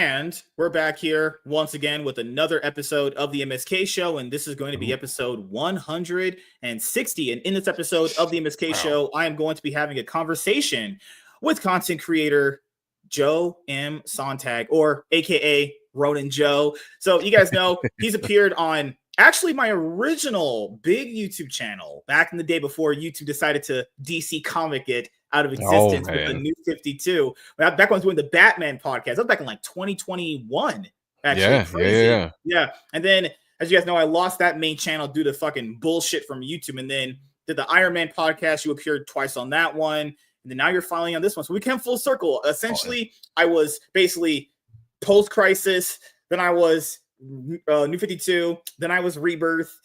And we're back here once again with another episode of the MSK show. And this is going to be episode 160. And in this episode of the MSK show, I am going to be having a conversation with content creator Joe M. Sontag, or AKA Ronin Joe. So you guys know he's appeared on actually my original big YouTube channel back in the day before YouTube decided to DC comic it out of existence with the New 52. Back when I was doing the Batman podcast, that was back in like 2021. Actually, crazy. Yeah. And then, as you guys know, I lost that main channel due to fucking bullshit from YouTube. And then did the Iron Man podcast. You appeared twice on that one. And then now you're finally on this one. So we came full circle. Essentially, I was basically post-crisis. Then I was New 52. Then I was Rebirth.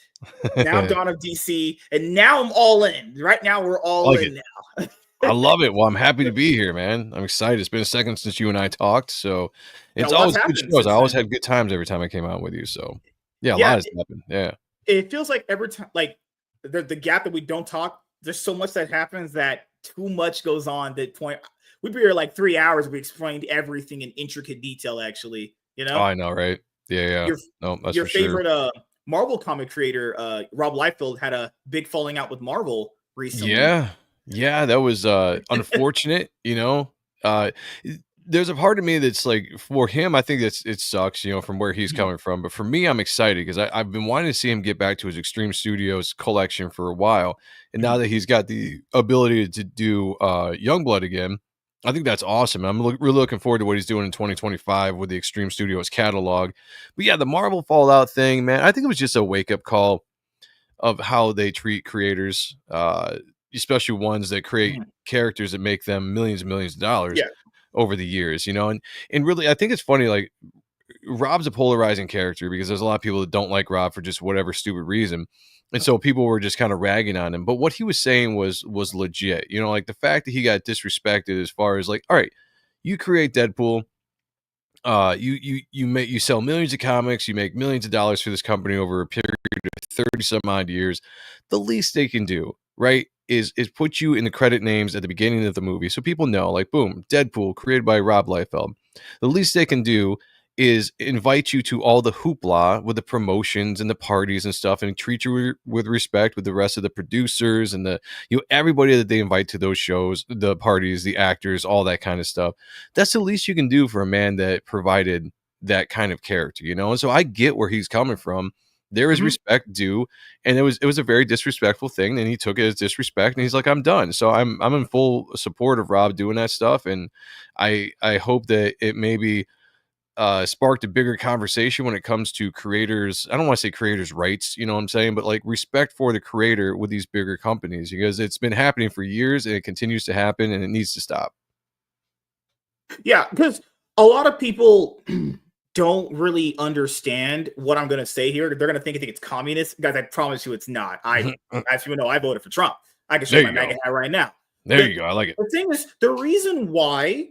Now Dawn of DC. And now I'm all in. Right now, we're all in now. I love it. Well, I'm happy to be here, man. I'm excited. It's been a second since you and I talked, so it's always good shows. I always had good times every time I came out with you. So, a lot has happened. Yeah, it feels like every time, like the gap that we don't talk, there's so much that happens that too much goes on. That point, we'd be here like 3 hours. We explained everything in intricate detail. Actually, you know. Oh, I know, right? Yeah. That's your for favorite sure. Marvel comic creator, Rob Liefeld, had a big falling out with Marvel recently. Yeah, that was unfortunate, you know. There's a part of me that's like, for him, I think it sucks, you know, from where he's coming from. But for me, I'm excited because I've been wanting to see him get back to his Extreme Studios collection for a while. And now that he's got the ability to do Youngblood again, I think that's awesome. I'm really looking forward to what he's doing in 2025 with the Extreme Studios catalog. But yeah, the Marvel Fallout thing, man, I think it was just a wake-up call of how they treat creators, especially ones that create characters that make them millions and millions of dollars over the years, you know. And really, I think it's funny, like, Rob's a polarizing character because there's a lot of people that don't like Rob for just whatever stupid reason. And so people were just kind of ragging on him. But what he was saying was legit. You know, like the fact that he got disrespected as far as like, all right, you create Deadpool, you sell millions of comics, you make millions of dollars for this company over a period of 30 some odd years. The least they can do, right, is put you in the credit names at the beginning of the movie so people know, like, boom, Deadpool created by Rob Liefeld. The least they can do is invite you to all the hoopla with the promotions and the parties and stuff, and treat you with respect with the rest of the producers and the, you know, everybody that they invite to those shows, the parties, the actors, all that kind of stuff. That's the least you can do for a man that provided that kind of character, you know. And so I get where he's coming from. There is respect due, and it was a very disrespectful thing, and he took it as disrespect, and he's like, I'm done. So I'm in full support of Rob doing that stuff, and I hope that it maybe sparked a bigger conversation when it comes to creators. I don't want to say creators' rights, you know what I'm saying, but like respect for the creator with these bigger companies, because it's been happening for years and it continues to happen, and it needs to stop. Yeah, because a lot of people don't really understand what I'm going to say here. They're going to think it's communist. Guys, I promise you it's not. As you know, I voted for Trump. I can show my MAGA hat right now. There you go. I like it. The thing is, the reason why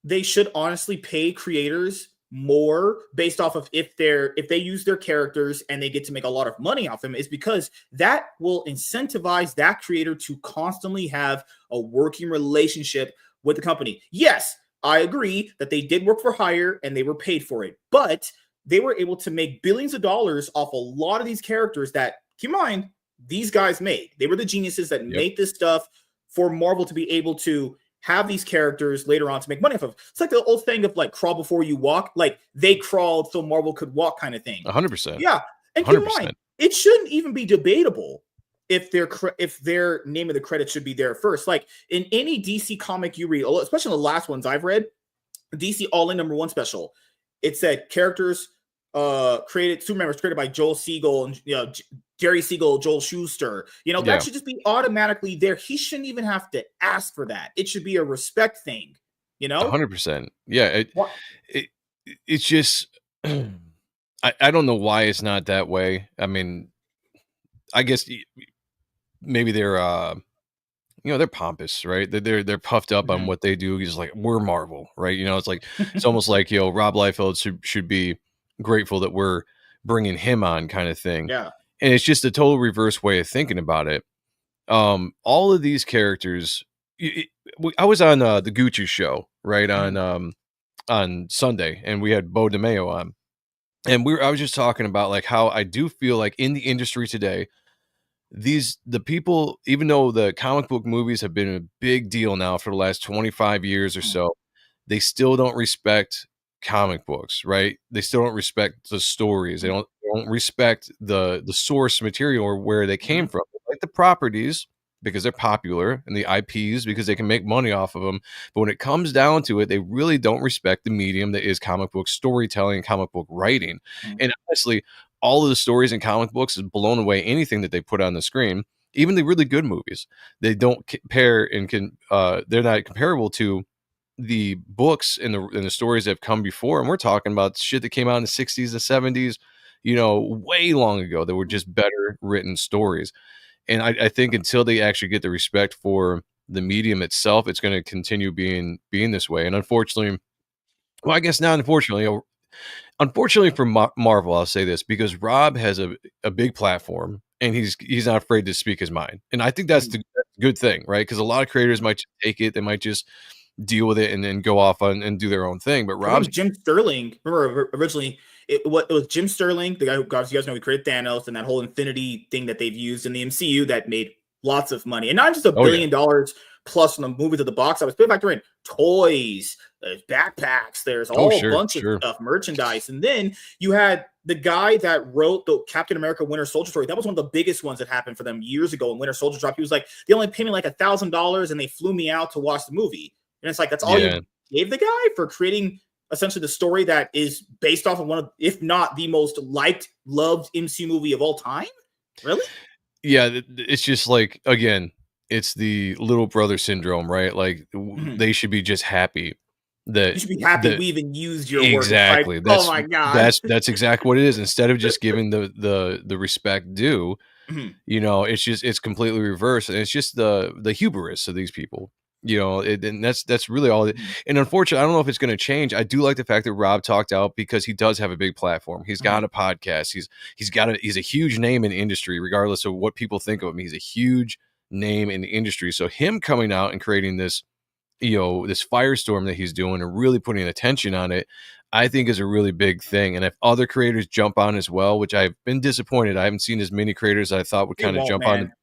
they should honestly pay creators more based off of if they use their characters and they get to make a lot of money off them is because that will incentivize that creator to constantly have a working relationship with the company. Yes, I agree that they did work for hire and they were paid for it, but they were able to make billions of dollars off a lot of these characters that, keep in mind, these guys made. They were the geniuses that made this stuff for Marvel to be able to have these characters later on to make money off of. It's like the old thing of like crawl before you walk. Like they crawled so Marvel could walk kind of thing. 100%. Yeah. And keep in mind, it shouldn't even be debatable if their name of the credit should be there first. Like in any DC comic you read, especially the last ones I've read, DC All In #1 special, it said characters Superman was created by Joel Siegel and Jerry Siegel, Joel Schuster. That should just be automatically there. He shouldn't even have to ask for that. It should be a respect thing. 100%. Yeah. It's just I don't know why it's not that way. I mean, I guess maybe they're they're pompous, right? They're puffed up on what they do. He's like, we're Marvel, right? It's like it's almost like Rob Liefeld should be grateful that we're bringing him on, kind of thing. Yeah, and it's just a total reverse way of thinking about it. All of these characters. I was on the Gucci show, right, on on Sunday, and we had Bo DeMeo on, and I was just talking about like how I do feel like in the industry today, the people, even though the comic book movies have been a big deal now for the last 25 years or Mhm. so, they still don't respect comic books, right? They still don't respect the stories. They don't respect the source material or where they came Mhm. from. They like the properties because they're popular, and the IPs because they can make money off of them. But when it comes down to it, they really don't respect the medium that is comic book storytelling and comic book writing. Mhm. And honestly, all of the stories in comic books has blown away anything that they put on the screen, even the really good movies. They don't compare and they're not comparable to the books and the stories that have come before. And we're talking about shit that came out in the 60s and 70s, way long ago, that were just better written stories. And I think until they actually get the respect for the medium itself, it's going to continue being this way. And unfortunately, well, I guess not unfortunately, unfortunately for Marvel, I'll say this, because Rob has a big platform, and he's not afraid to speak his mind, and I think that's Mhm. that's a good thing, right? Because a lot of creators might just take it, they might just deal with it and then go off on and do their own thing. But I Rob's think Jim Sterling, remember originally it was Jim Sterling, the guy who, guys, you guys know, he created Thanos and that whole Infinity thing that they've used in the MCU that made lots of money, and not just oh yeah, $1 billion plus from the movies at the box office, but factor in toys, there's backpacks, there's oh all sure, bunch of sure, stuff, merchandise, and then you had the guy that wrote the Captain America Winter Soldier story. That was one of the biggest ones that happened for them years ago when Winter Soldier dropped. He was like, they only paid me like $1,000, and they flew me out to watch the movie, and it's like that's all yeah. you gave the guy for creating essentially the story that is based off of one of, if not the most liked, loved MCU movie of all time. Really? Yeah, it's just like, again, it's the little brother syndrome, right? Like Mhm. they should be just happy that You should be happy that we even used your work. It's like, exactly. oh That's my god. that's exactly what it is. Instead of just giving the respect due, Mhm. it's completely reversed, and it's just the hubris of these people. And that's really all. Mhm. And unfortunately, I don't know if it's going to change. I do like the fact that Rob talked out because he does have a big platform. He's got Mhm. a podcast. He's a huge name in the industry, regardless of what people think of him. He's a huge name in the industry. So him coming out and creating this firestorm that he's doing and really putting attention on it, I think is a really big thing. And if other creators jump on as well, which I've been disappointed, I haven't seen as many creators I thought would They kind of won't, jump on. man.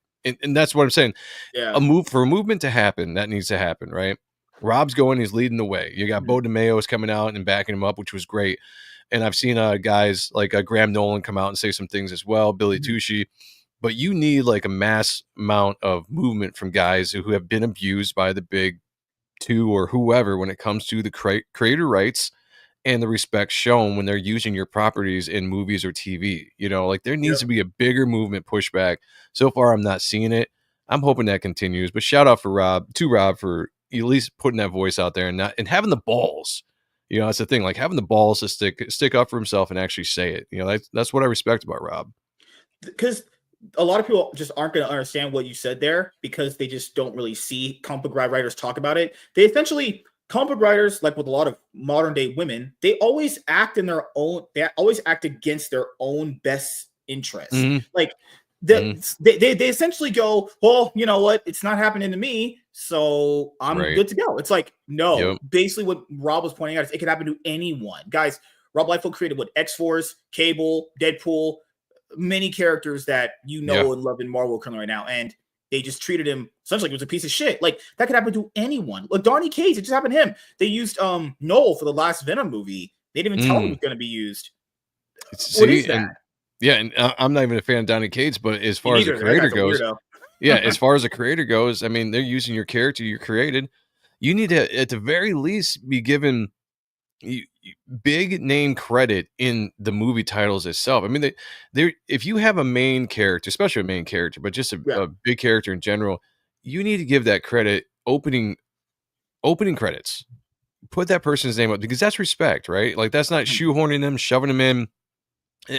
And that's what I'm saying. Yeah. For a movement to happen, that needs to happen, right? Rob's going, he's leading the way. You got Mhm. Bo DeMeo is coming out and backing him up, which was great. And I've seen guys like Graham Nolan come out and say some things as well, Billy Mhm. Tucci. But you need like a mass amount of movement from guys who have been abused by the big two or whoever when it comes to the creator rights and the respect shown when they're using your properties in movies or TV. Like there needs Yep. to be a bigger movement pushback. So far, I'm not seeing it. I'm hoping that continues. But shout out to Rob for at least putting that voice out there and having the balls. That's the thing. Like having the balls to stick up for himself and actually say it. That's what I respect about Rob. Because a lot of people just aren't going to understand what you said there because they just don't really see comic book writers talk about it. They essentially, comic book writers, like with a lot of modern day women, they always act in their own, they always act against their own best interests. Hmm. Like Hmm. they essentially go, well, you know what? It's not happening to me, so I'm Right. good to go. It's like, no, Yep. basically what Rob was pointing out is it could happen to anyone. Guys, Rob Liefeld created what, X-Force, Cable, Deadpool, many characters that you Yeah. know and love in Marvel currently right now, and they just treated him essentially like he was a piece of shit. Like that could happen to anyone. Like Donny Cates, it just happened to him. They used Noel for the last Venom movie. They didn't even tell him it Mm. was going to be used. What is See, that? and yeah, and I'm not even a fan of Donny Cates, but as Me far as a neither. That creator guy's a goes, weirdo. yeah, as far as a creator goes, I mean, they're using your character you created. You need to, at the very least, be given big name credit in the movie titles itself. I mean, if you have a main character, especially a main character, but just Yeah. a big character in general, you need to give that credit opening credits. Put that person's name up because that's respect, right? Like that's not Mhm. shoehorning them, shoving them in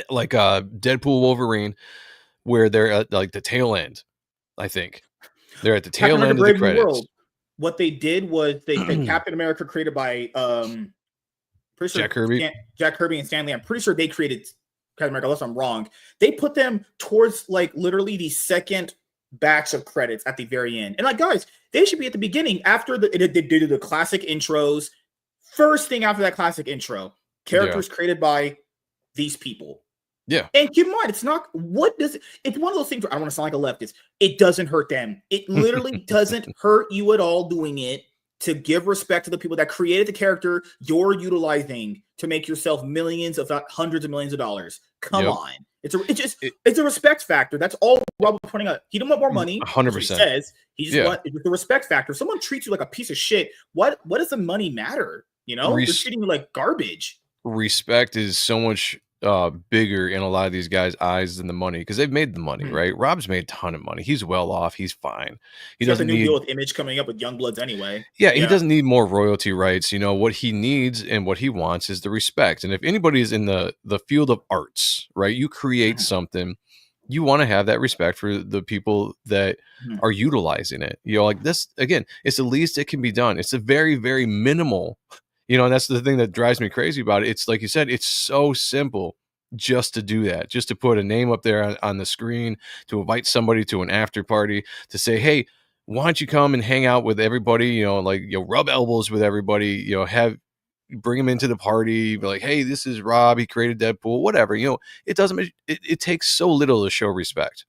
like Deadpool Wolverine, where they're at like the tail end. I think they're at the Captain tail America: end of the Brave New credits. World. What they did was they said Captain America created by pretty Jack sure Kirby. Jack Kirby and Stanley. I'm pretty sure they created Captain America, unless I'm wrong. They put them towards like literally the second batch of credits at the very end. And like, guys, they should be at the beginning after they did the classic intros, First thing after that classic intro, characters created by these people. Yeah. And keep in mind, it's not what does it's one of those things where I don't want to sound like a leftist. It doesn't hurt them. It literally doesn't hurt you at all doing it to give respect to the people that created the character you're utilizing to make yourself millions, if not hundreds of millions of dollars. Come on. It's a respect factor. That's all Rob was pointing out. He didn't want more money. 100%. He says he just want the respect factor. If someone treats you like a piece of shit, what does the money matter? You know, they're treating you like garbage. Respect is so much bigger in a lot of these guys' eyes than the money, because they've made the money, right? Rob's made a ton of money. He's well off. He's fine. He doesn't need a new deal with Image coming up with Youngbloods anyway. Yeah, he doesn't need more royalty rights. You know, what he needs and what he wants is the respect. And if anybody is in the field of arts, right, you create something, you want to have that respect for the people that are utilizing it. You know, like this, again, it's the least it can be done. It's a very, very minimal. You know, and that's the thing that drives me crazy about it. It's like you said, it's so simple just to do that, just to put a name up there on the screen, to invite somebody to an after party, to say, hey, why don't you come and hang out with everybody, you know, like, you know, rub elbows with everybody, you know, bring them into the party, be like, hey, this is Rob, he created Deadpool, whatever. You know, it takes so little to show respect.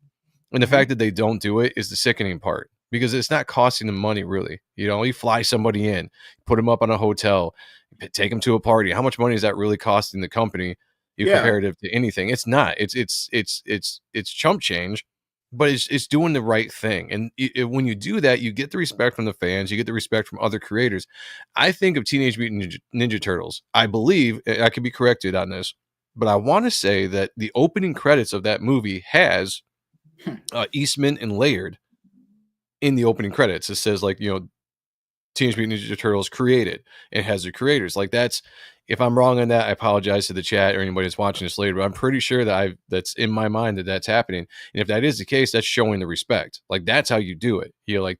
And the fact that they don't do it is the sickening part, because it's not costing them money, really. You know, you fly somebody in, put them up on a hotel, take them to a party. How much money is that really costing the company? Comparative to anything, it's not. It's chump change, but it's doing the right thing. And when you do that, you get the respect from the fans, you get the respect from other creators. I think of Teenage Mutant Ninja Turtles. I believe, I could be corrected on this, but I want to say that the opening credits of that movie has Eastman and Laird in the opening credits. It says, like, you know, Teenage Mutant Ninja Turtles created. It has the creators. Like, that's, if I'm wrong on that, I apologize to the chat or anybody that's watching this later, but I'm pretty sure that that's in my mind that's happening. And if that is the case, that's showing the respect. Like, that's how you do it. You're like,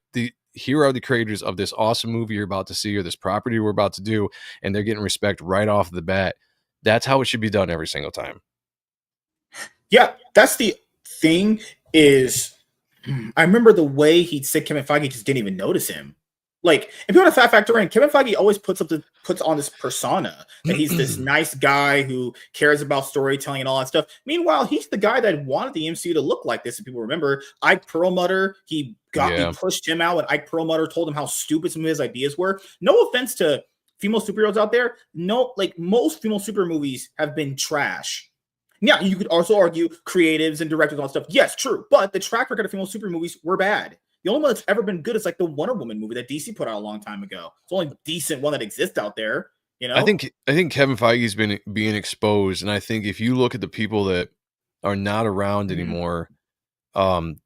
here are the creators of this awesome movie you're about to see, or this property we're about to do, and they're getting respect right off the bat. That's how it should be done every single time. Yeah, that's the thing is, I remember the way he'd say Kevin Feige just didn't even notice him. Like, if you want to factor in, Kevin Feige always puts on this persona that he's this nice guy who cares about storytelling and all that stuff. Meanwhile, he's the guy that wanted the MCU to look like this. If people remember, Ike Perlmutter, he pushed him out, and Ike Perlmutter told him how stupid some of his ideas were. No offense to female superheroes out there. No, like, most female super movies have been trash. Yeah, you could also argue creatives and directors and all that stuff. Yes, true. But the track record of female super movies were bad. The only one that's ever been good is like the Wonder Woman movie that DC put out a long time ago. It's the only decent one that exists out there. You know, I think Kevin Feige's been being exposed, and I think if you look at the people that are not around anymore, John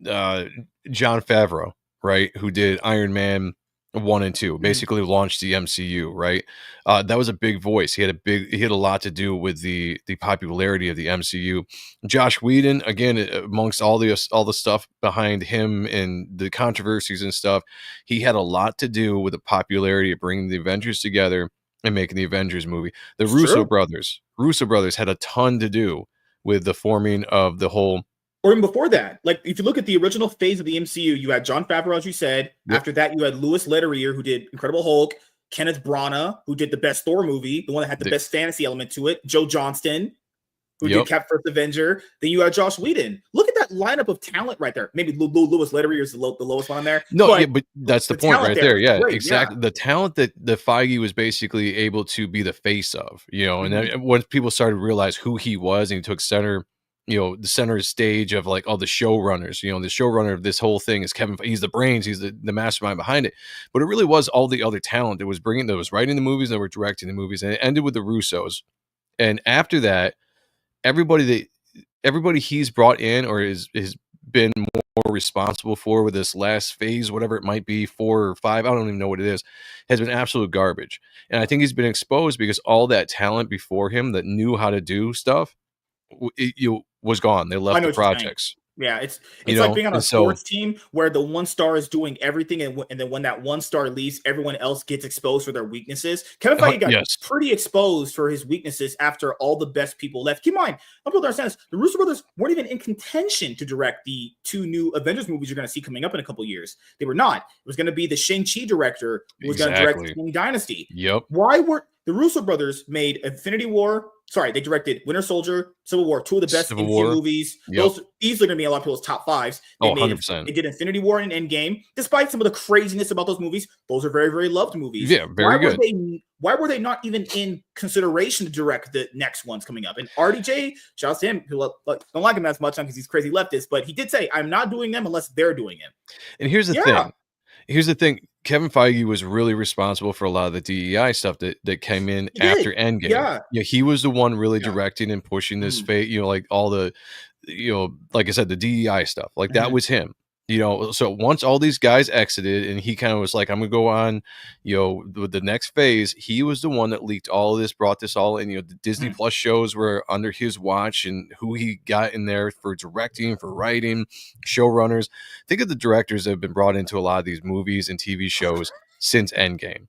Favreau, right, who did Iron Man 1 and 2, basically launched the MCU, right? That was a big voice. He had a lot to do with the popularity of the MCU. Josh Whedon, again, amongst all the stuff behind him and the controversies and stuff, he had a lot to do with the popularity of bringing the Avengers together and making the Avengers movie. The Russo brothers had a ton to do with the forming of the whole. Or even before that, like, if you look at the original phase of the MCU, you had Jon Favreau, as you said. Yep. After that, you had Louis Leterrier, who did Incredible Hulk, Kenneth Branagh, who did the best Thor movie, the one that had the best fantasy element to it, Joe Johnston, who did Cap First Avenger. Then you had Josh Whedon. Look at that lineup of talent right there. Maybe Louis Leterrier is the lowest one on there. No, but that's the point right there. Yeah, great, exactly. Yeah. The talent that Feige was basically able to be the face of, you know, and then once people started to realize who he was, and he took center stage of, like, all the showrunners, you know, the showrunner of this whole thing is Kevin. He's the brains, he's the mastermind behind it. But it really was all the other talent that was writing the movies, that were directing the movies, and it ended with the Russos. And after that, everybody he's brought in or has been more responsible for with this last phase, whatever it might be, 4 or 5, I don't even know what it is, has been absolute garbage. And I think he's been exposed because all that talent before him that knew how to do stuff, was gone. They left the projects. Yeah, you it's like know? being on a And so sports team where the one star is doing everything, and then when that one star leaves, everyone else gets exposed for their weaknesses. Kevin Feige got yes, pretty exposed for his weaknesses after all the best people left. Keep in mind, people don't understand this. The Russo brothers weren't even in contention to direct the two new Avengers movies you're going to see coming up in a couple years. They were not. It was going to be the Shang-Chi director who was going to direct exactly. King Dynasty. Yep. Why were the Russo brothers made Infinity War? Sorry, they directed Winter Soldier, Civil War, two of the best Civil MCU War. movies. Yep. Those easily going to be a lot of people's top fives. Oh, 100%. They did Infinity War and Endgame, despite some of the craziness about those movies. Those are very, very loved movies. Yeah, very good. Why were they not even in consideration to direct the next ones coming up? And RDJ, shout out to him, who don't like him as much because he's crazy leftist, but he did say, "I'm not doing them unless they're doing it." And here's the thing. Here's the thing. Kevin Feige was really responsible for a lot of the DEI stuff that came in after Endgame. Yeah, he was the one really directing and pushing this fate, like all the, like I said, the DEI stuff. Like that was him. So once all these guys exited and he kind of was like, I'm gonna go on, with the next phase, he was the one that leaked all of this, brought this all in. The Disney Plus shows were under his watch, and who he got in there for directing, for writing, showrunners. Think of the directors that have been brought into a lot of these movies and TV shows since Endgame.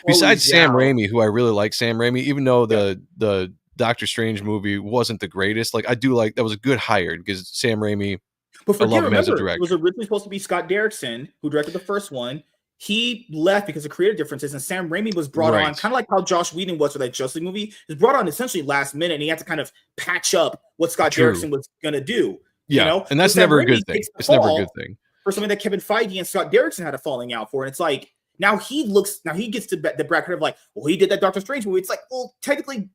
Besides Sam Raimi, who I really like Sam Raimi, even though the Doctor Strange movie wasn't the greatest, like I do like that was a good hire because Sam Raimi. But forget, remember, it was originally supposed to be Scott Derrickson who directed the first one. He left because of creative differences, and Sam Raimi was brought on, kind of like how Josh Whedon was for that Justice League movie. He was brought on essentially last minute, and he had to kind of patch up what Scott Derrickson was going to do. Yeah, and that's never a good thing. It's never a good thing. For something that Kevin Feige and Scott Derrickson had a falling out for, and it's like now he gets to the bracket of like, well, he did that Doctor Strange movie. It's like, well, technically,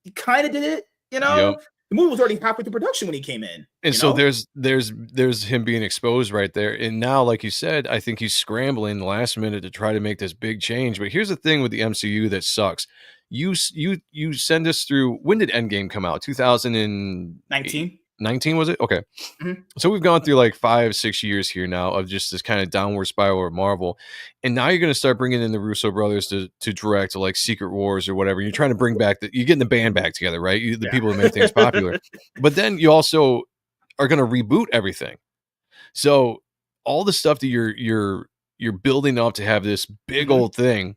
he kind of did it, Yep. The movie was already halfway through production when he came in. And so there's him being exposed right there. And now, like you said, I think he's scrambling the last minute to try to make this big change. But here's the thing with the MCU that sucks. You send us through, when did Endgame come out? 2019? 19 was it? Okay. Mm-hmm. So we've gone through like 5-6 years here now of just this kind of downward spiral of Marvel. And now you're going to start bringing in the Russo brothers to direct like Secret Wars or whatever. You're trying to bring back you're getting the band back together, right? The people who made things popular. But then you also are going to reboot everything. So all the stuff that you're building up to have this big old thing,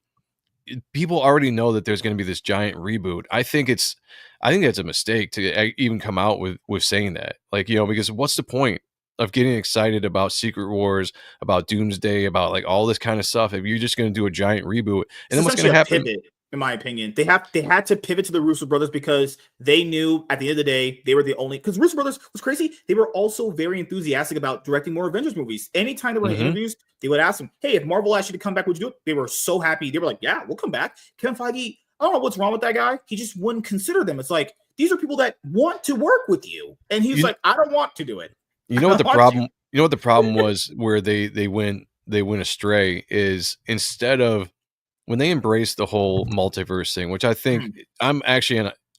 people already know that there's going to be this giant reboot. I think that's a mistake to even come out with saying that, like, because what's the point of getting excited about Secret Wars, about Doomsday, about like all this kind of stuff if you're just going to do a giant reboot? And then what's going to happen? Pivot, in my opinion, they had to pivot to the Russo brothers because they knew at the end of the day they were the only. Because Russo brothers was crazy. They were also very enthusiastic about directing more Avengers movies. Anytime they were in interviews, they would ask them, "Hey, if Marvel asked you to come back, would you do it?" They were so happy. They were like, "Yeah, we'll come back." Kevin Feige, I don't know what's wrong with that guy. He just wouldn't consider them. It's like these are people that want to work with you, and he's like, "I don't want to do it." You know what the problem? You know what the problem was where they went astray is instead of when they embraced the whole multiverse thing, which I think I'm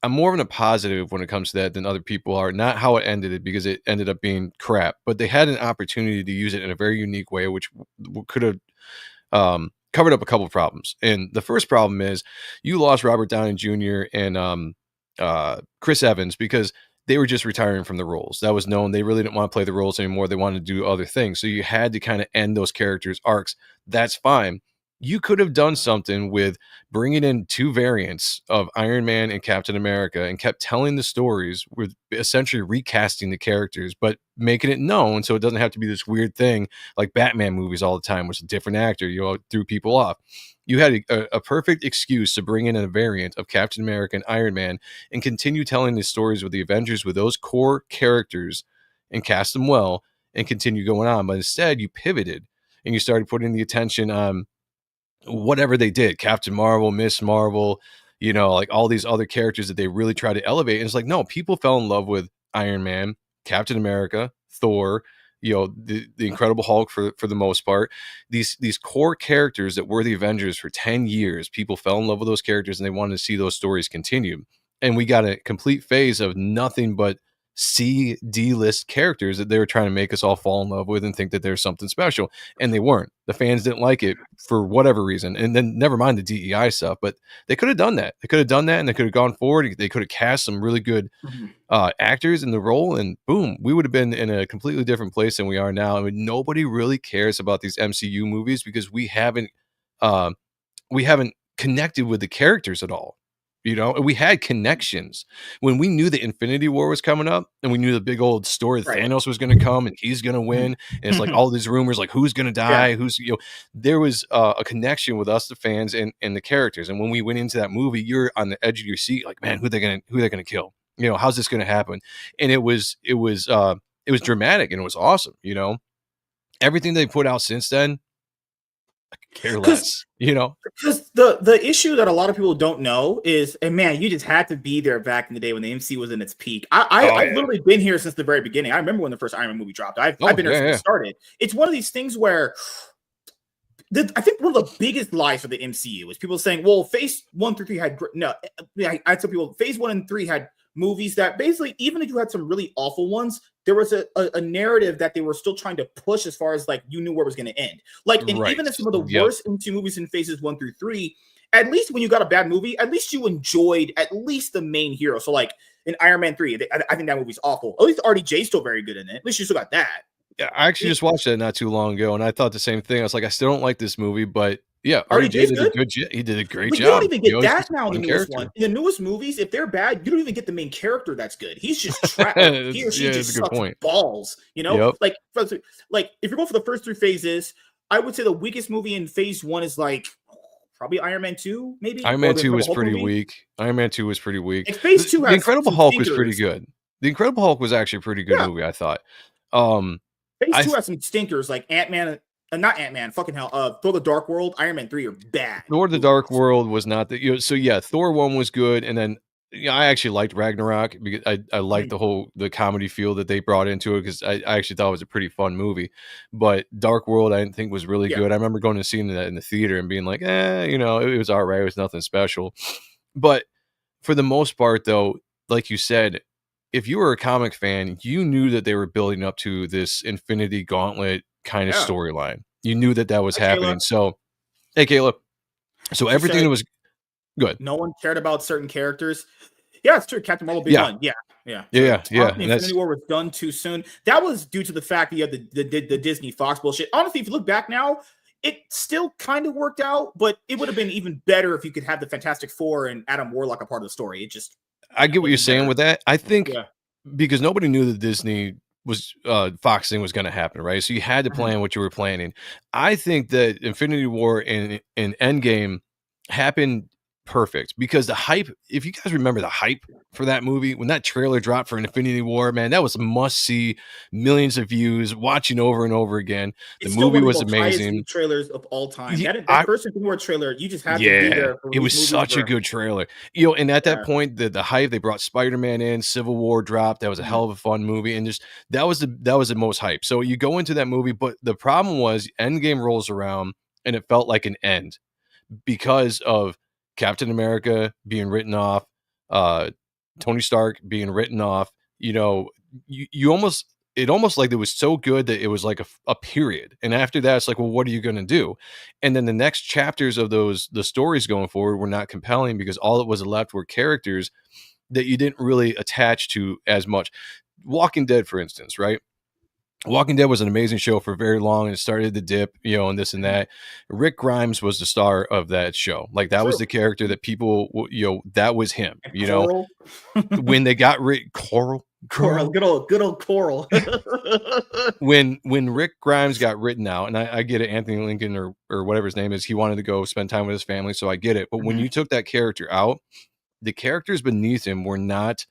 more of a positive when it comes to that than other people are. Not how it ended, because it ended up being crap, but they had an opportunity to use it in a very unique way, which could have covered up a couple of problems. And the first problem is you lost Robert Downey Jr. and Chris Evans because they were just retiring from the roles. That was known. They really didn't want to play the roles anymore. They wanted to do other things. So you had to kind of end those characters' arcs. That's fine. You could have done something with bringing in two variants of Iron Man and Captain America and kept telling the stories with essentially recasting the characters, but making it known so it doesn't have to be this weird thing like Batman movies all the time, which is a different actor, threw people off. You had a perfect excuse to bring in a variant of Captain America and Iron Man and continue telling the stories with the Avengers with those core characters and cast them well and continue going on. But instead, you pivoted and you started putting the attention on whatever they did, Captain Marvel, Miss Marvel, like all these other characters that they really try to elevate. And it's like, no, people fell in love with Iron Man, Captain America, Thor, the Incredible Hulk for the most part. These core characters that were the Avengers for 10 years, people fell in love with those characters and they wanted to see those stories continue. And we got a complete phase of nothing but C, D-list characters that they were trying to make us all fall in love with and think that there's something special, and they weren't. The fans didn't like it for whatever reason, and then never mind the DEI stuff, but they could have done that. They could have done that, and they could have gone forward. They could have cast some really good actors in the role, and boom, we would have been in a completely different place than we are now. I mean, nobody really cares about these MCU movies because uh, we haven't connected with the characters at all. You know, we had connections when we knew the Infinity War was coming up, and we knew the big old story that Thanos was going to come and he's going to win. And it's like all these rumors, like who's going to die, who's, you know, there was a connection with us, the fans, and the characters. And when we went into that movie, you're on the edge of your seat, like, man, who they going to kill? You know, how's this going to happen? And it was dramatic and it was awesome. You know, everything they put out since then, care less, you know, because the issue that a lot of people don't know is, and man, you just had to be there back in the day when the MC was in its peak. I've literally been here since the very beginning. I remember when the first Iron Man movie dropped. I've been here since it started. It's one of these things where I think one of the biggest lies for the MCU is people saying, well, phase 1 through 3 had I tell people phase 1 and 3 had movies that basically, even if you had some really awful ones, there was a narrative that they were still trying to push as far as like you knew where it was going to end. Like, and even if some of the worst MCU movies in phases 1 through 3, at least when you got a bad movie, at least you enjoyed at least the main hero. So like in Iron Man 3, I think that movie's awful. At least RDJ's still very good in it. At least you still got that. Yeah, I actually just watched that not too long ago, and I thought the same thing. I was like, I still don't like this movie, but yeah, RDJ did a good job. He did a great job. You don't even get that now in the newest one. In the newest movies, if they're bad, you don't even get the main character that's good. He's just trapped. He or she just sucks balls. You know, like if you go for the first 3 phases, I would say the weakest movie in phase 1 is like probably Iron Man 2, maybe. Iron Man 2 was pretty weak. Iron Man 2 was pretty weak. And phase 2 The Incredible Hulk was pretty good. The Incredible Hulk was actually a pretty good movie, I thought. Phase 2 has some stinkers like Ant-Man, not Ant-Man, fucking hell. Thor: The Dark World, Iron Man 3 are bad. Thor: The Dark World was not the, you know, so yeah, Thor 1 was good, and then I actually liked Ragnarok because I liked the comedy feel that they brought into it because I actually thought it was a pretty fun movie. But Dark World I didn't think was really good. I remember going to see that in the theater and being like, you know, it was all right. It was nothing special. But for the most part, though, like you said, if you were a comic fan, you knew that they were building up to this Infinity Gauntlet kind of storyline. You knew that was happening. Kayla. So, hey, Caleb. So everything that was good. No one cared about certain characters. Yeah, it's true. Captain Marvel being one. Yeah. Infinity War was done too soon. That was due to the fact that you had the Disney Fox bullshit. Honestly, if you look back now, it still kind of worked out, but it would have been even better if you could have the Fantastic Four and Adam Warlock a part of the story. It just, I get what you're saying with that. I think because nobody knew that Disney was Fox thing was going to happen, right? So you had to plan what you were planning. I think that Infinity War and Endgame happened perfect because the hype, if you guys remember the hype for that movie, when that trailer dropped for Infinity War, man, that was a must see, millions of views, watching over and over again. The movie was amazing. Trailers of all time. That first Infinity War trailer, you just had to be there. It was such a good trailer, you know. And at that point, the hype, they brought Spider-Man in, Civil War dropped. That was a hell of a fun movie, and just that was the most hype. So you go into that movie, but the problem was Endgame rolls around and it felt like an end because of Captain America being written off, Tony Stark being written off. You know, you almost like it was so good that it was like a period. And after that, it's like, well, what are you going to do? And then the next chapters of the stories going forward were not compelling because all that was left were characters that you didn't really attach to as much. Walking Dead, for instance, right? Walking Dead was an amazing show for very long, and it started to dip, you know, and this and that. Rick Grimes was the star of that show. Like that was the character that people, you know, that was him. You know, when they got Coral, good old Coral. when Rick Grimes got written out, and I get it, Anthony Lincoln or whatever his name is, he wanted to go spend time with his family, so I get it. But when you took that character out, the characters beneath him were not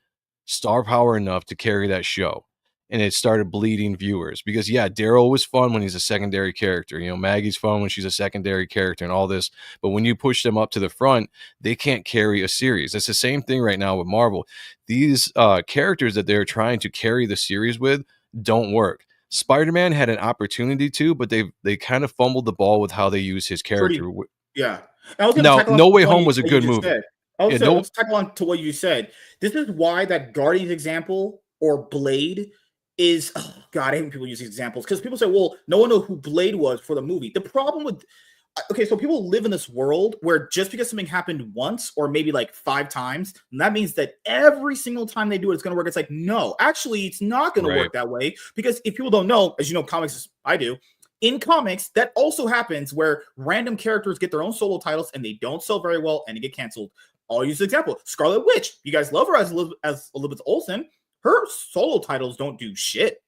star power enough to carry that show. And it started bleeding viewers because Daryl was fun when he's a secondary character. You know, Maggie's fun when she's a secondary character and all this. But when you push them up to the front, they can't carry a series. It's the same thing right now with Marvel. These characters that they're trying to carry the series with don't work. Spider-Man had an opportunity to, but they kind of fumbled the ball with how they use his character. Now, No Way Home was a good movie. Let's tackle on to what you said. This is why that Guardians example or Blade is, oh God, I hate when people use these examples because people say, well, no one knows who Blade was for the movie. The problem with okay, so people live in this world where just because something happened once or maybe like 5 times, and that means that every single time they do it, it's going to work. It's like, no, actually, it's not going to Right. work that way because if people don't know, as you know, comics, I do. In comics, that also happens where random characters get their own solo titles and they don't sell very well and they get canceled. I'll use an example: Scarlet Witch. You guys love her as Elizabeth Olsen. Her solo titles don't do shit.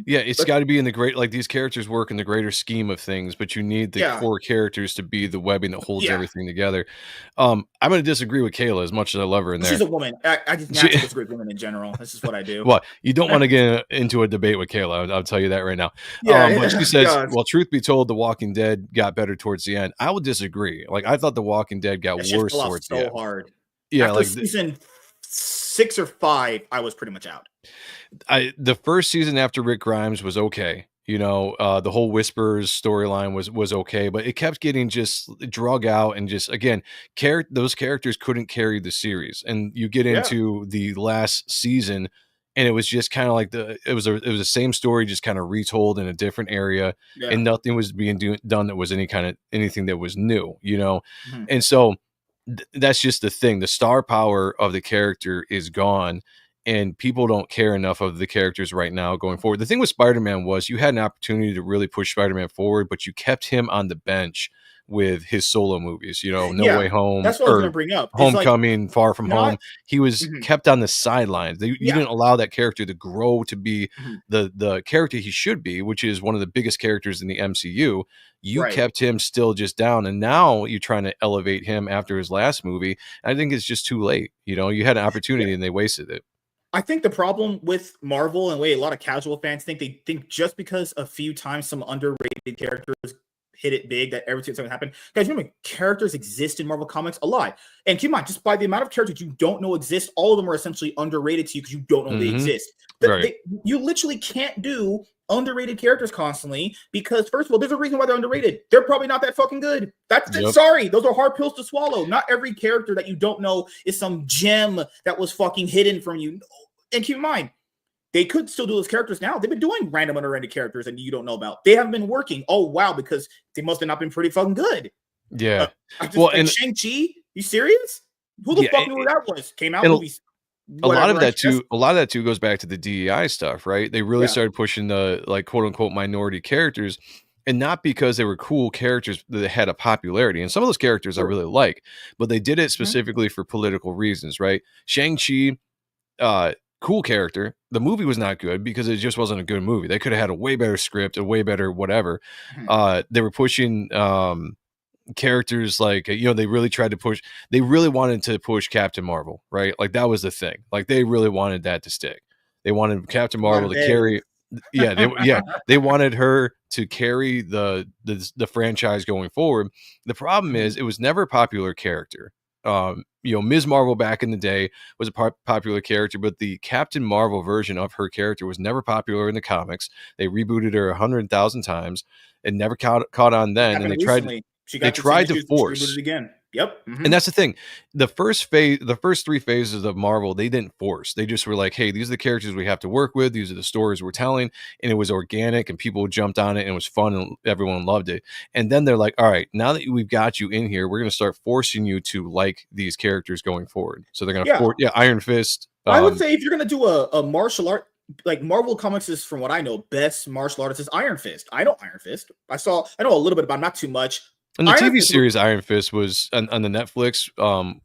Yeah, it's But got to be in the great, like these characters work in the greater scheme of things, but you need the yeah, core characters to be the webbing that holds yeah. everything together. I'm going to disagree with Kayla as much as I love her in She's there. a woman. I just She, naturally disagree with women in general. That's just what I do. well, you don't want to get into a debate with Kayla. I'll tell you that right now. But she Yeah, says, God, well, truth be told, The Walking Dead got better towards the end. I would disagree. Like, I thought The Walking Dead got that shit worse fell off towards the so end. hard. Yeah, After like season 6 or 5, I was pretty much out. the first season after Rick Grimes was okay. You know, the whole Whispers storyline was okay, but it kept getting just drug out and just again, those characters couldn't carry the series. And you get Yeah, into the last season, and it was just kind of like it was the same story, just kind of retold in a different area, yeah. and nothing was being done that was anything that was new. You know, Mhm. and so that's just the thing. The star power of the character is gone, and people don't care enough of the characters right now going forward. The thing with Spider-Man was you had an opportunity to really push Spider-Man forward, but you kept him on the bench with his solo movies, you know, No Yeah, Way Home that's what I was gonna or bring up. Is like Homecoming, Far From not. Home. He was Mhm. kept on the sidelines. You Yeah. didn't allow that character to grow to be Mhm. the character he should be, which is one of the biggest characters in the MCU. You Right. kept him still just down, and now you're trying to elevate him after his last movie. I think it's just too late. You know, you had an Yeah. opportunity and they wasted it. I think the problem with Marvel and the way a lot of casual fans think, they think just because a few times some underrated characters hit it big that every time something happened. Guys, remember, characters exist in Marvel Comics a lot. And keep in mind, just by the amount of characters you don't know exist, all of them are essentially underrated to you because you don't know they Hmm. exist. Right. You literally can't do underrated characters constantly because, first of all, there's a reason why they're underrated. They're probably not that fucking good. Yep. Sorry, those are hard pills to swallow. Not every character that you don't know is some gem that was fucking hidden from you. And keep in mind, they could still do those characters now. They've been doing random underrated characters that you don't know about. They haven't been working. Oh wow, because they must have not been pretty fucking good. Uh, Yeah. I just Well, like and Shang-Chi. You serious? Who the yeah, fuck knew who that was? Came out and movies, a lot of whatever. I that guess. too a lot of that too goes back to the DEI stuff, right? They really Yeah. started pushing the like quote unquote minority characters, and not because they were cool characters that had a popularity. And some of those characters I True. really like, but they did it Mhm. specifically for political reasons, right? Shang-Chi, uh cool character. The movie was not good because it just wasn't a good movie. They could have had a way better script, a way better whatever. Mhm. They were pushing characters like they really tried to push, they really wanted to push Captain Marvel, right? Like that was the thing, like they really wanted that to stick. They wanted Captain Marvel to Marvel. carry, they wanted her to carry the franchise going forward. The problem Mhm. is it was never a popular character. Ms. Marvel back in the day was a popular character, but the Captain Marvel version of her character was never popular in the comics. They rebooted her 100,000 times and never caught on It then, and happened they tried recently. She they got the same tried to issues and she rebooted force, again. Yep. and Hmm. that's the thing. The first three phases of Marvel, they didn't force. They just were like, "Hey, these are the characters we have to work with. These are the stories we're telling," and it was organic, and people jumped on it, and it was fun, and everyone loved it. And then they're like, "All right, now that we've got you in here, we're going to start forcing you to like these characters going forward." So they're going to Yeah. force, yeah, Iron Fist. I would say if you're gonna do a martial art, like Marvel Comics is, from what I know, best martial artist is Iron Fist. I know Iron Fist. I know a little bit about, not too much. And the Iron TV Fist, series Iron Fist was on the Netflix,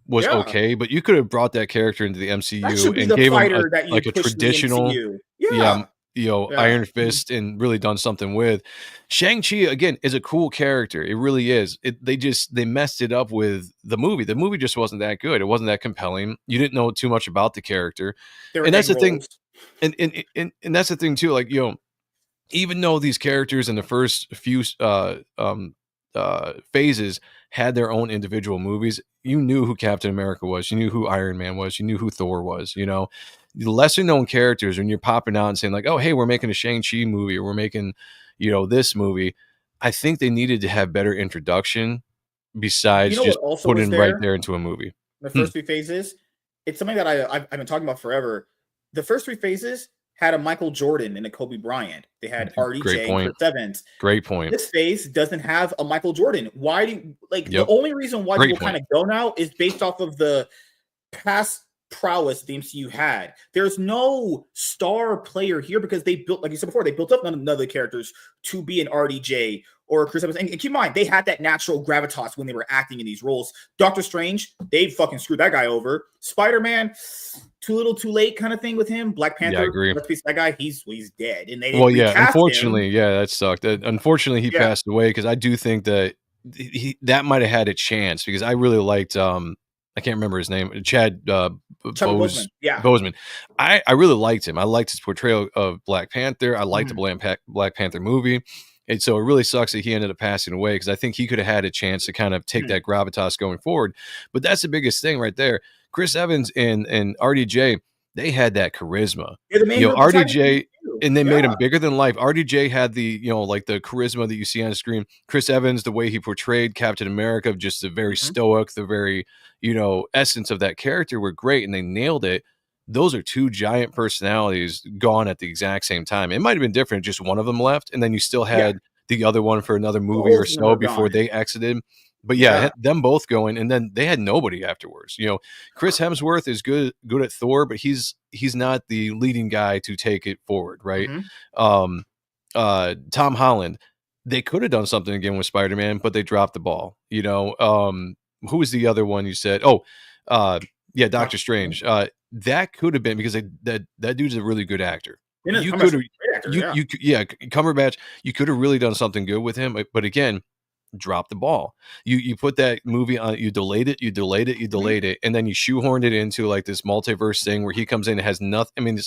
was yeah, okay, but you could have brought that character into the that MCU should be and the gave him a fighter that you like a push in the traditional, MCU. yeah, Yeah, yeah. Iron Fist and really done something with. Shang-Chi again is a cool character. It really is. They messed it up with the movie. The movie just wasn't that good. It wasn't that compelling. You didn't know too much about the character. They were And that's egg the thing. rolls. And that's the thing too. Like, even though these characters in the first few phases had their own individual movies, you knew who Captain America was, you knew who Iron Man was, you knew who Thor was. The lesser known characters, when you're popping out and saying like, "Oh, hey, we're making a Shang-Chi movie, or we're making, this movie," I think they needed to have better introduction You besides know what just also was putting right there? there into a movie. The Hmm. first few phases, it's something that I've been talking about forever. the first three phases had a Michael Jordan and a Kobe Bryant. They had Great RDJ and Chris point. Evans. Great point. This phase doesn't have a Michael Jordan. Why do you, like the Yep. only reason why Great people kind of go now is based off of the past prowess the MCU had. There's no star player here because they built, like you said before, they built up none of the other characters to be an RDJ or Chris Evans. And keep in mind, they had that natural gravitas when they were acting in these roles. Doctor Strange, they fucking screwed that guy over. Spider-Man, too little, too late kind of thing with him. Black Panther, Yeah, I agree. that guy, he's dead, and they didn't Well, yeah, recast unfortunately, him. yeah, that sucked. Unfortunately, he Yeah. passed away because I do think that that might have had a chance because I really liked I can't remember his name, Chad Chadwick Boseman. Yeah. Boseman. I really liked him. I liked his portrayal of Black Panther. I liked Mhm. the Black Panther movie. And so it really sucks that he ended up passing away because I think he could have had a chance to kind of take that gravitas going forward. But that's the biggest thing right there. Chris Evans and RDJ, they had that charisma. They're the main You know, protagonist RDJ, too. and they made Yeah. him bigger than life. RDJ had the, you know, like the charisma that you see on the screen. Chris Evans, the way he portrayed Captain America, just the very stoic, the very, you know, essence of that character were great, and they nailed it. Those are two giant personalities gone at the exact same time. It might have been different, just one of them left, and then you still had the other one for another movie or Both of them so are before gone. they exited. But yeah, Yeah. them both going, and then they had nobody afterwards. You know, Chris Hemsworth is good at Thor, but he's not the leading guy to take it forward, right? Um, Tom Holland, they could have done something again with Spider-Man, but they dropped the ball. You know, who was the other one you said? Oh, yeah, Doctor Strange. That could have been because that dude's a really good actor. You could have, yeah, Cumberbatch. You could have really done something good with him, but again, drop the ball. You put that movie on, you delayed it, and then you shoehorned it into like this multiverse thing where he comes in and has nothing. I mean,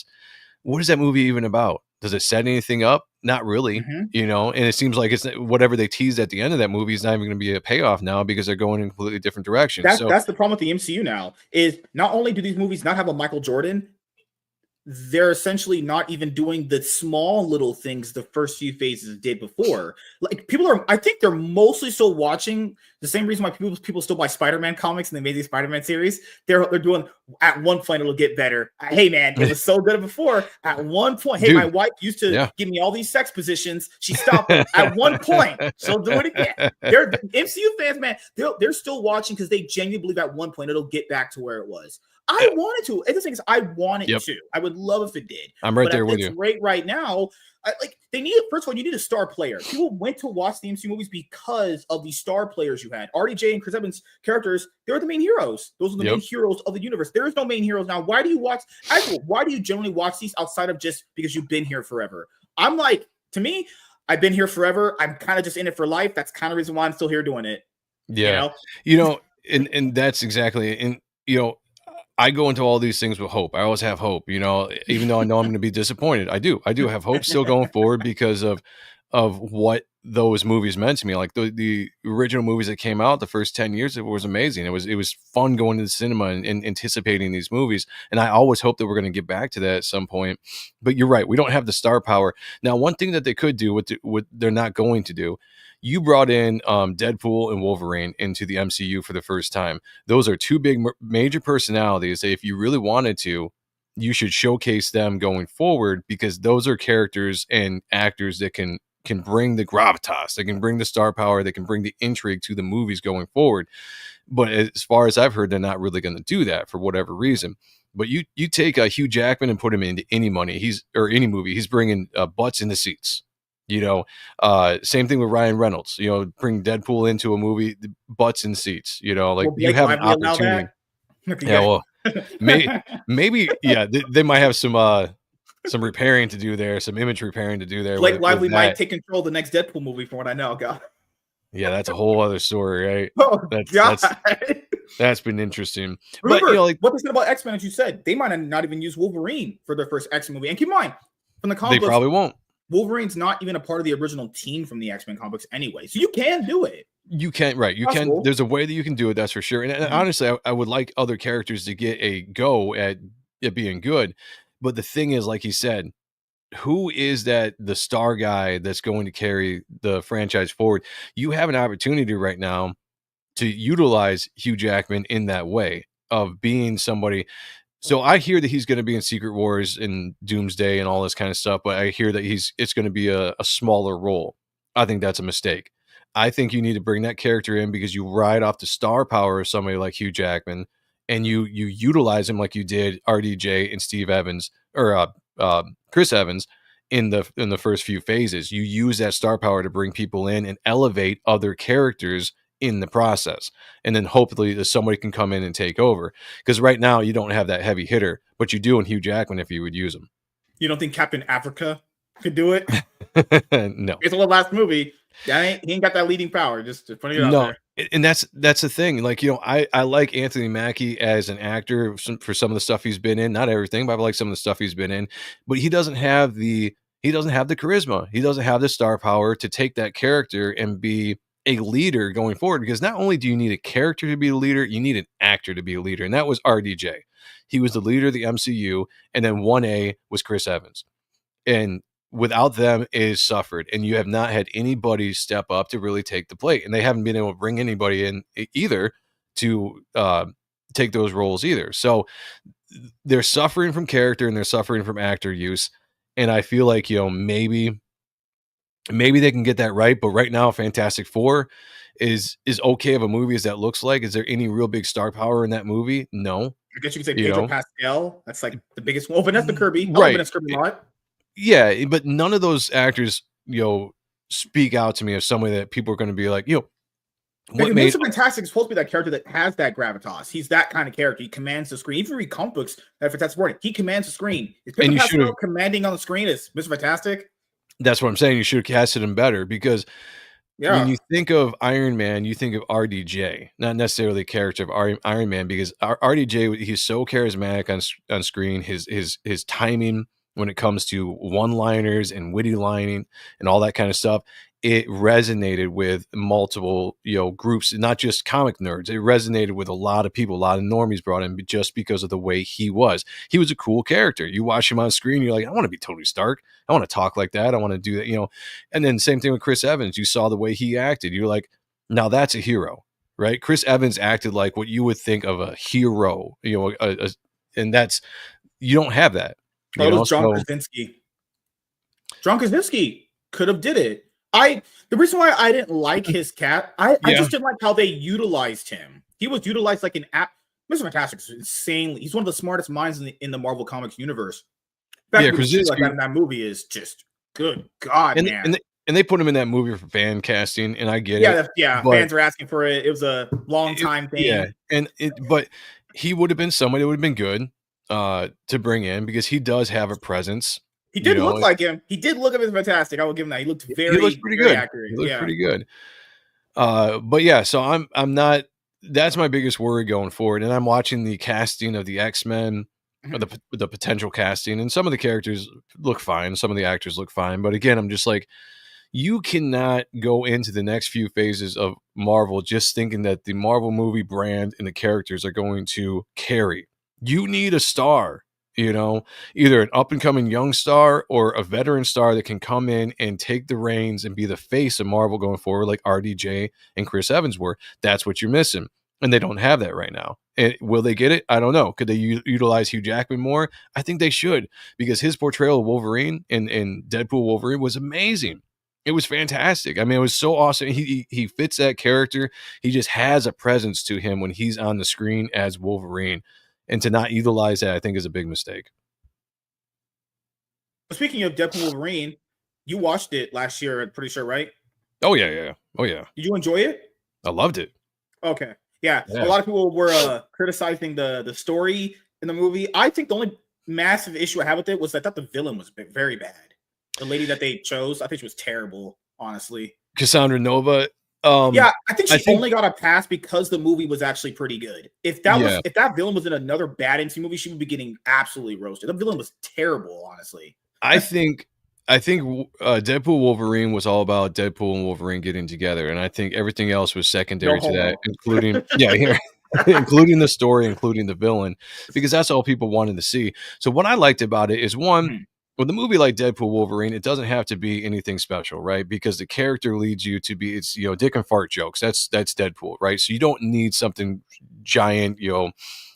what is that movie even about? Does it set anything up? Not really, you know. And it seems like it's whatever they teased at the end of that movie is not even going to be a payoff now because they're going in a completely different direction. That's the problem with the MCU now is not only do these movies not have a Michael Jordan, they're essentially not even doing the small little things the first few phases did before. Like I think they're mostly still watching the same reason why people still buy Spider-Man comics and they made these Spider-Man series. They're doing at one point it'll get better. Hey man, it was so good before. At one point, hey, dude, my wife used to give me all these sex positions. She stopped it. At one point, she'll do it again. They're MCU fans, man. They're still watching because they genuinely believe at one point it'll get back to where it was. I wanted to. And the thing is, I wanted to. I would love if it did. I'm right but there at with this you. rate right now, they need. First of all, you need a star player. People went to watch the MCU movies because of the star players you had. RDJ and Chris Evans characters, they were the main heroes. Those are the main heroes of the universe. There is no main heroes now. Why do you watch? Why do you generally watch these outside of just because you've been here forever? I'm like, to me, I've been here forever. I'm kind of just in it for life. That's kind of the reason why I'm still here doing it. Yeah, you know, and that's exactly, and you know, I go into all these things with hope. I always have hope, you know, even though I know I'm going to be disappointed. I do have hope still going forward because of what those movies meant to me. Like the original movies that came out the first 10 years, it was amazing. It was fun going to the cinema and anticipating these movies. And I always hope that we're going to get back to that at some point. But you're right. We don't have the star power. Now, one thing that they could do, what they're not going to do, you brought in Deadpool and Wolverine into the MCU for the first time. Those are two big major personalities that if you really wanted to, you should showcase them going forward because those are characters and actors that can bring the gravitas, they can bring the star power, they can bring the intrigue to the movies going forward. But as far as I've heard, they're not really going to do that for whatever reason. But you take Hugh Jackman and put him into any any movie, he's bringing butts in the seats. You know, same thing with Ryan Reynolds. You know, bring Deadpool into a movie, butts in seats. You know, like you have an opportunity. Yeah, well, maybe yeah, they might have some repairing to do there, some image repairing to do there. Blake with Lively might take control of the next Deadpool movie, from what I know. God. Yeah, that's a whole other story, right? Oh, that's been interesting. Remember, but you know, like what they said about X-Men, as you said, they might not even use Wolverine for their first X-Men movie. And keep in mind, from the comic they probably won't. Wolverine's not even a part of the original team from the X-Men comics anyway. So you can do it. You can, right. You can. There's a way that you can do it. That's for sure. And honestly, I would like other characters to get a go at it being good. But the thing is, like he said, who is the star guy that's going to carry the franchise forward? You have an opportunity right now to utilize Hugh Jackman in that way of being somebody. So I hear that he's going to be in Secret Wars and Doomsday and all this kind of stuff, but I hear that it's going to be a smaller role. I think that's a mistake. I think you need to bring that character in because you ride off the star power of somebody like Hugh Jackman, and you utilize him like you did RDJ and Steve Evans or Chris Evans in the first few phases. You use that star power to bring people in and elevate other characters in the process, and then hopefully that somebody can come in and take over. Because right now you don't have that heavy hitter, but you do in Hugh Jackman if you would use him. You don't think Captain Africa could do it? No, It's the last movie. He ain't got that leading power. Just putting it out no, there. and that's the thing. Like, you know, I like Anthony Mackie as an actor for some of the stuff he's been in. Not everything, but I like some of the stuff he's been in. But he doesn't have the charisma. He doesn't have the star power to take that character and be a leader going forward. Because not only do you need a character to be a leader, you need an actor to be a leader, and that was RDJ. He was the leader of the MCU, and then 1A was Chris Evans. And without them, it has suffered, and you have not had anybody step up to really take the plate, and they haven't been able to bring anybody in either to take those roles either. So they're suffering from character and they're suffering from actor use, and I feel like, you know, maybe they can get that right. But right now, Fantastic Four is okay of a movie as that looks like. Is there any real big star power in that movie? No. I guess you could say You Pedro know? Pascal. That's like the biggest one. Oh, Vanessa Kirby. I like Right. Vanessa Kirby a lot. Yeah, but none of those actors, you know, speak out to me as somebody that people are going to be like, you know, what made Mr. Fantastic is supposed to be that character that has that gravitas. He's that kind of character. He commands the screen. Even read comic books that Fantastic Four, he commands the screen. Is Pedro Pascal commanding on the screen as Mr. Fantastic? That's what I'm saying. You should have casted him better, because Yeah. when you think of Iron Man, you think of RDJ, not necessarily the character of Iron Man, because RDJ, he's so charismatic on screen. His timing when it comes to one-liners and witty lining and all that kind of stuff, it resonated with multiple, you know, groups, not just comic nerds. It resonated with a lot of people. A lot of normies brought in just because of the way he was. He was a cool character. You watch him on screen, you're like, I want to be Tony Stark. I want to talk like that. I want to do that, you know. And then same thing with Chris Evans. You saw the way he acted. You're like, now that's a hero, right? Chris Evans acted like what you would think of a hero, you know, and that's, you don't have that. It was John Krasinski. John Krasinski could have did it. The reason why I didn't like his cat, I just didn't like how they utilized him. He was utilized like an app. Mr. Fantastic is insanely. He's one of the smartest minds in the Marvel Comics universe. Krasinski, like that movie is just good. God, man. And they put him in that movie for fan casting, and I get it. Yeah, fans are asking for it. It was a long time thing. Yeah, but he would have been somebody that would have been good to bring in, because he does have a presence. He did look like him. He did look Fantastic. I will give him that. He looked pretty good. Accurate. He looked pretty good. But yeah, so I'm not. That's my biggest worry going forward. And I'm watching the casting of the X-Men, or the potential casting, and some of the characters look fine. Some of the actors look fine. But again, I'm just like, you cannot go into the next few phases of Marvel just thinking that the Marvel movie brand and the characters are going to carry. You need a star, you know, either an up-and-coming young star or a veteran star that can come in and take the reins and be the face of Marvel going forward, like RDJ and Chris Evans were. That's what you're missing, and they don't have that right now. And will they get it? I don't know. Could they utilize Hugh Jackman more? I think they should, because his portrayal of Wolverine in Deadpool Wolverine was amazing. It was fantastic. I mean, it was so awesome. He fits that character. He just has a presence to him when he's on the screen as Wolverine. And to not utilize that, I think, is a big mistake. Speaking of Deadpool Wolverine, you watched it last year, I'm pretty sure, right? Oh, yeah. Oh, yeah. Did you enjoy it? I loved it. Okay. Yeah. A lot of people were criticizing the story in the movie. I think the only massive issue I have with it was I thought the villain was very bad. The lady that they chose, I think she was terrible, honestly. Cassandra Nova. I think she only got a pass because the movie was actually pretty good. If that villain was in another bad NC movie, she would be getting absolutely roasted. The villain was terrible, honestly. I think Deadpool Wolverine was all about Deadpool and Wolverine getting together, and I think everything else was secondary to that, including including the story, including the villain, because that's all people wanted to see. So what I liked about it is, one, with a movie like Deadpool Wolverine, it doesn't have to be anything special, right? Because the character leads you to be, it's, you know, dick and fart jokes. That's Deadpool, right? So you don't need something giant, you know,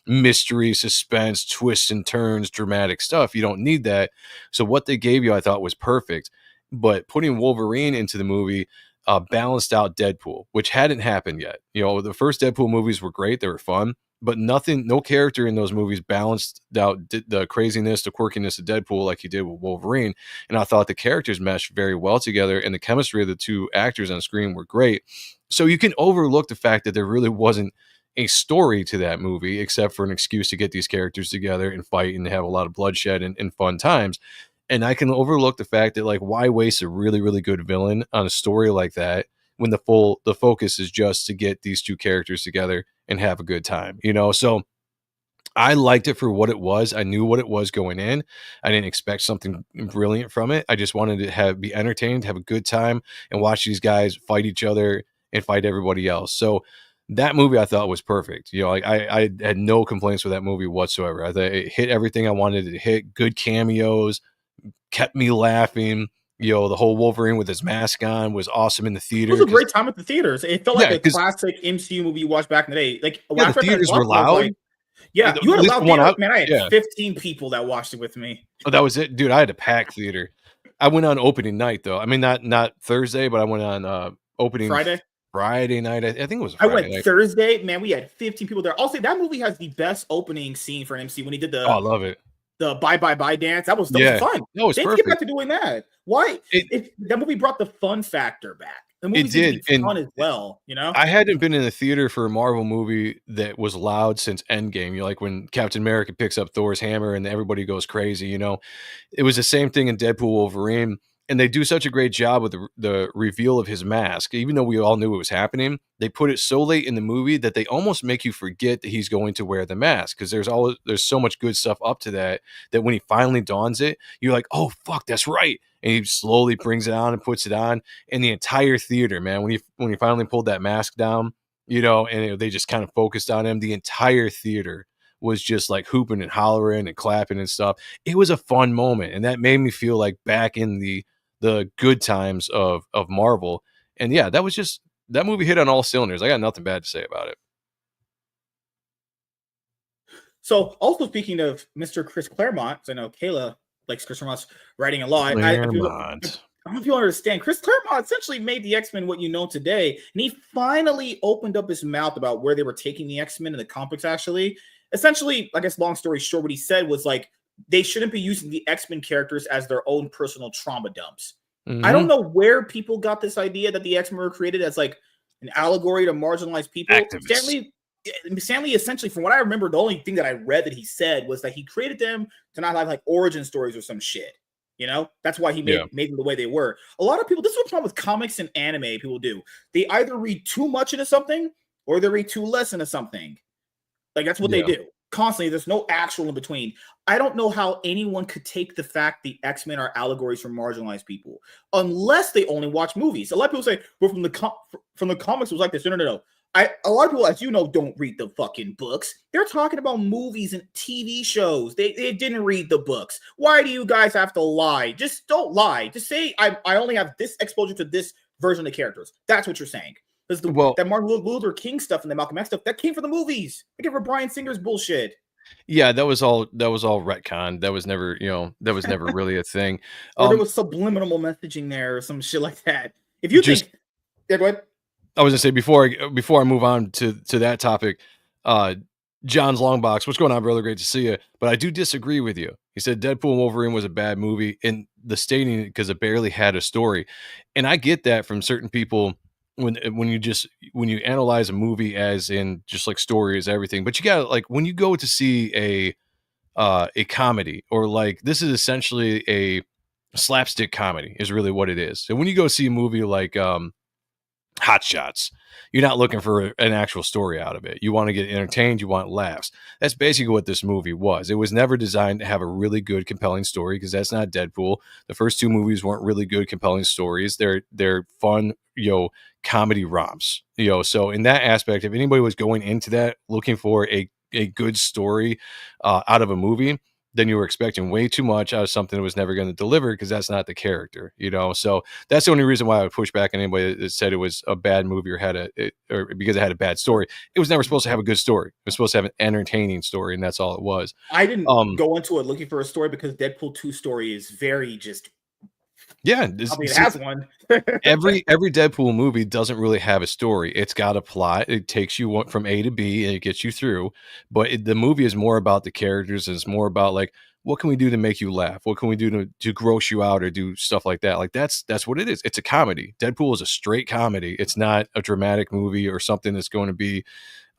mystery, suspense, twists and turns, dramatic stuff. You don't need that. So what they gave you, I thought was perfect. But putting Wolverine into the movie balanced out Deadpool, which hadn't happened yet. You know, the first Deadpool movies were great; they were fun, but no character in those movies balanced out the craziness, the quirkiness of Deadpool like he did with Wolverine. And I thought the characters meshed very well together, and the chemistry of the two actors on screen were great. So you can overlook the fact that there really wasn't a story to that movie, except for an excuse to get these characters together and fight and have a lot of bloodshed and fun times. And I can overlook the fact that, like, why waste a really, really good villain on a story like that when the focus is just to get these two characters together and have a good time, you know? So I liked it for what it was. I knew what it was going in. I didn't expect something brilliant from it. I just wanted to be entertained, have a good time, and watch these guys fight each other and fight everybody else. So that movie I thought was perfect. You know, like I had no complaints with that movie whatsoever. I thought it hit everything I wanted it to hit. Good cameos, kept me laughing. You know, the whole Wolverine with his mask on was awesome in the theater. It was a great time at the theaters. It felt like a 'cause classic MCU movie you watched back in the day. Like, yeah, the after I finished theaters were watching it, I was loud. like, yeah, you had a At least loud the one theater. out. Man, I had Yeah. 15 people that watched it with me. Oh, that was it, dude. I had a packed theater. I went on opening night though. I mean, not Thursday, but I went on opening Friday. Friday night. I think it was a I Friday went night. Thursday. Man, we had 15 people there. I'll say that movie has the best opening scene for an MC when he did Oh, I love it. the bye bye bye dance. That was Yeah, fun. that was They need to get back perfect. to doing that. Why? It That movie brought the fun factor back. The movie it seems to did, be and fun as well, you know? I hadn't been in the theater for a Marvel movie that was loud since Endgame. You know, like when Captain America picks up Thor's hammer and everybody goes crazy, you know? It was the same thing in Deadpool Wolverine, and they do such a great job with the reveal of his mask. Even though we all knew it was happening, they put it so late in the movie that they almost make you forget that he's going to wear the mask, because there's so much good stuff up to that when he finally dons it, you're like, "Oh fuck, that's right." And he slowly brings it on and puts it on, and the entire theater, man, when he finally pulled that mask down, you know, and they just kind of focused on him, the entire theater was just like hooping and hollering and clapping and stuff. It was a fun moment, and that made me feel like back in the good times of Marvel. And yeah, that movie hit on all cylinders. I got nothing bad to say about it. So, also speaking of Mr. Chris Claremont, I know Kayla likes Chris Claremont's writing a lot. I don't know if you understand. Chris Claremont essentially made the X-Men what you know today, and he finally opened up his mouth about where they were taking the X-Men in the comics. Actually, essentially, I guess long story short, what he said was like they shouldn't be using the X-Men characters as their own personal trauma dumps. I don't know where people got this idea that the X-Men were created as like an allegory to marginalized people. Activists. Stanley essentially, from what I remember, the only thing that I read that he said was that he created them to not have like origin stories or some shit. You know, that's why he made them the way they were. A lot of people, this is what's wrong with comics and anime. People do, they either read too much into something or they read too less into something. Like that's what they do constantly. There's no actual in between. I don't know how anyone could take the fact the X-Men are allegories for marginalized people unless they only watch movies. A lot of people say, well, from the comics it was like this. No. A lot of people, as you know, don't read the fucking books. They're talking about movies and TV shows. They didn't read the books. Why do you guys have to lie? Just don't lie. Just say I only have this exposure to this version of the characters. That's what you're saying. Because that Martin Luther King stuff and the Malcolm X stuff, that came from the movies. They came from Bryan Singer's bullshit. Yeah, that was all retcon. That was never, that was never really a thing. Or there was subliminal messaging there or some shit like that. If you think, yeah, go ahead. I was gonna say before I move on to that topic, John's Longbox, what's going on, brother? Great to see you. But I do disagree with you. He said Deadpool and Wolverine was a bad movie, and the stating it because it barely had a story. And I get that from certain people when you analyze a movie as in just like story is everything. But you got like when you go to see a comedy, or like this is essentially a slapstick comedy is really what it is. So when you go see a movie like Hot Shots, you're not looking for an actual story out of it. You want to get entertained, you want laughs. That's basically what this movie was. It was never designed to have a really good, compelling story, because that's not Deadpool. The first two movies weren't really good, compelling stories. They're fun, comedy romps. So in that aspect, if anybody was going into that looking for a good story out of a movie, then you were expecting way too much out of something that was never going to deliver, because that's not the character, So that's the only reason why I would push back on anybody that said it was a bad movie or because it had a bad story. It was never supposed to have a good story. It was supposed to have an entertaining story, and that's all it was. I didn't go into it looking for a story because Deadpool 2 story is very just. Yeah, It has one. every Deadpool movie doesn't really have a story. It's got a plot. It takes you from A to B and it gets you through. But the movie is more about the characters. And it's more about like, what can we do to make you laugh? What can we do to gross you out or do stuff like that? Like that's what it is. It's a comedy. Deadpool is a straight comedy. It's not a dramatic movie or something that's going to be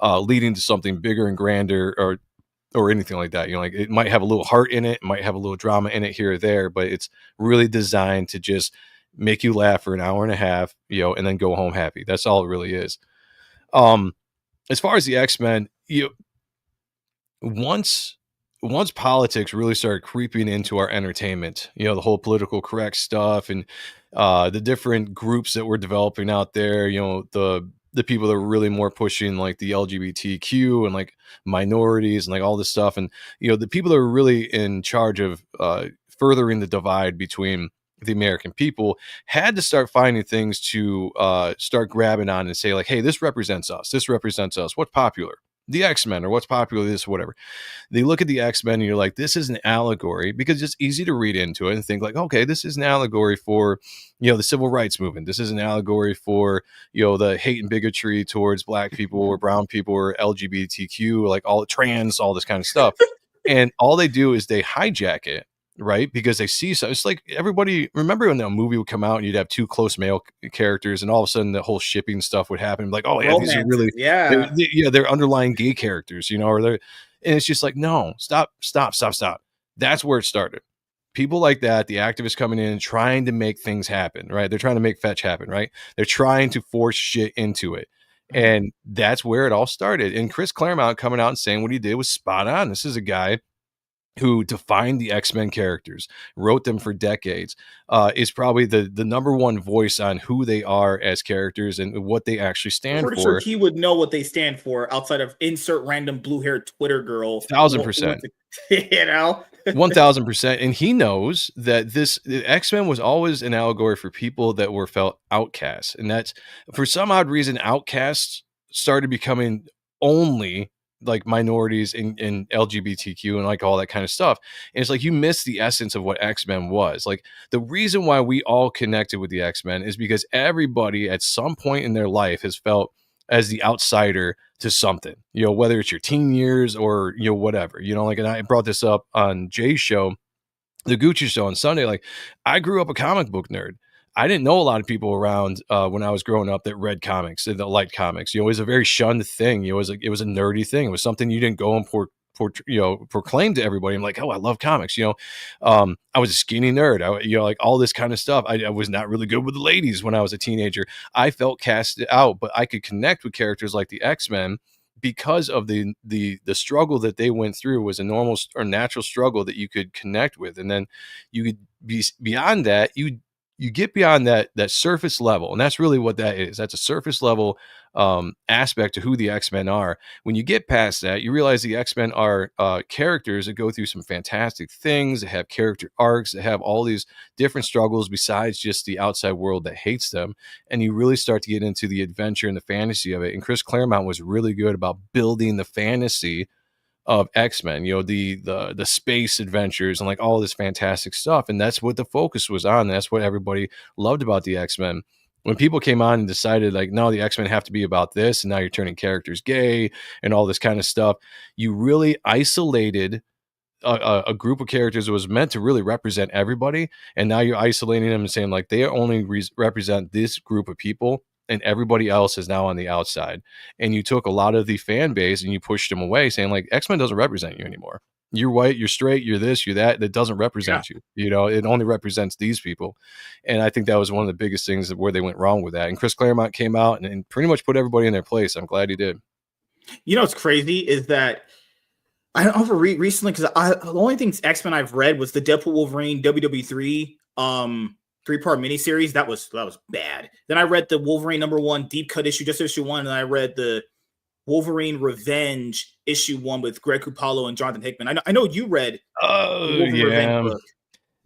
leading to something bigger and grander or anything like that. Like it might have a little heart in it, might have a little drama in it here or there, but it's really designed to just make you laugh for an hour and a half, and then go home happy. That's all it really is. As far as the X-Men, once politics really started creeping into our entertainment, the whole political correct stuff and the different groups that we're developing out there, the people that were really more pushing like the LGBTQ and like minorities and like all this stuff. And, the people that were really in charge of furthering the divide between the American people had to start finding things to start grabbing on and say like, hey, this represents us. This represents us. What's popular? The X-Men, or what's popular, this, whatever. They look at the X-Men and you're like, this is an allegory, because it's easy to read into it and think like, okay, this is an allegory for, the civil rights movement. This is an allegory for, the hate and bigotry towards black people or brown people or LGBTQ, like all trans, all this kind of stuff. And all they do is they hijack it, right? Because they see so it's like everybody remember when a movie would come out and you'd have two close male characters and all of a sudden the whole shipping stuff would happen, like, oh yeah, these are really they're underlying gay characters, or they're, and it's just like, no, stop. That's where it started. People like that, the activists coming in trying to make things happen, right? They're trying to make fetch happen, right? They're trying to force shit into it. And that's where it all started. And Chris Claremont coming out and saying what he did was spot on. This is a guy who defined the X-Men characters, wrote them for decades, is probably the number one voice on who they are as characters and what they actually stand for. I'm pretty sure he would know what they stand for outside of insert random blue-haired Twitter girl. 1,000%. 1,000%. And he knows that the X-Men was always an allegory for people that were felt outcasts. And that's, for some odd reason, outcasts started becoming only like minorities and LGBTQ and like all that kind of stuff. And it's like you miss the essence of what X-Men was. Like the reason why we all connected with the X-Men is because everybody at some point in their life has felt as the outsider to something, whether it's your teen years or, whatever, like, and I brought this up on Jay's show, the Gucci show on Sunday. Like I grew up a comic book nerd. I didn't know a lot of people around when I was growing up that read comics, that liked comics. It was a very shunned thing. It was a nerdy thing. It was something you didn't go and proclaim to everybody. I'm like, oh, I love comics. I was a skinny nerd. Like all this kind of stuff. I was not really good with the ladies when I was a teenager. I felt casted out, but I could connect with characters like the X-Men because of the struggle that they went through. Was a normal or natural struggle that you could connect with, and then you could be beyond that. You get beyond that surface level, and that's really what that is. That's a surface level aspect to who the X-Men are. When you get past that, you realize the X-Men are characters that go through some fantastic things, that have character arcs, that have all these different struggles besides just the outside world that hates them. And you really start to get into the adventure and the fantasy of it. And Chris Claremont was really good about building the fantasy of X-Men, the space adventures and like all this fantastic stuff. And that's what the focus was on. That's what everybody loved about the X-Men. When people came on and decided like, no, the X-Men have to be about this, and now you're turning characters gay and all this kind of stuff, you really isolated a group of characters that was meant to really represent everybody. And now you're isolating them and saying like, they only represent this group of people, and everybody else is now on the outside. And you took a lot of the fan base and you pushed them away, saying like, X-Men doesn't represent you anymore. You're white, you're straight, you're this, you're that. That doesn't represent you. It only represents these people. And I think that was one of the biggest things where they went wrong with that. And Chris Claremont came out and pretty much put everybody in their place. I'm glad he did. What's crazy is that I don't know recently, because the only things X-Men I've read was the Deadpool Wolverine WW3 3-part miniseries. That was bad. Then I read the Wolverine #1 deep cut issue, just issue 1, and I read the Wolverine Revenge issue 1 with Greg Capullo and Jonathan Hickman. I know you read the Oh Wolverine Revenge yeah. book.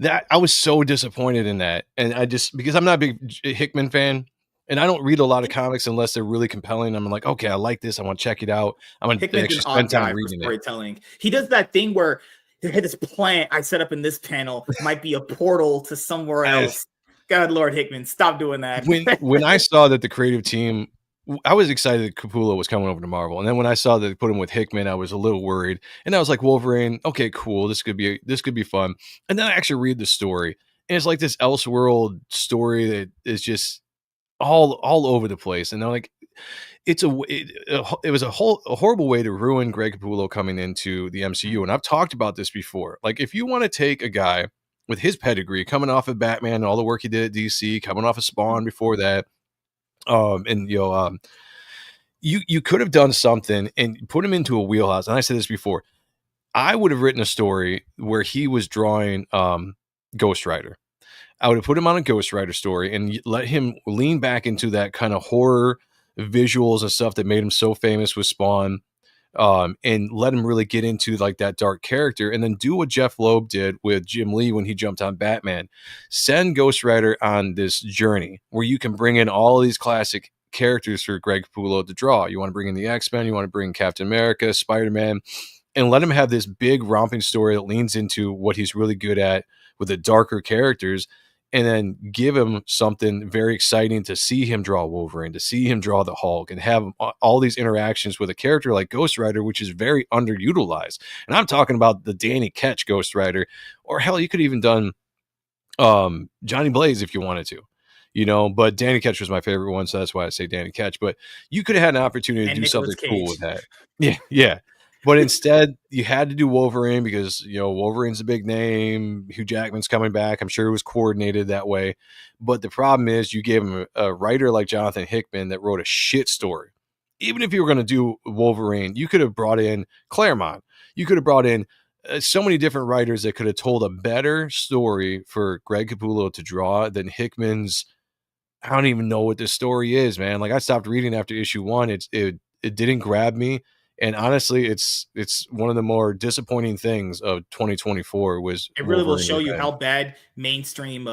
That I was so disappointed in that. And I just because I'm not a big Hickman fan and I don't read a lot of comics unless they're really compelling. I'm like, okay, I like this. I want to check it out. I'm going to Hickman's an actually spend odd time guy for reading it. storytelling. He does that thing where hey, this plant I set up in this panel might be a portal to somewhere Yes. else. God, Lord Hickman, stop doing that. When I saw that the creative team, I was excited that Capullo was coming over to Marvel, and then when I saw that they put him with Hickman, I was a little worried. And I was like, Wolverine, okay, cool, this could be fun. And then I actually read the story, and it's like this Elseworld story that is just all over the place. And I'm like, it was a horrible way to ruin Greg Capullo coming into the MCU. And I've talked about this before. Like, if you want to take a guy with his pedigree, coming off of Batman and all the work he did at DC, coming off of Spawn before that, and you could have done something and put him into a wheelhouse. And I said this before, I would have written a story where he was drawing Ghost Rider. I would have put him on a Ghost Rider story and let him lean back into that kind of horror visuals and stuff that made him so famous with Spawn, and let him really get into like that dark character, and then do what Jeff Loeb did with Jim Lee when he jumped on Batman. Send Ghost Rider on this journey where you can bring in all these classic characters for Greg Capullo to draw. You want to bring in the X-Men, you want to bring Captain America, Spider-Man, and let him have this big romping story that leans into what he's really good at with the darker characters, and then give him something very exciting to see him draw Wolverine, to see him draw the Hulk, and have all these interactions with a character like Ghost Rider, which is very underutilized. And I'm talking about the Danny Ketch Ghost Rider, or hell, you could even done Johnny Blaze if you wanted to, but Danny Ketch was my favorite one, so that's why I say Danny Ketch. But you could have had an opportunity to And do Nicolas something cool Cage. with that. Yeah. But instead, you had to do Wolverine because, Wolverine's a big name. Hugh Jackman's coming back. I'm sure it was coordinated that way. But the problem is you gave him a writer like Jonathan Hickman that wrote a shit story. Even if you were going to do Wolverine, you could have brought in Claremont. You could have brought in so many different writers that could have told a better story for Greg Capullo to draw than Hickman's. I don't even know what this story is, man. Like, I stopped reading after issue 1. It didn't grab me. And honestly, it's one of the more disappointing things of 2024 was It really will Wolverine show you Revenge. how bad mainstream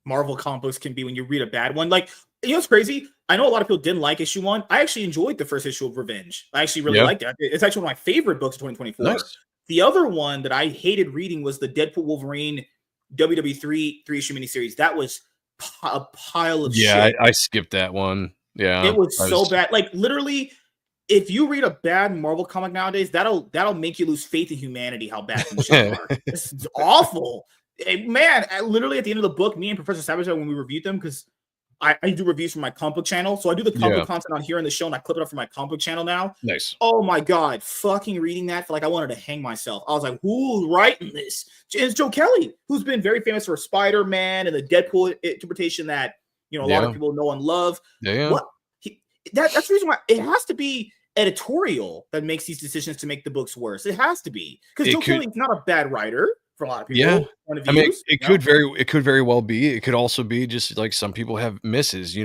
Marvel comic books can be when you read a bad one. Like, it's crazy. I know a lot of people didn't like issue 1. I actually enjoyed the first issue of Revenge. I actually really Yeah, liked it. It's actually one of my favorite books of 2024. nice. The other one that I hated reading was the Deadpool Wolverine WW3 3-issue miniseries. That was a pile of Yeah, shit. I skipped that one. Yeah, It was I so was. bad. Like, literally, if you read a bad Marvel comic nowadays, that'll make you lose faith in humanity. How bad some shit are. This is awful. Man, literally at the end of the book, me and Professor Savage, when we reviewed them, because I do reviews for my comic book channel, so I do the comic Yeah, book content on here in the show, and I clip it up for my comic book channel now. nice. Oh my god, fucking reading that, I wanted to hang myself. I was like, who's writing this? It's Joe Kelly, who's been very famous for Spider-Man and the Deadpool interpretation that a lot of Yeah, people know and love. yeah. What that's the reason why it has to be editorial that makes these decisions to make the books worse. It has to be, because It Joe could. Kelly's not a bad writer for a lot of Yeah. people. Point of I mean, views, it could very well be. It could also be just like some people have misses.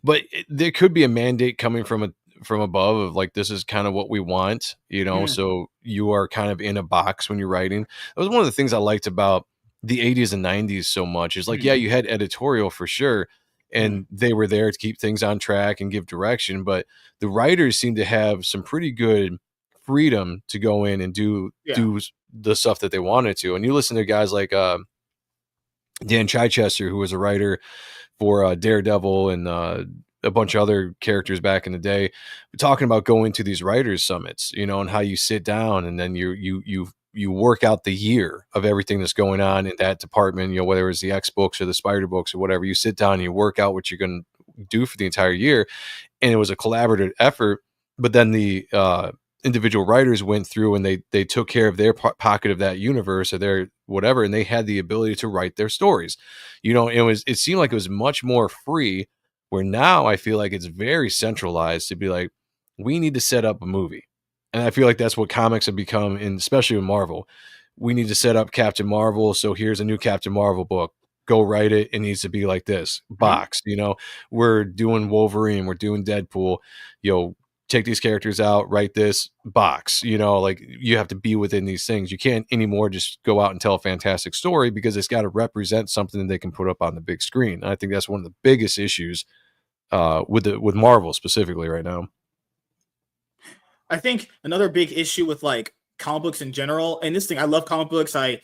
But there could be a mandate coming from above of like, this is kind of what we want. Mhm. So you are kind of in a box when you're writing. That was one of the things I liked about the 80s and 90s so much is like, Mhm. yeah, you had editorial for sure, Mhm. and they were there to keep things on track and give direction, but the writers seem to have some pretty good freedom to go in and Yeah. do the stuff that they wanted to. And you listen to guys like Dan Chichester, who was a writer for Daredevil and a bunch of other characters back in the day, talking about going to these writers summits, and how you sit down and then you work out the year of everything that's going on in that department, whether it's the X books or the Spider books or whatever. You sit down and you work out what you're going to do for the entire year, and it was a collaborative effort. But then the individual writers went through and they took care of their pocket of that universe or their whatever, and they had the ability to write their stories. It seemed like it was much more free, where now I feel like it's very centralized to be like, we need to set up a movie. And I feel like that's what comics have become, and especially with Marvel. We need to set up Captain Marvel, so here's a new Captain Marvel book. Go write it. It needs to be like this Mhm. box. We're doing Wolverine, we're doing Deadpool. you know take these characters out, write this box, like you have to be within these things. You can't anymore just go out and tell a fantastic story because it's got to represent something that they can put up on the big screen. And I think that's one of the biggest issues with Marvel specifically right now. I think another big issue with like comic books in general, and this thing, I love comic books. I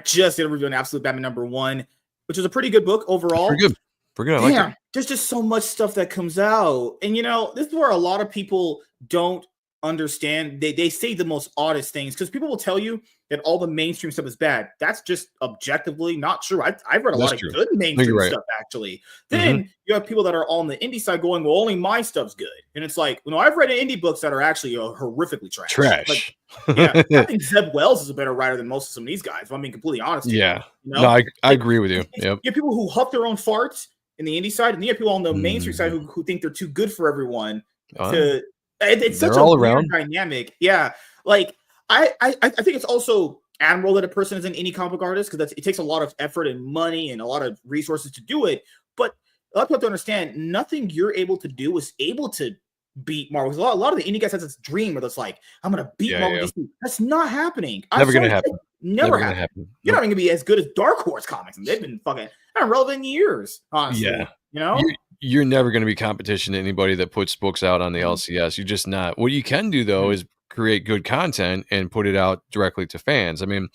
just did a review on Absolute Batman #1, which is a pretty good book overall. Pretty good. Pretty good. I Damn, like it. there's just so much stuff that comes out. And this is where a lot of people don't understand. They say the most oddest things because people will tell you that all the mainstream stuff is bad. That's just objectively not true. I've read a lot of good mainstream stuff, actually. Then you have people that are on the indie side going, well, only my stuff's good. And it's like, I've read indie books that are actually horrifically trash. Like, yeah, I think Zeb Wells is a better writer than most of some of these guys, if I'm being completely honest. Yeah. No, I agree with you. Yep. You have people who huff their own farts in the indie side, and you have people on the mainstream side who think they're too good for everyone. It's such a weird dynamic. Yeah. Like, I think it's also admirable that a person is an indie comic book artist because it takes a lot of effort and money and a lot of resources to do it. But a lot of people have to understand nothing you're able to do is able to beat Marvel. Because a lot of the indie guys have this dream where it's like, I'm going to beat Marvel. Yeah. That's not happening. Never going to happen. Never going to happen. You're not going to be as good as Dark Horse Comics. And they've been fucking relevant years, honestly. Yeah. You're never going to be competition to anybody that puts books out on the LCS. You're just not. What you can do, though, is create good content and put it out directly to fans. I mean,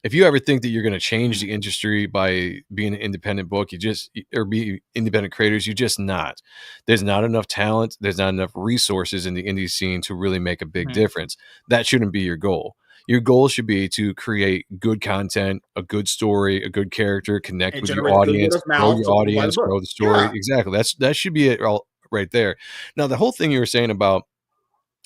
if you ever think that you're going to change the industry by being an independent book, or be independent creators, you're just not. There's not enough talent. There's not enough resources in the indie scene to really make a big difference. That shouldn't be your goal. Your goal should be to create good content, a good story, a good character, connect with your audience, grow your audience, grow the story. Yeah. Exactly. That should be it all right there. Now, the whole thing you were saying about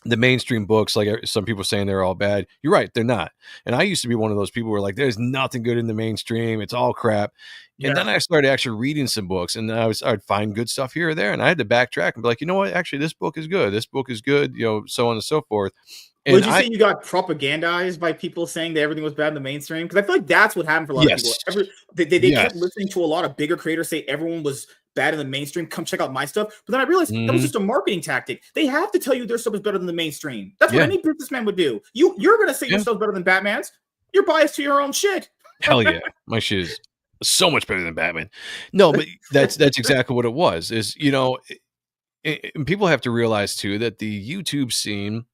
the mainstream books, like some people saying they're all bad. You're right, they're not. And I used to be one of those people who were like, there's nothing good in the mainstream. It's all crap. Yeah. And then I started actually reading some books, and I'd find good stuff here or there. And I had to backtrack and be like, you know what? Actually, this book is good. This book is good, so on and so forth. And would you say you got propagandized by people saying that everything was bad in the mainstream? Because I feel like that's what happened for a lot of people. They kept listening to a lot of bigger creators say everyone was bad in the mainstream. Come check out my stuff. But then I realized that was just a marketing tactic. They have to tell you their stuff is better than the mainstream. That's what any businessman would do. You're going to say your stuff's better than Batman's. You're biased to your own shit. Hell yeah. My shit is so much better than Batman. No, but that's exactly what it was. Is, and people have to realize too that the YouTube scene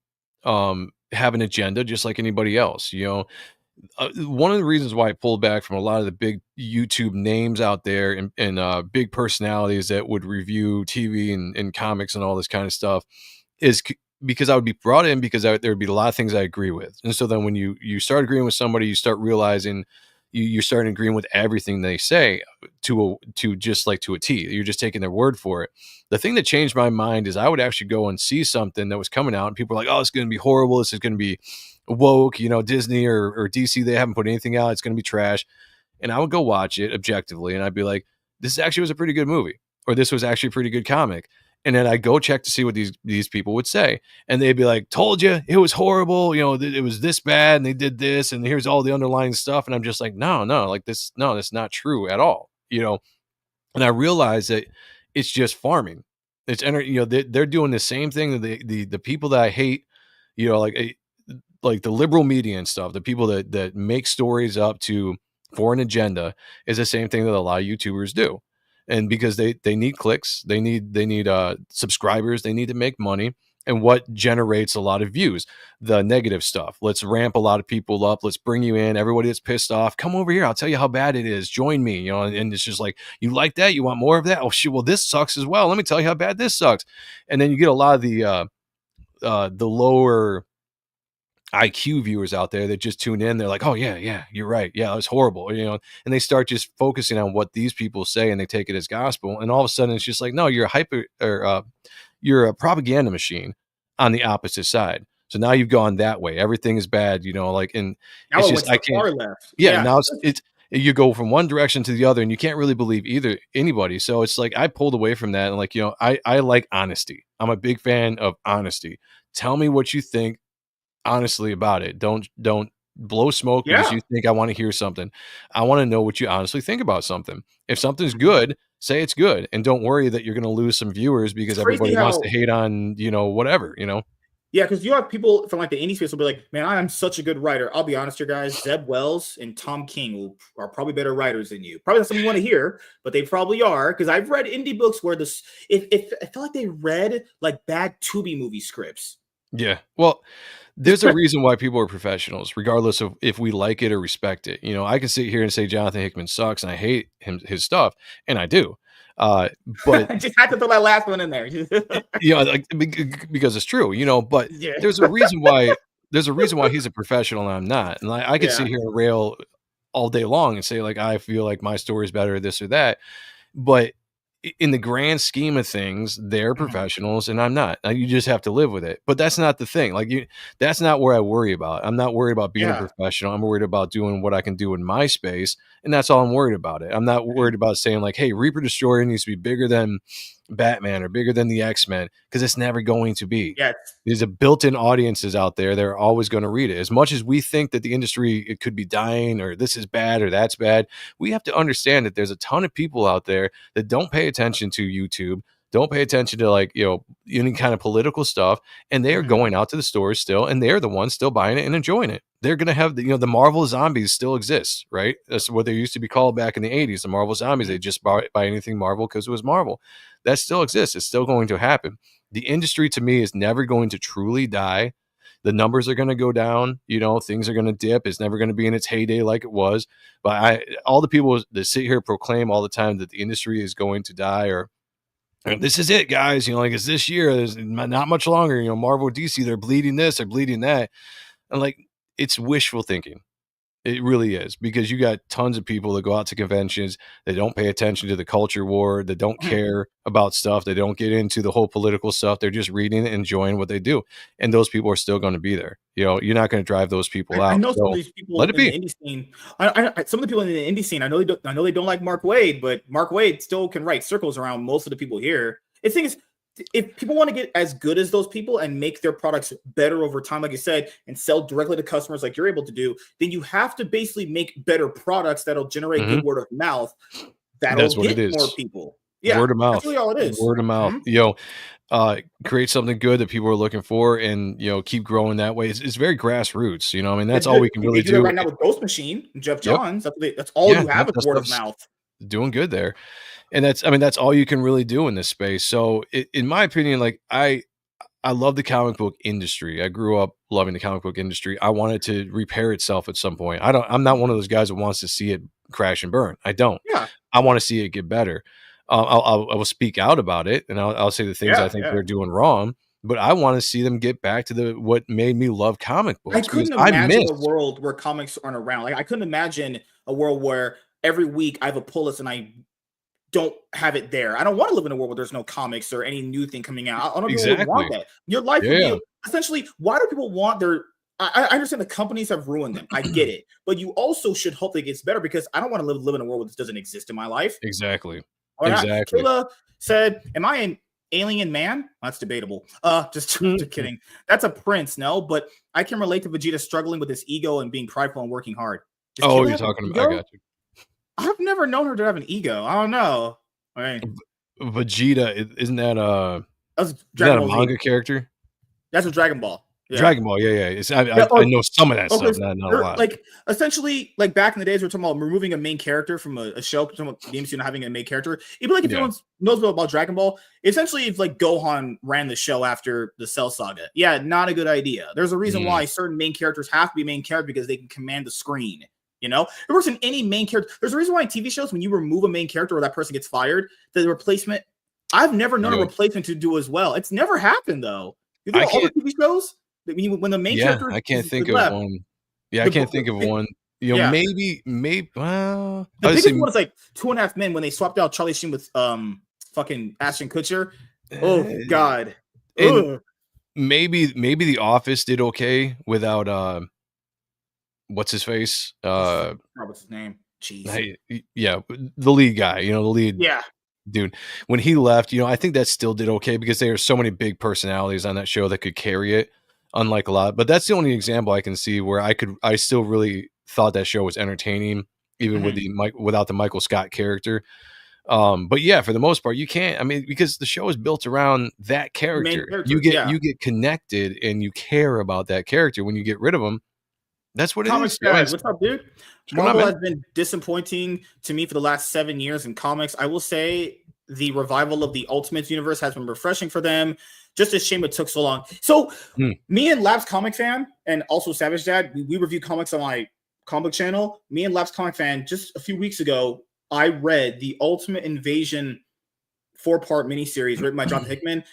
have an agenda just like anybody else. One of the reasons why I pulled back from a lot of the big YouTube names out there and big personalities that would review TV and comics and all this kind of stuff is because I would be brought in because there would be a lot of things I agree with. And so then when you start agreeing with somebody, you start realizing you're starting agreeing with everything they say to just like to a T. You're just taking their word for it. The thing that changed my mind is I would actually go and see something that was coming out and people were like, oh, it's going to be horrible. This is going to be woke, Disney or DC, they haven't put anything out. It's going to be trash. And I would go watch it objectively. And I'd be like, this actually was a pretty good movie, or this was actually a pretty good comic. And then I go check to see what these people would say. And they'd be like, told you it was horrible. It was this bad and they did this and here's all the underlying stuff. And I'm just like, no, like this, no, that's not true at all. And I realized that it's just farming. It's, they're doing the same thing that the people that I hate, like the liberal media and stuff, the people that make stories up for an agenda is the same thing that a lot of YouTubers do. And because they need clicks, they need subscribers, they need to make money. And what generates a lot of views? The negative stuff. Let's ramp a lot of people up. Let's bring you in. Everybody that's pissed off, come over here. I'll tell you how bad it is. Join me. And it's just like, you like that? You want more of that? Oh shit. Well, this sucks as well. Let me tell you how bad this sucks. And then you get a lot of the lower IQ viewers out there that just tune in. They're like, oh yeah, you're right. Yeah, it was horrible. And they start just focusing on what these people say and they take it as gospel. And all of a sudden it's just like, no, you're you're a propaganda machine on the opposite side. So now you've gone that way. Everything is bad, and now it's just, I can't, left. Yeah. Now it's you go from one direction to the other and you can't really believe anybody. So it's like, I pulled away from that. And like, I like honesty. I'm a big fan of honesty. Tell me what you think honestly about it. Don't blow smoke because you think I want to hear something. I want to know what you honestly think about something. If something's good, say it's good, and don't worry that you're going to lose some viewers It's because crazy everybody wants to how hate on, whatever, yeah, because you have people from like the indie space will be like, "Man, I'm such a good writer." I'll be honest, here, guys. Zeb Wells and Tom King are probably better writers than you. Probably not something you want to hear, but they probably are. Because I've read indie books where this, if I felt like they read like bad Tubi movie scripts. Yeah. Well, there's a reason why people are professionals, regardless of if we like it or respect it. I can sit here and say Jonathan Hickman sucks and I hate his stuff, and I do. But I just had to throw that last one in there. like because it's true, but Yeah, there's a reason why he's a professional and I'm not. And I could sit yeah. here and rail all day long and say like I feel like my story is better, this or that. But in the grand scheme of things, they're Mhm. professionals and I'm not. You just have to live with it. But that's not the thing. That's not where I worry about. I'm not worried about being a Yeah. professional. I'm worried about doing what I can do in my space, and that's all I'm worried about it. I'm not worried about saying like, "Hey, Reaper Destroyer needs to be bigger than Batman or bigger than the X-Men," because it's never going to be. Yes. There's a built-in audiences out there that are always going to read it. As much as we think that the industry it could be dying or this is bad or that's bad, we have to understand that there's a ton of people out there that don't pay attention to YouTube, don't pay attention to like, any kind of political stuff, and they are Mhm. going out to the stores still, and they're the ones still buying it and enjoying it. They're going to have the Marvel zombies still exists, right? That's what they used to be called back in the 80s, the Marvel zombies. They just buy anything Marvel because it was Marvel. That still exists. It's still going to happen. The industry to me is never going to truly die. The numbers are going to go down, things are going to dip. It's never going to be in its heyday like it was. But all the people that sit here proclaim all the time that the industry is going to die or this is it, guys. Like it's this year. There's not much longer. Marvel, DC, they're bleeding this, they're bleeding that, and like it's wishful thinking. It really is because you got tons of people that go out to conventions. They don't pay attention to the culture war. They don't Mhm. care about stuff. They don't get into the whole political stuff. They're just reading and enjoying what they do. And those people are still going to be there. You're not going to drive those people I out. know some of So these people let it in the be. indie scene. Some of the people in the indie scene. I know they don't like Mark Wade, but Mark Wade still can write circles around most of the people here. The thing is, if people want to get as good as those people and make their products better over time, like you said, and sell directly to customers like you're able to do, then you have to basically make better products that'll generate Mhm. good word of mouth. That'll That's what it get more is. people. Yeah, Word of that's mouth. really all it is. Word of mouth. Mhm. Create something good that people are looking for and, keep growing that way. It's very grassroots, I mean, They that's all do, we can they really do that do. right now with Ghost Machine and Jeff Yep. Johns. That's all Yeah. you have Yep. is That word of stuff's mouth. doing good there. And that's all you can really do in this space. So in my opinion, like I love the comic book industry. I grew up loving the comic book industry. I want it to repair itself at some point. I'm not one of those guys that wants to see it crash and burn. I don't. Yeah, I want to see it get better. I will speak out about it, and I'll say the things I yeah, think yeah. they're doing wrong. But I want to see them get back to the what made me love comic I books because couldn't I imagine miss a world where comics aren't around. Like I couldn't imagine a world where every week I have a pull list and I don't have it there. I don't want to live in a world where there's no comics or any new thing coming out. I don't know if people would want exactly. that. Your life would Yeah, be essentially. Why do people want their? I understand the companies have ruined them. I get it, but you also should hope that it gets better because I don't want to live in a world where this doesn't exist in my life. exactly, Why not? exactly. Kayla said, "Am I an alien man?" That's debatable. Just Mhm. kidding. That's a prince, no, but I can relate to Vegeta struggling with his ego and being prideful and working hard. Does Oh, Kayla you're have an talking about. I ego? got you. I've never known her to have an ego. I don't know. I mean, Vegeta isn't that that's isn't that Dragon a Ball Z. manga character? That's a Dragon Ball. Yeah. Dragon Ball, yeah, yeah. Yeah. I know some of that Okay. stuff, not a lot. Like essentially, like back in the days, we're talking about removing a main character from a show, talking about the MCU not having a main character. Even like if Yeah. anyone knows about Dragon Ball, essentially, if like Gohan ran the show after the Cell Saga, yeah, not a good idea. There's a reason Mm, why certain main characters have to be main character because they can command the screen. It works in any main character. There's a reason why in TV shows, when you remove a main character or that person gets fired, the replacement. I've never known a yeah. replacement to do as well. It's never happened though. You think I about all the can't TV shows when the main yeah, character I can't is think of left, one. Yeah, I the, can't think of one. yeah, Maybe well, the I would say biggest one is like 2.5 Men when they swapped out Charlie Sheen with fucking Ashton Kutcher. Oh eh, God. and Ugh. maybe The Office did okay without, what's his face? What's his name? Jeez. Hey, yeah, the lead guy, the lead Yeah. dude. When he left, I think that still did okay because there are so many big personalities on that show that could carry it, unlike a lot. But that's the only example I can see where I still really thought that show was entertaining, even with Mhm. without the Michael Scott character. But yeah, for the most part, you can't. I mean, because the show is built around that The main character. characters, yeah. You get connected and you care about that character. When you get rid of them, that's what it Comics is. You know, Dad, what's up, dude? what's going on, Marvel man? has been disappointing to me for the last 7 years in comics. I will say the revival of the Ultimates universe has been refreshing for them. Just a shame it took so long. So, Hmm. me and Labs Comic Fan and also Savage Dad, we review comics on my comic channel. Me and Labs Comic Fan, just a few weeks ago, I read the Ultimate Invasion 4-part miniseries written by Jonathan Hickman.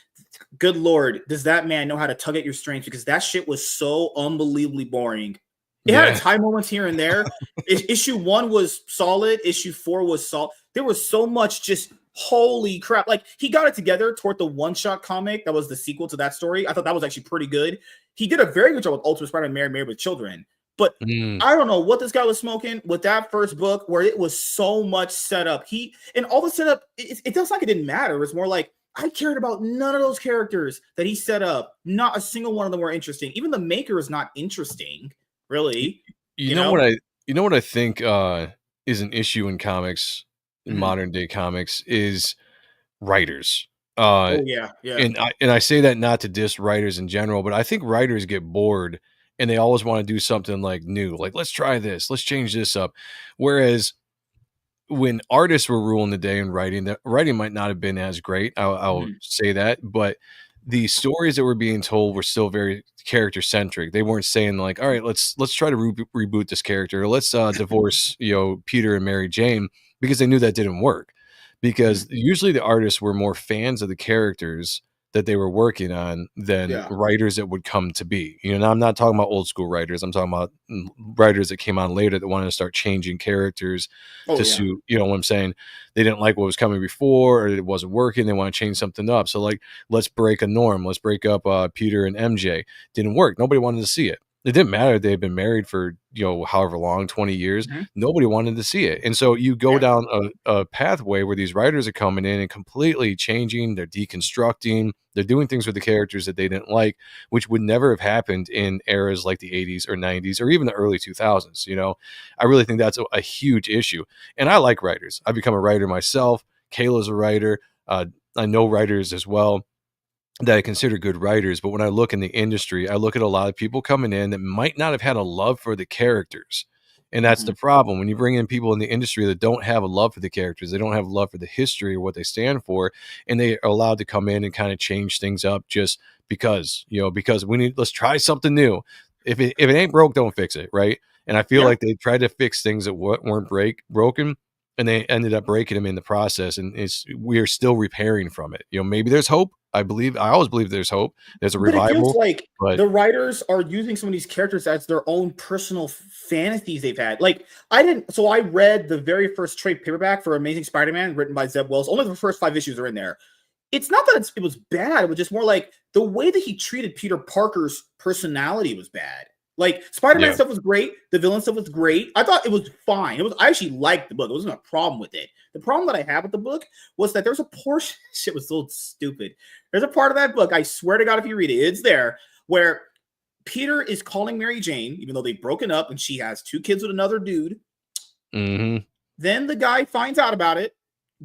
Good Lord, does that man know how to tug at your strings? Because that shit was so unbelievably boring. It had its high moments here and there. Issue 1 was solid. Issue 4 was solid. There was so much just holy crap. Like, he got it together toward the one-shot comic that was the sequel to that story. I thought that was actually pretty good. He did a very good job with Ultimate Spider-Man Married with Children. But I don't know what this guy was smoking with that first book where it was so much setup. And all the setup, it does like it didn't matter. It's more like I cared about none of those characters that he set up. Not a single one of them were interesting. Even the Maker is not interesting. Really, you know what I think is an issue in comics, in modern day comics, is writers. Oh yeah. And I say that not to diss writers in general, but I think writers get bored and they always want to do something like new, like let's try this, let's change this up. Whereas when artists were ruling the day in writing, that writing might not have been as great. I'll say that, but the stories that were being told were still very character centric. They weren't saying like, all right, let's try to reboot this character. Let's divorce, Peter and Mary Jane, because they knew that didn't work. Because usually the artists were more fans of the characters that they were working on than writers that would come to be. Now, I'm not talking about old school writers. I'm talking about writers that came on later that wanted to start changing characters to suit, what I'm saying? They didn't like what was coming before, or it wasn't working. They want to change something up. So like, let's break a norm. Let's break up Peter and MJ. Didn't work. Nobody wanted to see it. It didn't matter. They'd been married for, however long, 20 years. Nobody wanted to see it. And so you go down a pathway where these writers are coming in and completely changing, they're deconstructing, they're doing things with the characters that they didn't like, which would never have happened in eras like the 80s or 90s or even the early 2000s. I really think that's a huge issue. And I like writers. I've become a writer myself. Kayla's a writer. I know writers as well that I consider good writers, but when I look in the industry, I look at a lot of people coming in that might not have had a love for the characters. And that's the problem. When you bring in people in the industry that don't have a love for the characters, they don't have a love for the history or what they stand for, and they are allowed to come in and kind of change things up just because, because let's try something new. If it ain't broke, don't fix it, right? And I feel like they tried to fix things that weren't broken, and they ended up breaking them in the process, and we are still repairing from it. Maybe there's hope. I always believe there's hope. There's a revival. But it feels like the writers are using some of these characters as their own personal fantasies they've had. Like, I read the very first trade paperback for Amazing Spider-Man written by Zeb Wells. Only the first 5 issues are in there. It's not that it was bad. It was just more like the way that he treated Peter Parker's personality was bad. Like, Spider-Man stuff was great. The villain stuff was great. I thought it was fine. I actually liked the book. There wasn't a problem with it. The problem that I had with the book was that there's a portion, shit was so stupid. There's a part of that book, I swear to God, if you read it, it's there, where Peter is calling Mary Jane, even though they've broken up and she has 2 kids with another dude. Then the guy finds out about it,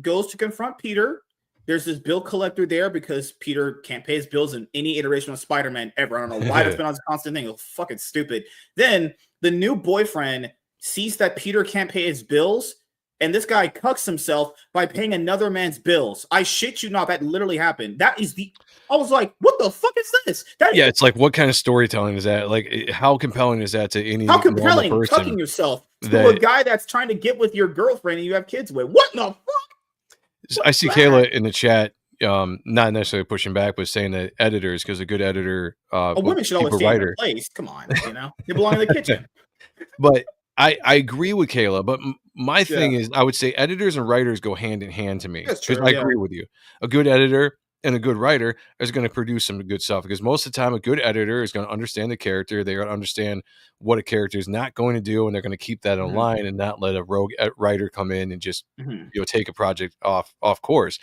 goes to confront Peter. There's this bill collector there because Peter can't pay his bills in any iteration of Spider-Man ever. I don't know why that's been on this constant thing. It's fucking stupid. Then the new boyfriend sees that Peter can't pay his bills, and this guy cucks himself by paying another man's bills. I shit you not, that literally happened. I was like, what the fuck is this? It's like, what kind of storytelling is that? Like, how compelling is that to any how compelling person? Cucking yourself to a guy that's trying to get with your girlfriend and you have kids with. What the fuck? I see Kayla in the chat, not necessarily pushing back, but saying that editors, because a good editor, a woman should always stay in her place. Come on, they belong in the kitchen. But I agree with Kayla. But my thing is, I would say editors and writers go hand in hand to me. That's true. I agree with you. A good editor and a good writer is going to produce some good stuff, because most of the time a good editor is going to understand the character. They're going to understand what a character is not going to do, and they're going to keep that in line and not let a rogue writer come in and just take a project off course.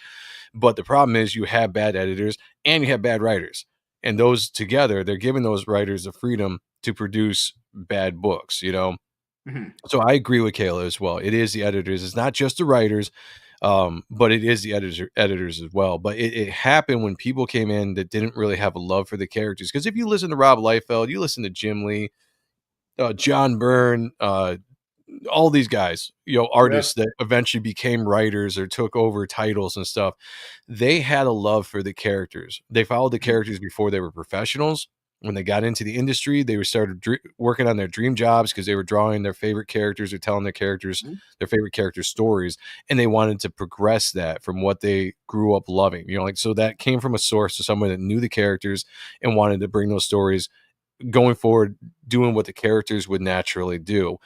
But the problem is you have bad editors and you have bad writers, and those together, they're giving those writers the freedom to produce bad books. Mhm. So I agree with Kayla as well. It is the editors. It's not just the writers, but it is the editors as well. But it happened when people came in that didn't really have a love for the characters. Because if you listen to Rob Liefeld, you listen to Jim Lee, John Byrne, all these guys, Yeah. artists that eventually became writers or took over titles and stuff, they had a love for the characters. They followed the Mhm. characters before they were professionals. When they got into the industry, they started working on their dream jobs because they were drawing their favorite characters or telling Mhm. their favorite character stories, and they wanted to progress that from what they grew up loving. Like, so that came from a source to someone that knew the characters and wanted to bring those stories going forward, doing what the characters would naturally do.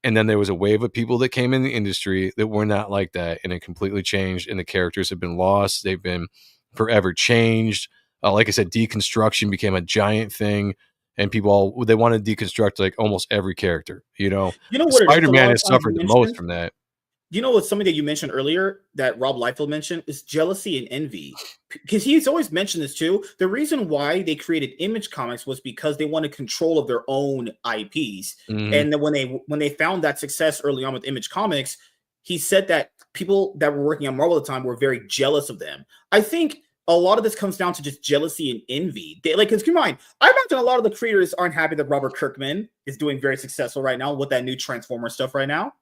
And then there was a wave of people that came in the industry that were not like that, and it completely changed. And the characters have been lost; they've been forever changed. Like I said, deconstruction became a giant thing, and they want to deconstruct like almost every character. You know what it is? A Spider-Man lot of has times you suffered the most mentioned. from that. You know what's something that you mentioned earlier that Rob Liefeld mentioned is jealousy and envy. Because he's always mentioned this too. The reason why they created Image Comics was because they wanted control of their own IPs. Hmm. And then when they found that success early on with Image Comics, he said that people that were working on Marvel at the time were very jealous of them. I think a lot of this comes down to just jealousy and envy. Because keep in mind, I imagine a lot of the creators aren't happy that Robert Kirkman is doing very successful right now with that new Transformer stuff right now,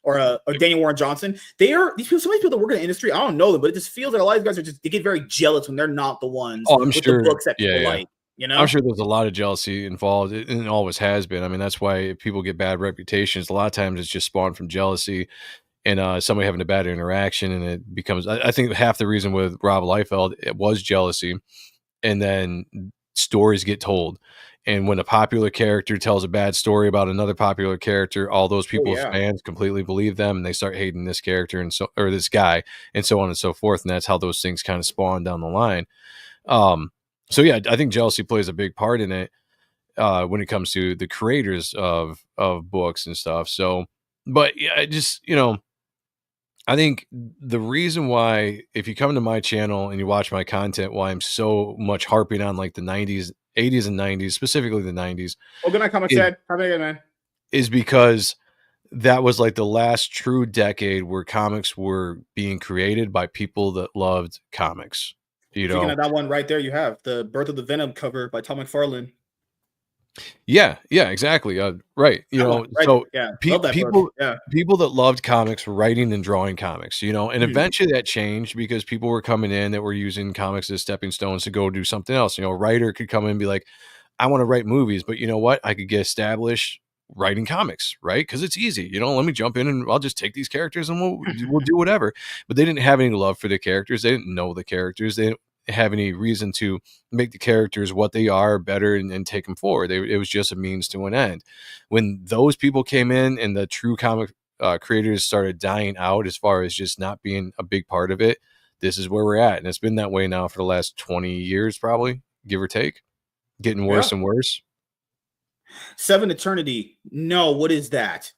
or Daniel Warren Johnson. These people, some of these people that work in the industry, I don't know them, but it just feels like a lot of these guys they get very jealous when they're not the ones Oh, I'm with the sure. books that Yeah, people yeah. like. I'm sure there's a lot of jealousy involved, and it always has been. I mean, that's why if people get bad reputations, a lot of times it's just spawned from jealousy and somebody having a bad interaction, and it becomes. I think half the reason with Rob Liefeld it was jealousy, and then stories get told. And when a popular character tells a bad story about another popular character, all those Oh people's yeah, fans completely believe them, and they start hating this character or this guy, and so on and so forth. And that's how those things kind of spawn down the line. Um, so yeah, I think jealousy plays a big part in it when it comes to the creators of books and stuff. So, but yeah, I think the reason why, if you come to my channel and you watch my content, why I'm so much harping on like the 90s, 80s, and 90s, specifically the 90s, Oh, good night, Comic is, said. Have a good man. is because that was like the last true decade where comics were being created by people that loved comics. You Speaking know, of that one right there, you have the Birth of the Venom cover by Tom McFarlane. Yeah, exactly. Right. That one right So there. Yeah, love that book. Yeah. people that loved comics were writing and drawing comics, and Mhm. eventually that changed because people were coming in that were using comics as stepping stones to go do something else. A writer could come in and be like, I want to write movies, but you know what? I could get established writing comics, right? Because it's easy. Let me jump in and I'll just take these characters and we'll do whatever. But they didn't have any love for the characters. They didn't know the characters. They didn't have any reason to make the characters what they are better and take them forward. It was just a means to an end. When those people came in and the true comic creators started dying out as far as just not being a big part of it, this is where we're at. And it's been that way now for the last 20 years, probably, give or take, getting Yeah. worse and worse. Seven Eternity. No, what is that?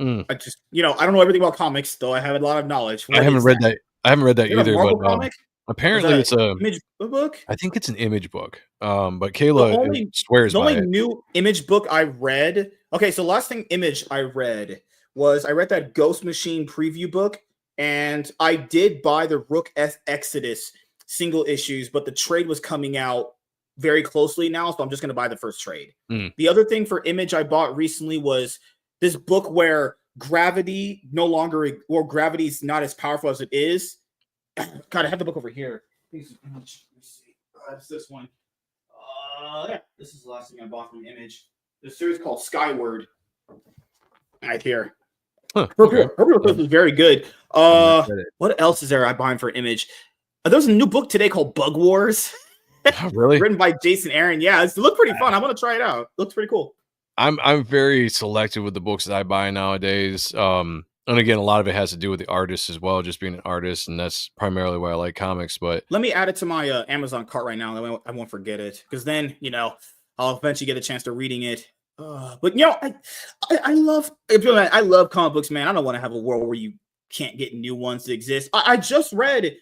Mm. I just, I don't know everything about comics, though I have a lot of knowledge. I What haven't is read that? that. I haven't read that Is that a either, but Marvel comic? Or is that apparently an it's a. image book? I think it's an image book. But The Kayla only swears the by only it. new Image book I read. Okay, so last thing Image I read was I read that Ghost Machine preview book, and I did buy the Rook Exodus single issues, but the trade was coming out very closely now, so I'm just going to buy the first trade. Mm. The other thing for Image I bought recently was this book where gravity no longer, or gravity's not as powerful as it is. God, I have the book over here. Please, let me see. It's this one. Yeah, this is the last thing I bought from Image. The series called Skyward. Right here. Huh, Her okay. this is very good. I've not read it. What else is there I buying for Image? There's a new book today called Bug Wars. Oh, really? Written by Jason Aaron. Yeah, it looked pretty fun. I want to try it out. Looks pretty cool. I'm very selective with the books that I buy nowadays. And again, a lot of it has to do with the artist as well, just being an artist, and that's primarily why I like comics. But Let me add it to my Amazon cart right now. That way I won't forget it. Because then, I'll eventually get a chance to reading it. But I love comic books, man. I don't want to have a world where you can't get new ones to exist. I just read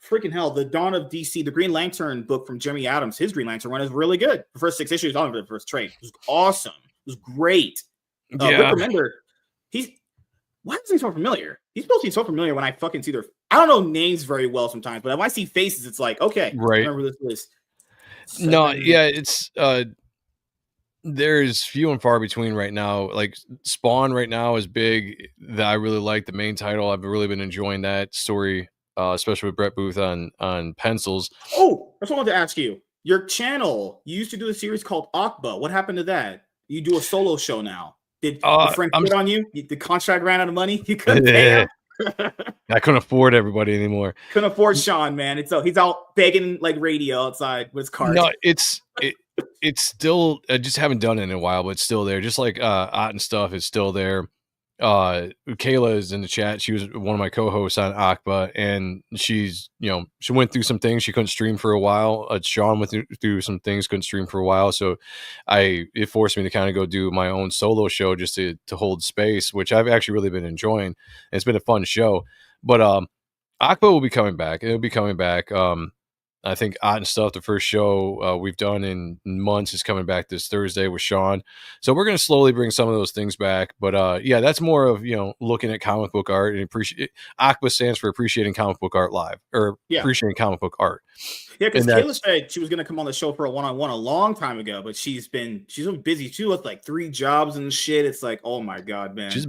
freaking hell, the Dawn of DC, the Green Lantern book from Jeremy Adams. His Green Lantern run is really good. The first 6 issues, on the first trade, it was awesome. It was great. Rick Yeah, Remender, he's why is he so familiar? He's supposed to be so familiar when I fucking see their. I don't know names very well sometimes, but when I see faces, it's like, okay, I right. remember this is No, seven. yeah, it's there's few and far between right now. Like Spawn right now is big that I really like the main title. I've really been enjoying that story, especially with Brett Booth on pencils. Oh, that's what I wanted to ask you. Your channel, you used to do a series called Akba. What happened to that? You do a solo show now. Did your friend I'm quit on you? The contract ran out of money. You couldn't pay him. I couldn't afford everybody anymore. Couldn't afford Sean, man. It's he's out begging like radio outside with his cart. No, it's still I just haven't done it in a while, but it's still there. Just like Ott and stuff is still there. Kayla is in the chat. She was one of my co-hosts on Akba, and she's she went through some things. She couldn't stream for a while. Sean went through some things, couldn't stream for a while. So it forced me to kind of go do my own solo show just to hold space, which I've actually really been enjoying. And it's been a fun show. But Akba will be coming back. It'll be coming back. I think Ott and Stuff, the first show we've done in months, is coming back this Thursday with Sean. So we're going to slowly bring some of those things back. But yeah, that's more of, looking at comic book art and appreciate. ACBA stands for Appreciating Comic Book Art Live, or Yeah. Appreciating Comic Book Art. Yeah, because Kayla said she was going to come on the show for a one-on-one a long time ago, but she's been busy too with like 3 jobs and shit. It's like, oh my God, man. She's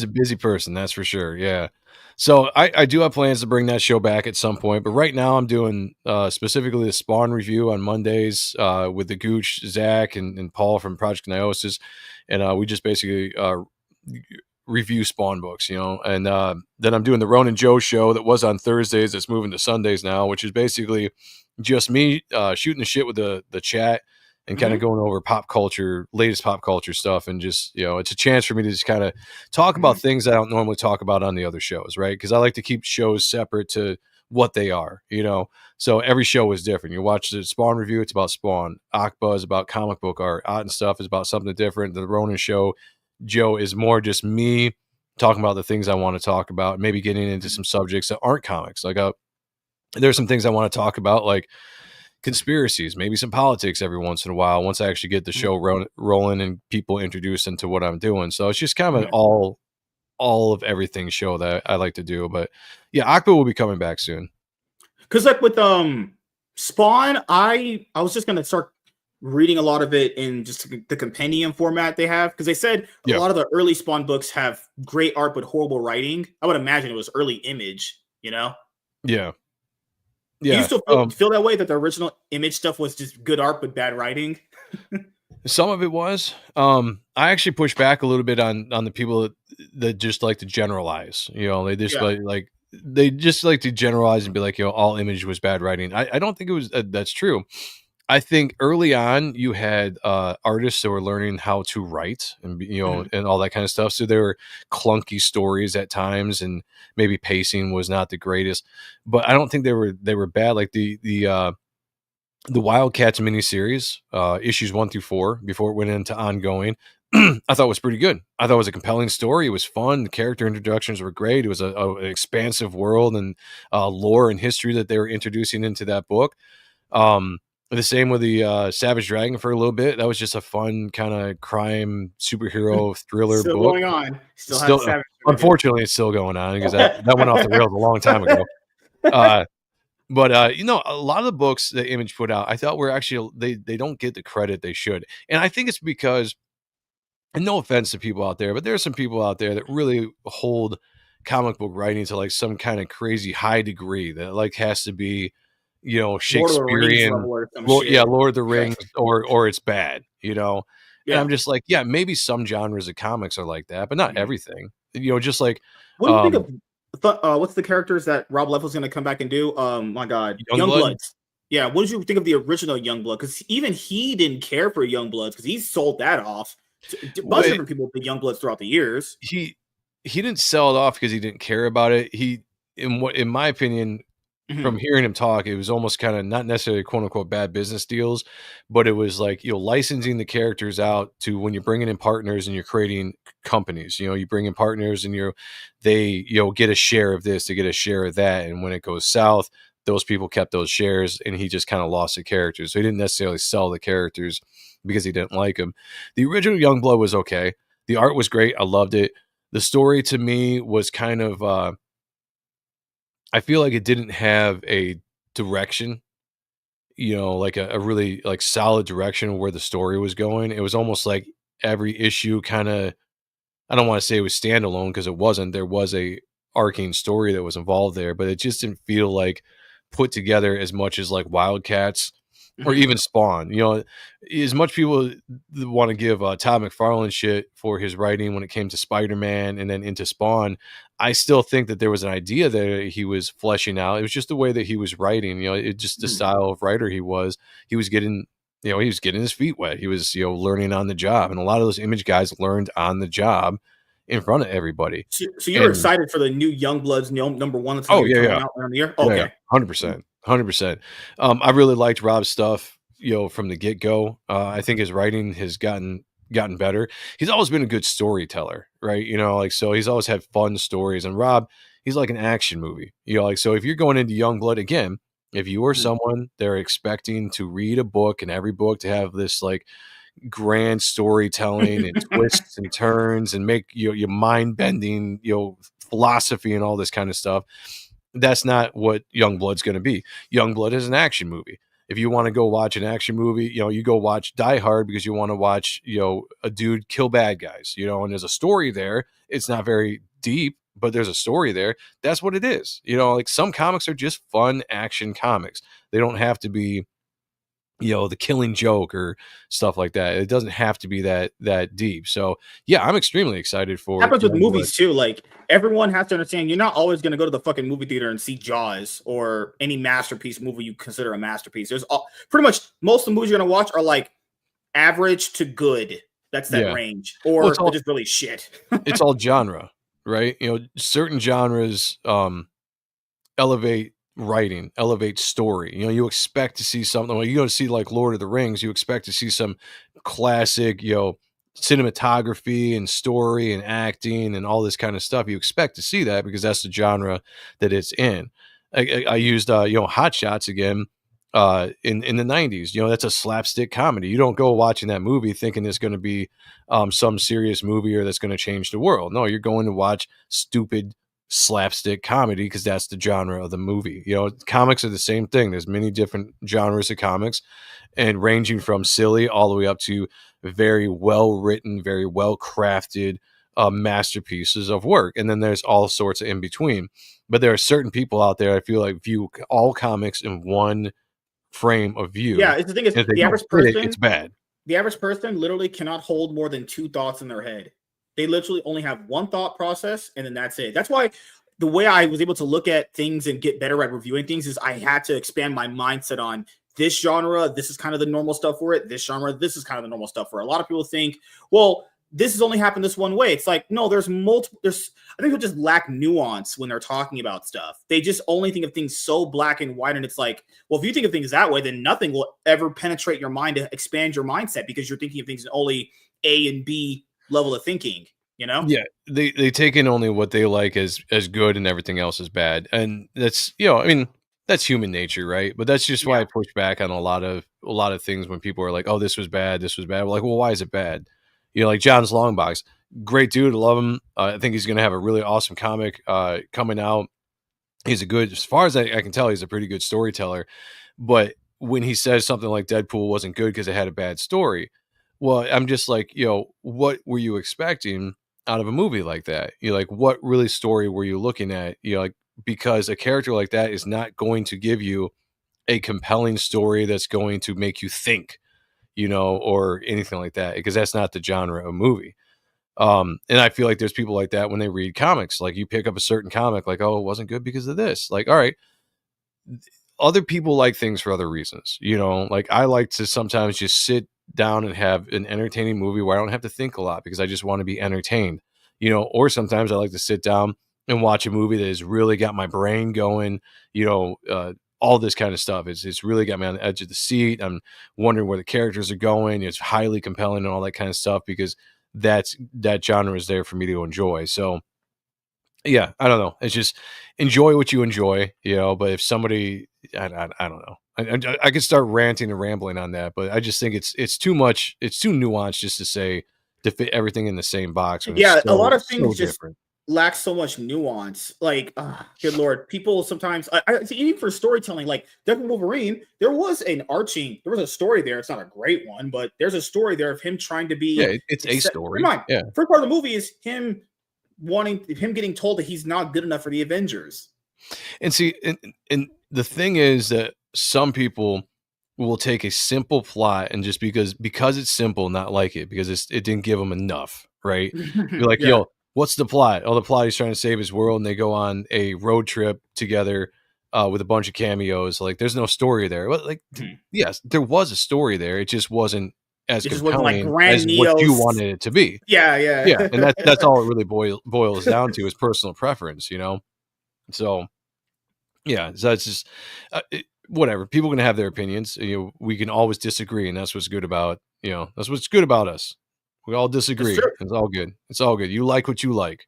a busy person, that's for sure. Yeah. So I do have plans to bring that show back at some point, but right now I'm doing specifically the Spawn review on Mondays with the Gooch, Zach, and Paul from Project Niosis, and we just basically review Spawn books, and then I'm doing the Ronin Joe show that was on Thursdays that's moving to Sundays now, which is basically just me shooting the shit with the chat and kind of going over latest pop culture stuff. And just, it's a chance for me to just kind of talk about things I don't normally talk about on the other shows. Right. Cause I like to keep shows separate to what they are, so every show is different. You watch the Spawn review, it's about Spawn. Akba is about comic book art. Ott and Stuff is about something different. The Ronin show, Joe, is more just me talking about the things I want to talk about, maybe getting into some subjects that aren't comics. Like there's some things I want to talk about, like conspiracies, maybe some politics every once in a while, once I actually get the show rolling and people introduced into what I'm doing. So it's just kind of an all of everything show that I like to do. But yeah, Akba will be coming back soon. Because like with Spawn, I was just gonna start reading a lot of it in just the compendium format they have, because they said a lot of the early Spawn books have great art but horrible writing. I would imagine it was early Image, Yeah. Do you still feel that way, that the original Image stuff was just good art but bad writing? Some of it was. I actually push back a little bit on the people that just like to generalize. They just they just like to generalize and be like, all Image was bad writing. I don't think it was that's true. I think early on you had artists that were learning how to write and and all that kind of stuff. So there were clunky stories at times, and maybe pacing was not the greatest. But I don't think they were bad. Like the Wildcats miniseries, issues 1 through 4, before it went into ongoing, I thought was pretty good. I thought it was a compelling story. It was fun. The character introductions were great. It was an expansive world and lore and history that they were introducing into that book. The same with the Savage Dragon for a little bit. That was just a fun kind of crime superhero thriller still book. Going on. Still unfortunately, it's still going on because that went off the rails a long time ago. But a lot of the books that Image put out, I thought were actually they don't get the credit they should, and I think it's because, and no offense to people out there, but there are some people out there that really hold comic book writing to like some kind of crazy high degree that like has to be, Shakespearean, Lord of the Rings, or it's bad, And I'm just like, yeah, maybe some genres of comics are like that, but not everything. Just like, what do you think of what's the characters that Rob Liefeld's going to come back and do? My God, Youngbloods. Yeah, what did you think of the original Youngblood? Because even he didn't care for Youngbloods because he sold that off to a bunch of different people with Youngbloods throughout the years. He didn't sell it off because he didn't care about it. In my opinion, from hearing him talk, it was almost kind of not necessarily quote unquote bad business deals, but it was like, licensing the characters out to when you're bringing in partners and you're creating companies, you bring in partners and they get a share of this, they get a share of that. And when it goes south, those people kept those shares and he just kind of lost the characters. So he didn't necessarily sell the characters because he didn't like them. The original Youngblood was okay. The art was great. I loved it. The story to me was kind of I feel like it didn't have a direction, like a really like solid direction where the story was going. It was almost like every issue kind of, I don't want to say it was standalone because it wasn't. There was a arcane story that was involved there, but it just didn't feel like put together as much as like Wildcats or Mhm. even Spawn. As much people want to give Todd McFarlane shit for his writing when it came to Spider-Man and then into Spawn, I still think that there was an idea that he was fleshing out. It was just the way that he was writing. It just the Mhm. style of writer he was. He was getting. He was getting his feet wet. He was, learning on the job. And a lot of those Image guys learned on the job in front of everybody. So you're And excited for the new Youngbloods number one that's going oh to be yeah, coming yeah. out around the year? Yeah, yeah, Okay. 100%, 100%. I really liked Rob's stuff, from the get go. I think his writing has gotten better. He's always been a good storyteller, right? Like so he's always had fun stories. And Rob, he's like an action movie. Like so if you're going into Youngblood again, if you are Mhm. someone they're expecting to read a book and every book to have this like grand storytelling and twists and turns and make your mind bending, philosophy and all this kind of stuff, that's not what Youngblood's going to be. Youngblood is an action movie. If you want to go watch an action movie, you go watch Die Hard because you want to watch, a dude kill bad guys, and there's a story there. It's not very deep, but there's a story there. That's what it is. Like some comics are just fun action comics. They don't have to be, the Killing Joke or stuff like that. It doesn't have to be that deep. So yeah, I'm extremely excited for Happens with Youngblood. movies too. Like everyone has to understand, you're not always going to go to the fucking movie theater and see Jaws or any masterpiece movie you consider a masterpiece. Pretty much most of the movies you're going to watch are like average to good. That's that Yeah. range, Well, it's or they're all just really shit. it's all genre, right? Certain genres elevate writing, elevate story. You expect to see something like you go to see like Lord of the Rings, you expect to see some classic, cinematography and story and acting and all this kind of stuff. You expect to see that because that's the genre that it's in. I used Hot Shots again in the 90s. That's a slapstick comedy. You don't go watching that movie thinking it's going to be some serious movie or that's going to change the world. No, you're going to watch stupid slapstick comedy because that's the genre of the movie. Comics are the same thing. There's many different genres of comics, and ranging from silly all the way up to very well written, very well crafted masterpieces of work. And then there's all sorts of in between. But there are certain people out there I feel like view all comics in one frame of view. Yeah, it's the thing is And if they don't fit it, it's bad. the average person literally cannot hold more than two thoughts in their head. They literally only have one thought process, and then that's it. That's why the way I was able to look at things and get better at reviewing things is I had to expand my mindset on this genre. This is kind of the normal stuff for it. This genre, this is kind of the normal stuff for it. A lot of people think, well, this has only happened this one way. It's like, no, there's multiple. I think people just lack nuance when they're talking about stuff. They just only think of things so black and white, and it's like, well, if you think of things that way, then nothing will ever penetrate your mind to expand your mindset because you're thinking of things in only A and B level of thinking. You know? Yeah, they take in only what they like as good and everything else is bad. And that's, I mean, that's human nature, right? But that's just why Yeah. I push back on a lot of things when people are like, "Oh, this was bad, this was bad." We're like, "Well, why is it bad?" Like John's Longbox, great dude, love him. I think he's going to have a really awesome comic coming out. He's a good, as far as I can tell, he's a pretty good storyteller. But when he says something like Deadpool wasn't good because it had a bad story, well, I'm just like, what were you expecting out of a movie like that? Like, what really story were you looking at? Like, because a character like that is not going to give you a compelling story that's going to make you think, or anything like that, because that's not the genre of movie. And I feel like there's people like that when they read comics. Like you pick up a certain comic, like, oh, it wasn't good because of this. Like, all right, other people like things for other reasons. Like I like to sometimes just sit down and have an entertaining movie where I don't have to think a lot because I just want to be entertained. Or sometimes I like to sit down and watch a movie that has really got my brain going. All this kind of stuff. It's really got me on the edge of the seat. I'm wondering where the characters are going. It's highly compelling and all that kind of stuff because that genre is there for me to enjoy. So yeah, I don't know. It's just enjoy what you enjoy, But if somebody, I don't know. I could start ranting and rambling on that, but I just think it's too much. It's too nuanced just to say to fit everything in the same box when it's Yeah, a lot of so things just different. lack so much nuance. Like, good lord, people sometimes, even for storytelling, like Devil Wolverine, there was a story there. It's not a great one, but there's a story there of him trying to Yeah, be. it's a Accept. Never story. mind. Yeah. First part of the movie is him getting told that he's not good enough for the Avengers. And see, and the thing is that some people will take a simple plot and just because it's simple, not like it because it didn't give them enough, right? Be like, Yeah, yo, what's the plot? Oh, the plot he's trying to save his world, and they go on a road trip together with a bunch of cameos. Like, there's no story there. Well, like, yes, there was a story there. It just wasn't as it just wasn't like compelling as what you grandiose. wanted it to be. Yeah, yeah. Yeah, and that's all it really boils down to is personal preference, you know. So yeah, so it's just whatever. People can have their opinions. You know, we can always disagree, and that's what's good about that's what's good about us. We all That's disagree. true. It's all good. It's all good. You like what you like.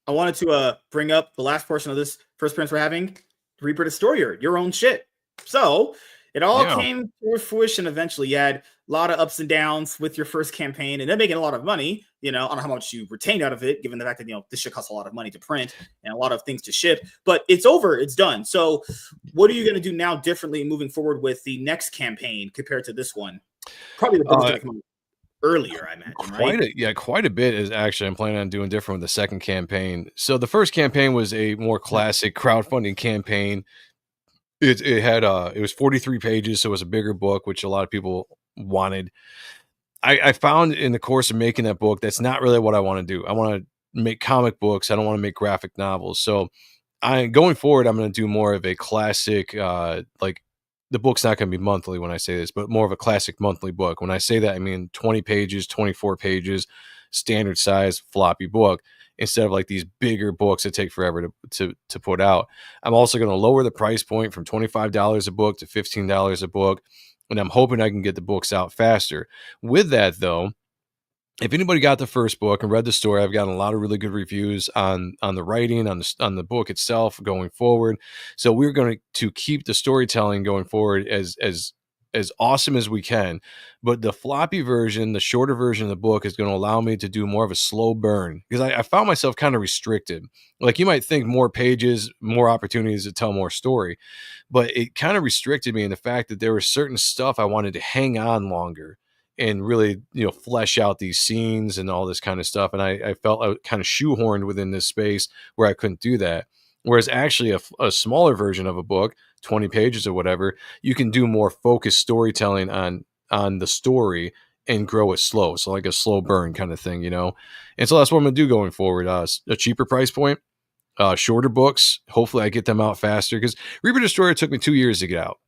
I wanted to bring up the last portion of this first appearance we're having, Reaper Destroyer, your own shit. So it all Yeah. came to fruition eventually. You had a lot of ups and downs with your first campaign, and then making a lot of money. You know, I don't know how much you retained out of it, given the fact that this shit costs a lot of money to print and a lot of things to ship. But it's over. It's done. So what are you going to do now differently moving forward with the next campaign compared to this one? Probably the book's going to come out earlier, I imagine, right? Quite a bit is actually I'm planning on doing different with the second campaign. So the first campaign was a more classic crowdfunding campaign. It was 43 pages, so it was a bigger book, which a lot of people wanted. I found in the course of making that book that's not really what I want to do. I want to make comic books. I don't want to make graphic novels. So I going forward, I'm going to do more of a classic like the book's not going to be monthly when I say this, but more of a classic monthly book. When I say that, I mean 20 pages, 24 pages, standard size floppy book instead of like these bigger books that take forever to put out. I'm also going to lower the price point from $25 a book to $15 a book, and I'm hoping I can get the books out faster. With that though, if anybody got the first book and read the story, I've gotten a lot of really good reviews on the writing, on the book itself going forward. So we're going to keep the storytelling going forward as awesome as we can. But the floppy version, the shorter version of the book, is going to allow me to do more of a slow burn because I found myself kind of restricted. Like you might think more pages, more opportunities to tell more story, but it kind of restricted me in the fact that there was certain stuff I wanted to hang on longer and really, flesh out these scenes and all this kind of stuff. And I felt I was kind of shoehorned within this space where I couldn't do that. Whereas actually a smaller version of a book, 20 pages or whatever, you can do more focused storytelling on the story and grow it slow. So like a slow burn kind of thing, And so that's what I'm going to do going forward. A cheaper price point, shorter books. Hopefully I get them out faster because Reaper Destroyer took me 2 years to get out.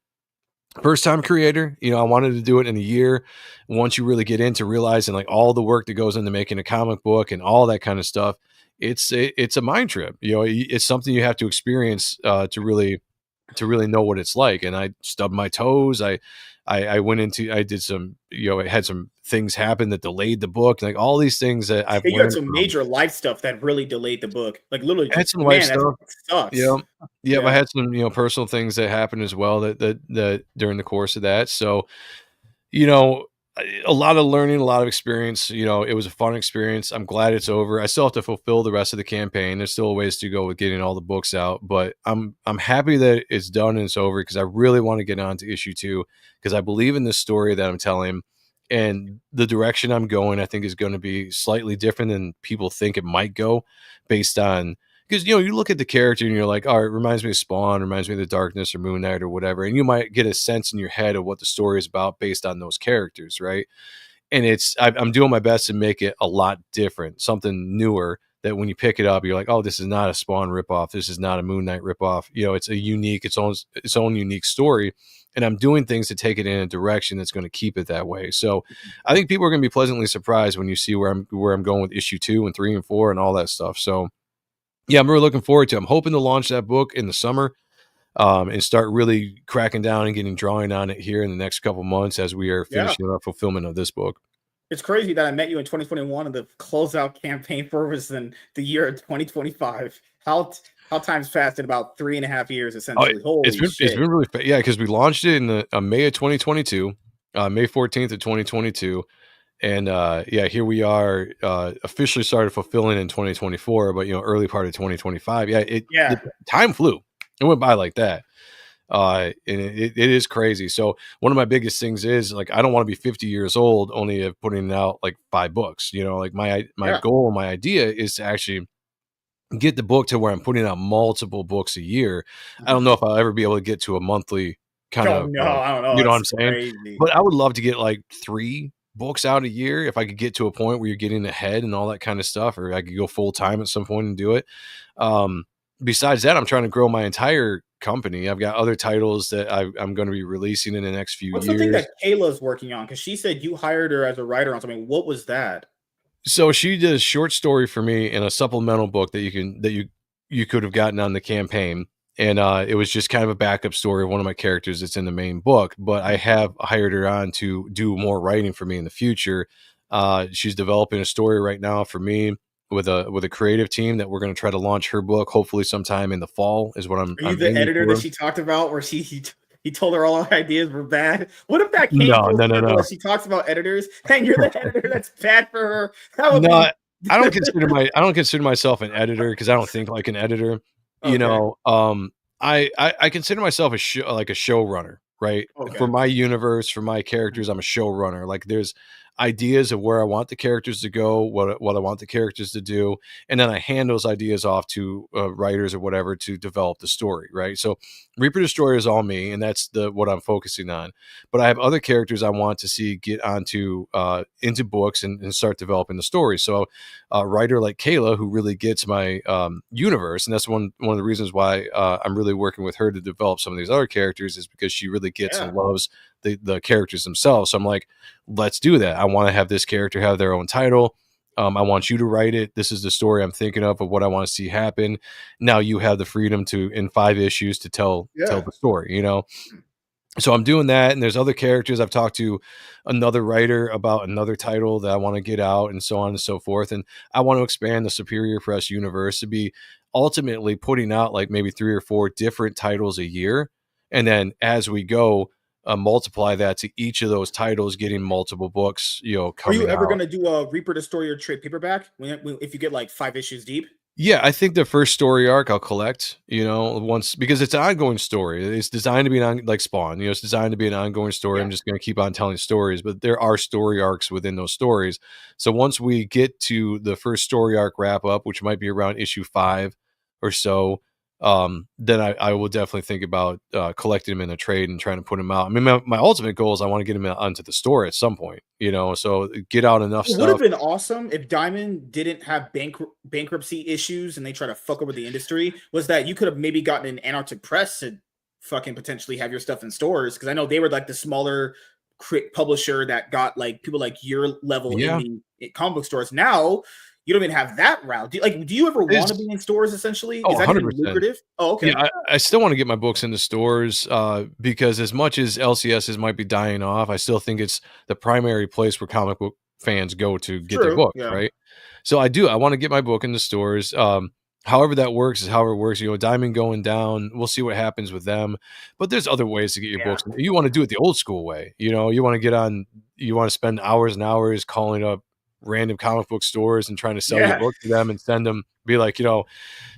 First time creator, I wanted to do it in a year. Once you really get into realizing like all the work that goes into making a comic book and all that kind of stuff, it's a mind trip. It's something you have to experience to really know what it's like. And I stubbed my toes. I went into, I did some, I had some things happen that delayed the book, like all these things that I've You had learned some from. major life stuff that really delayed the book. Like literally I had just, some life man, that stuff. sucks. Yeah. Yeah, I Yeah. had some, personal things that happened as well that during the course of that. So, you know, a lot of learning, a lot of experience. It was a fun experience. I'm glad it's over. I still have to fulfill the rest of the campaign. There's still a ways to go with getting all the books out, but I'm happy that it's done and it's over because I really want to get on to issue 2 because I believe in this story that I'm telling, and the direction I'm going, I think is going to be slightly different than people think it might go based on because you look at the character and you're like, oh, it reminds me of Spawn, reminds me of the Darkness or Moon Knight or whatever, and you might get a sense in your head of what the story is about based on those characters, right? And I'm doing my best to make it a lot different, something newer. That when you pick it up, you're like, oh, this is not a Spawn ripoff. This is not a Moon Knight ripoff. It's a unique, its own unique story. And I'm doing things to take it in a direction that's going to keep it that way. So I think people are going to be pleasantly surprised when you see where I'm going with issue 2 and 3 and 4 and all that stuff. So yeah, I'm really looking forward to it. I'm hoping to launch that book in the summer and start really cracking down and getting drawing on it here in the next couple months as we are Yeah. finishing our fulfillment of this book. It's crazy that I met you in 2021 and the closeout campaign for was in the year of 2025. How time's passed in about 3.5 years, essentially. Holy It's shit. been really yeah, because we launched it in the May of 2022, May 14th of 2022. And yeah, here we are, officially started fulfilling in 2024, but early part of 2025. Yeah, the Yeah. time flew. It went by like that. And it is crazy. So one of my biggest things is like I don't want to be 50 years old only putting out like 5 books. Like my Yeah. goal, my idea is to actually get the book to where I'm putting out multiple books a year. I don't Mhm. know if I'll ever be able to get to a monthly kind Oh of, no, I don't know. you know what I'm That's saying? crazy. But I would love to get like 3 books out a year if I could get to a point where you're getting ahead and all that kind of stuff, or I could go full time at some point and do it. Um, Besides that, I'm trying to grow my entire company. I've got other titles that I'm going to be releasing in the next few What's the thing years. that Kayla's working on? Because she said you hired her as a writer on something. What was that? So she did a short story for me in a supplemental book that you could have gotten on the campaign, and it was just kind of a backup story of one of my characters that's in the main book. But I have hired her on to do more writing for me in the future. She's developing a story right now for me with a creative team that we're going to try to launch her book hopefully sometime in the fall is what I'm Are you I'm the aiming editor that for. she talked about where he told her all her ideas were bad? What if that came No, full no, no, circle no. and she talks about editors and you're the editor that's bad for her? That would No, be I don't consider myself an editor because I don't think like an editor. You okay. know, I consider myself like a showrunner, right? For Okay. my universe, for my characters, I'm a showrunner. Like there's ideas of where I want the characters to go, what I want the characters to do, and then I hand those ideas off to writers or whatever to develop the story, right? So Reaper Destroyer is all me, and that's the what I'm focusing on. But I have other characters I want to see get onto into books and start developing the story. So a writer like Kayla, who really gets my universe, and that's one of the reasons why I'm really working with her to develop some of these other characters, is because she really gets and Yeah. loves the characters themselves. So I'm like, let's do that. I want to have this character have their own title. I want you to write it. This is the story I'm thinking of what I want to see happen. Now you have the freedom to, in 5 issues, to tell Yeah. the story. So I'm doing that, and there's other characters. I've talked to another writer about another title that I want to get out, and so on and so forth. And I want to expand the Superior Press universe to be ultimately putting out like maybe 3 or 4 different titles a year, and then as we go, multiply that to each of those titles, getting multiple books, Are you coming ever out. gonna do a Reaper Destroyer trade paperback if you get like 5 issues deep? Yeah, I think the first story arc I'll collect, once because it's an ongoing story. It's designed to be like Spawn, it's designed to be an ongoing story. Yeah. I'm just going to keep on telling stories, but there are story arcs within those stories. So once we get to the first story arc wrap up, which might be around issue 5 or so, then I will definitely think about collecting them in a trade and trying to put them out. I mean, my ultimate goal is I want to get them onto the store at some point, so get out enough It would have stuff. been awesome if Diamond didn't have bankruptcy issues and they try to fuck over the industry. Was that you could have maybe gotten an Antarctic Press to fucking potentially have your stuff in stores? Because I know they were like the smaller publisher that got like people like your level in Yeah, the comic book stores. Now you don't even have that route. Do you ever it want to is. be in stores? Essentially, Oh, is that even 100%. lucrative? Oh, Yeah, okay. I still want to get my books in the stores because as much as LCSs might be dying off, I still think it's the primary place where comic book fans go to get their True. books, Yeah. right? So I want to get my book in the stores. However that works is however it works. Diamond going down, we'll see what happens with them. But there's other ways to get your Yeah. books. You want to do it the old school way. You want to you want to spend hours and hours calling up random comic book stores and trying to sell your Yeah. book to them and send them, be like, do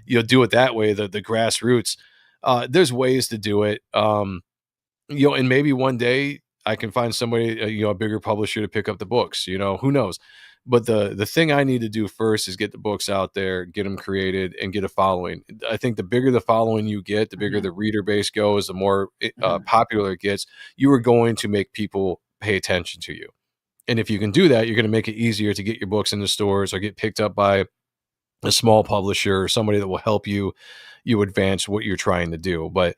it that way, the grassroots. There's ways to do it. And maybe one day I can find somebody, a bigger publisher to pick up the books. Who knows? But the thing I need to do first is get the books out there, get them created, and get a following. I think the bigger the following you get, the bigger Mhm. the reader base goes, the more Mhm. popular it gets. You are going to make people pay attention to you. And if you can do that, you're going to make it easier to get your books in the stores or get picked up by a small publisher or somebody that will help you advance what you're trying to do. But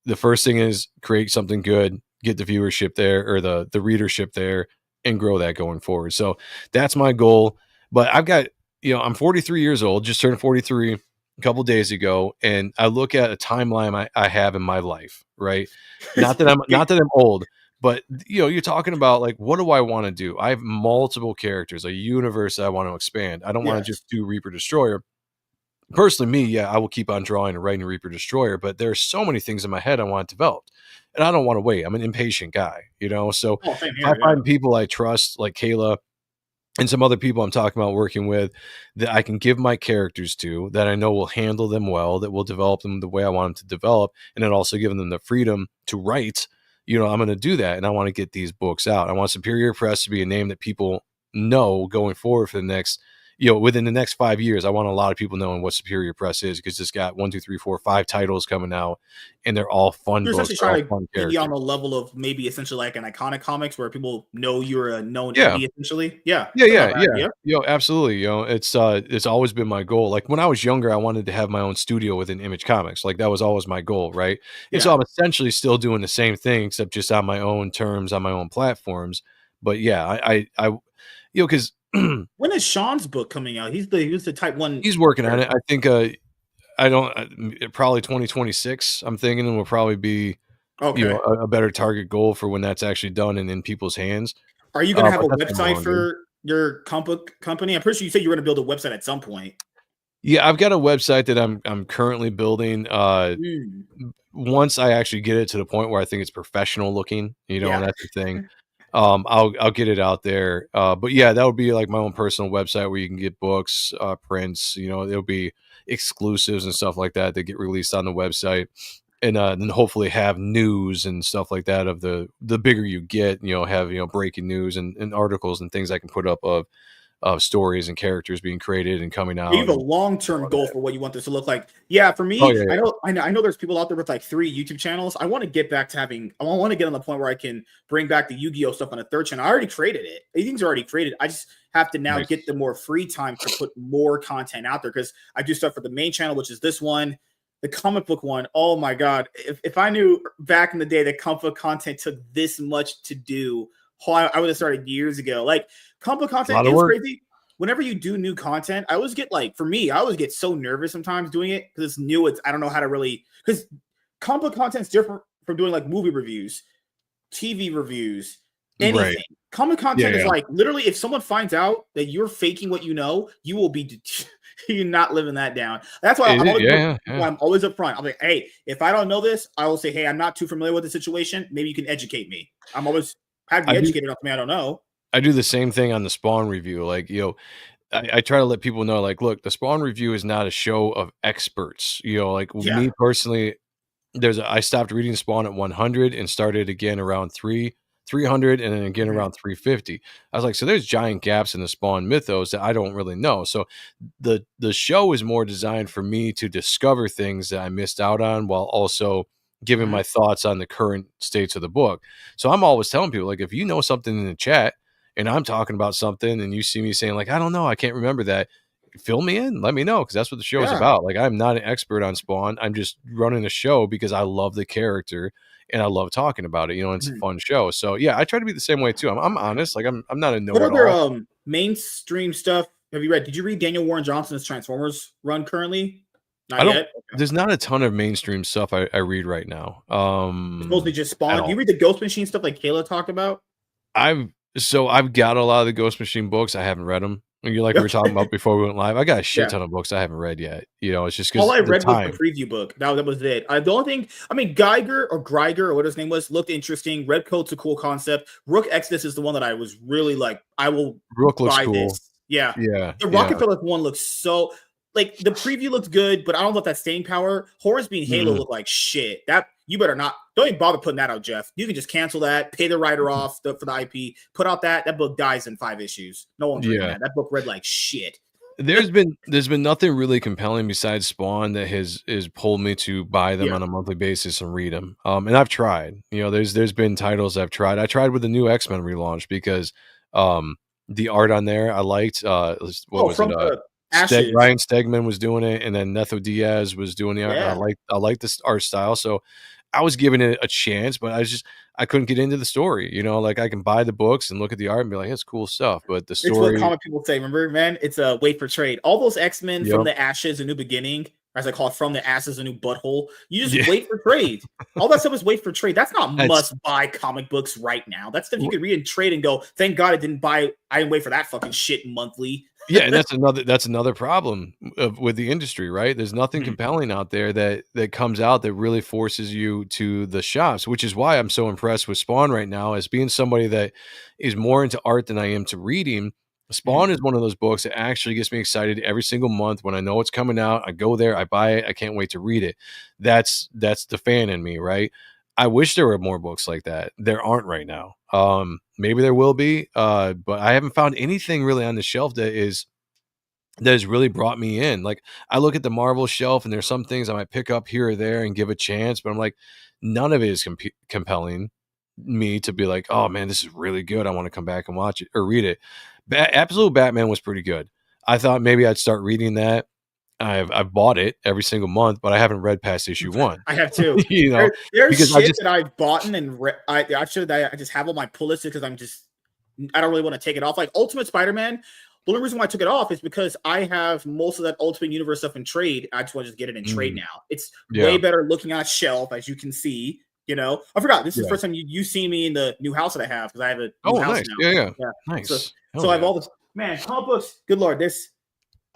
the first thing is create something good, get the viewership there or the readership there, and grow that going forward. So that's my goal. But I've got, I'm 43 years old, just turned 43 a couple days ago, and I look at a timeline I have in my life, right? Not that I'm old, but you're talking about like, what do I want to do? I have multiple characters, a universe that I want to expand. I don't want to Yes. just do Reaper Destroyer. personally, me, yeah, I will keep on drawing and writing Reaper Destroyer, but there are so many things in my head I want developed, and I don't want to wait. I'm an impatient guy, So Oh, same if I here. Yeah. find people I trust, like Kayla and some other people I'm talking about working with, that I can give my characters to, that I know will handle them well, that will develop them the way I want them to develop, and then also giving them the freedom to write, I'm going to do that, and I want to get these books out. I want Superior Press to be a name that people know going forward for the next, within the next 5 years. I want a lot of people knowing what Superior Press is, because it's got 1, 2, 3, 4, 5 titles coming out, and they're all fun You're books. essentially They're all trying to fun be on characters. the level of maybe essentially like an Iconic Comics where people know you're a known Yeah. indie essentially. Yeah. Yeah, That's not yeah, a bad yeah. idea. Absolutely. It's always been my goal. Like when I was younger, I wanted to have my own studio within Image Comics. Like that was always my goal, right? And so Yeah. I'm essentially still doing the same thing, except just on my own terms, on my own platforms. But yeah, because When is Sean's book coming out? He was the type one. he's working on it. I think I don't probably 2026. I'm thinking it will probably be Okay. a better target goal for when that's actually done and in people's hands. Are you going to have But a that's no website longer. for your company? I'm pretty sure you said you were going to build a website at some point. Yeah, I've got a website that I'm currently building. Mm. Once I actually get it to the point where I think it's professional looking, Yeah. and that's the thing. I'll get it out there. But yeah, that would be like my own personal website where you can get books, prints. There'll be exclusives and stuff like that that get released on the website, and then hopefully have news and stuff like that. Of the bigger you get, have breaking news and articles and things I can put up of stories and characters being created and coming You out. have a And long-term all that. goal for what you want this to look like. Yeah, for Oh me, yeah, yeah. I know there's people out there with like 3 YouTube channels. I want to get back to I want to get on the point where I can bring back the Yu-Gi-Oh stuff on a third channel. I already created it. Everything's already created. I just have to now Nice. get the more free time to put more content out there, because I do stuff for the main channel, which is this one, the comic book one. Oh my God. If I knew back in the day that comic book content took this much to do, I would have started years ago. Like comic book A content lot of is work. crazy. Whenever you do new content, I always get like, for me, I always get so nervous sometimes doing it because it's new. I don't know how to really, because comic content is different from doing like movie reviews, TV reviews, Right. anything. Comic Yeah, content is yeah. like literally, if someone finds out that you're faking what you know, you will be you're not living that down. That's why I'm always, I'm always upfront. I'm like, hey, if I don't know this, I will say, hey, I'm not too familiar with the situation. Maybe you can educate me. I'm always have to be educated on something I don't know. I do the same thing on the Spawn review. Like, I try to let people know, like, look, the Spawn review is not a show of experts. Like Yeah. me personally, I stopped reading Spawn at 100 and started again around 300 and then again around 350. I was like, so there's giant gaps in the Spawn mythos that I don't really know. So the show is more designed for me to discover things that I missed out on while also giving my thoughts on the current states of the book. So I'm always telling people, like, if you know something in the chat and I'm talking about something and you see me saying, like, I don't know, I can't remember that, fill me in, let me know, because that's what the show is about. Like, I'm not an expert on Spawn. I'm just running a show because I love the character and I love talking about it. It's a fun show. So yeah, I try to be the same way too. I'm honest. Like I'm not a What know-it-all. other mainstream stuff have you read? Did you read Daniel Warren Johnson's Transformers run currently? Not yet. Okay. There's not a ton of mainstream stuff I read right now. It's mostly just Spawn. Do you read the Ghost Machine stuff like Kayla talked about? I've got a lot of the Ghost Machine books. I haven't read them. You like we were talking about before we went live. I got a shit ton of books I haven't read yet. It's just because all I the read was time. the preview book. That was it. The only thing, I mean, Geiger or what his name was, looked interesting. Red Coat's a cool concept. Rook Exodus is the one that I was really like, I will Rook looks buy cool. this. Yeah. Yeah. The Rockefeller one looks so, like, the preview looked good, but I don't know if that staying power. Hornsby and Halo look like shit. That you better not. Don't even bother putting that out, Jeff. You can just cancel that, pay the writer off for the IP, put out that book dies in 5 issues. No one's reading that. That book read like shit. There's been nothing really compelling besides Spawn that has pulled me to buy them on a monthly basis and read them. And I've tried. There's been titles I've tried. I tried with the new X-Men relaunch because the art on there I liked. What was it? Ryan Stegman was doing it, and then Netho Diaz was doing the art. And I liked this art style, so I was giving it a chance, but I couldn't get into the story. Like I can buy the books and look at the art and be like, it's cool stuff, but the story. It's what comic people say. Remember, man, it's a wait for trade. All those X-Men from the Ashes, a new beginning, as I call it, from the asses, a new butthole. You just wait for trade. All that stuff is wait for trade. That's not must buy comic books right now. That's stuff you could read and trade and go, thank God I didn't wait for that fucking shit monthly. Yeah, and that's another problem with the industry, right? There's nothing Mhm, compelling out there that comes out that really forces you to the shops, which is why I'm so impressed with Spawn right now. As being somebody that is more into art than I am to reading, Spawn mhm. is one of those books that actually gets me excited every single month when I know it's coming out. I go there, I buy it, I can't wait to read it. That's the fan in me, right? I wish there were more books like that. There aren't right now. Maybe there will be, but I haven't found anything really on the shelf that has really brought me in. Like, I look at the Marvel shelf, and there's some things I might pick up here or there and give a chance, but I'm like, none of it is compelling me to be like, oh man, this is really good. I want to come back and watch it or read it. Absolute Batman was pretty good. I thought maybe I'd start reading that. I've bought it every single month, but I haven't read past issue one. I have too. You know, There's because I shit just that I've bought and I just have on my pull list because I don't really want to take it off. Like Ultimate Spider-Man, the only reason why I took it off is because I have most of that Ultimate Universe stuff in trade. I just want to just get it in trade mm, now. It's way yeah, better looking on a shelf, as you can see. I forgot this is the yeah. first time you see me in the new house that I have because I have a new Oh, house nice. now. Yeah, yeah. Yeah. So Nice. so Hell I have yeah. all this man comic books. Good lord, this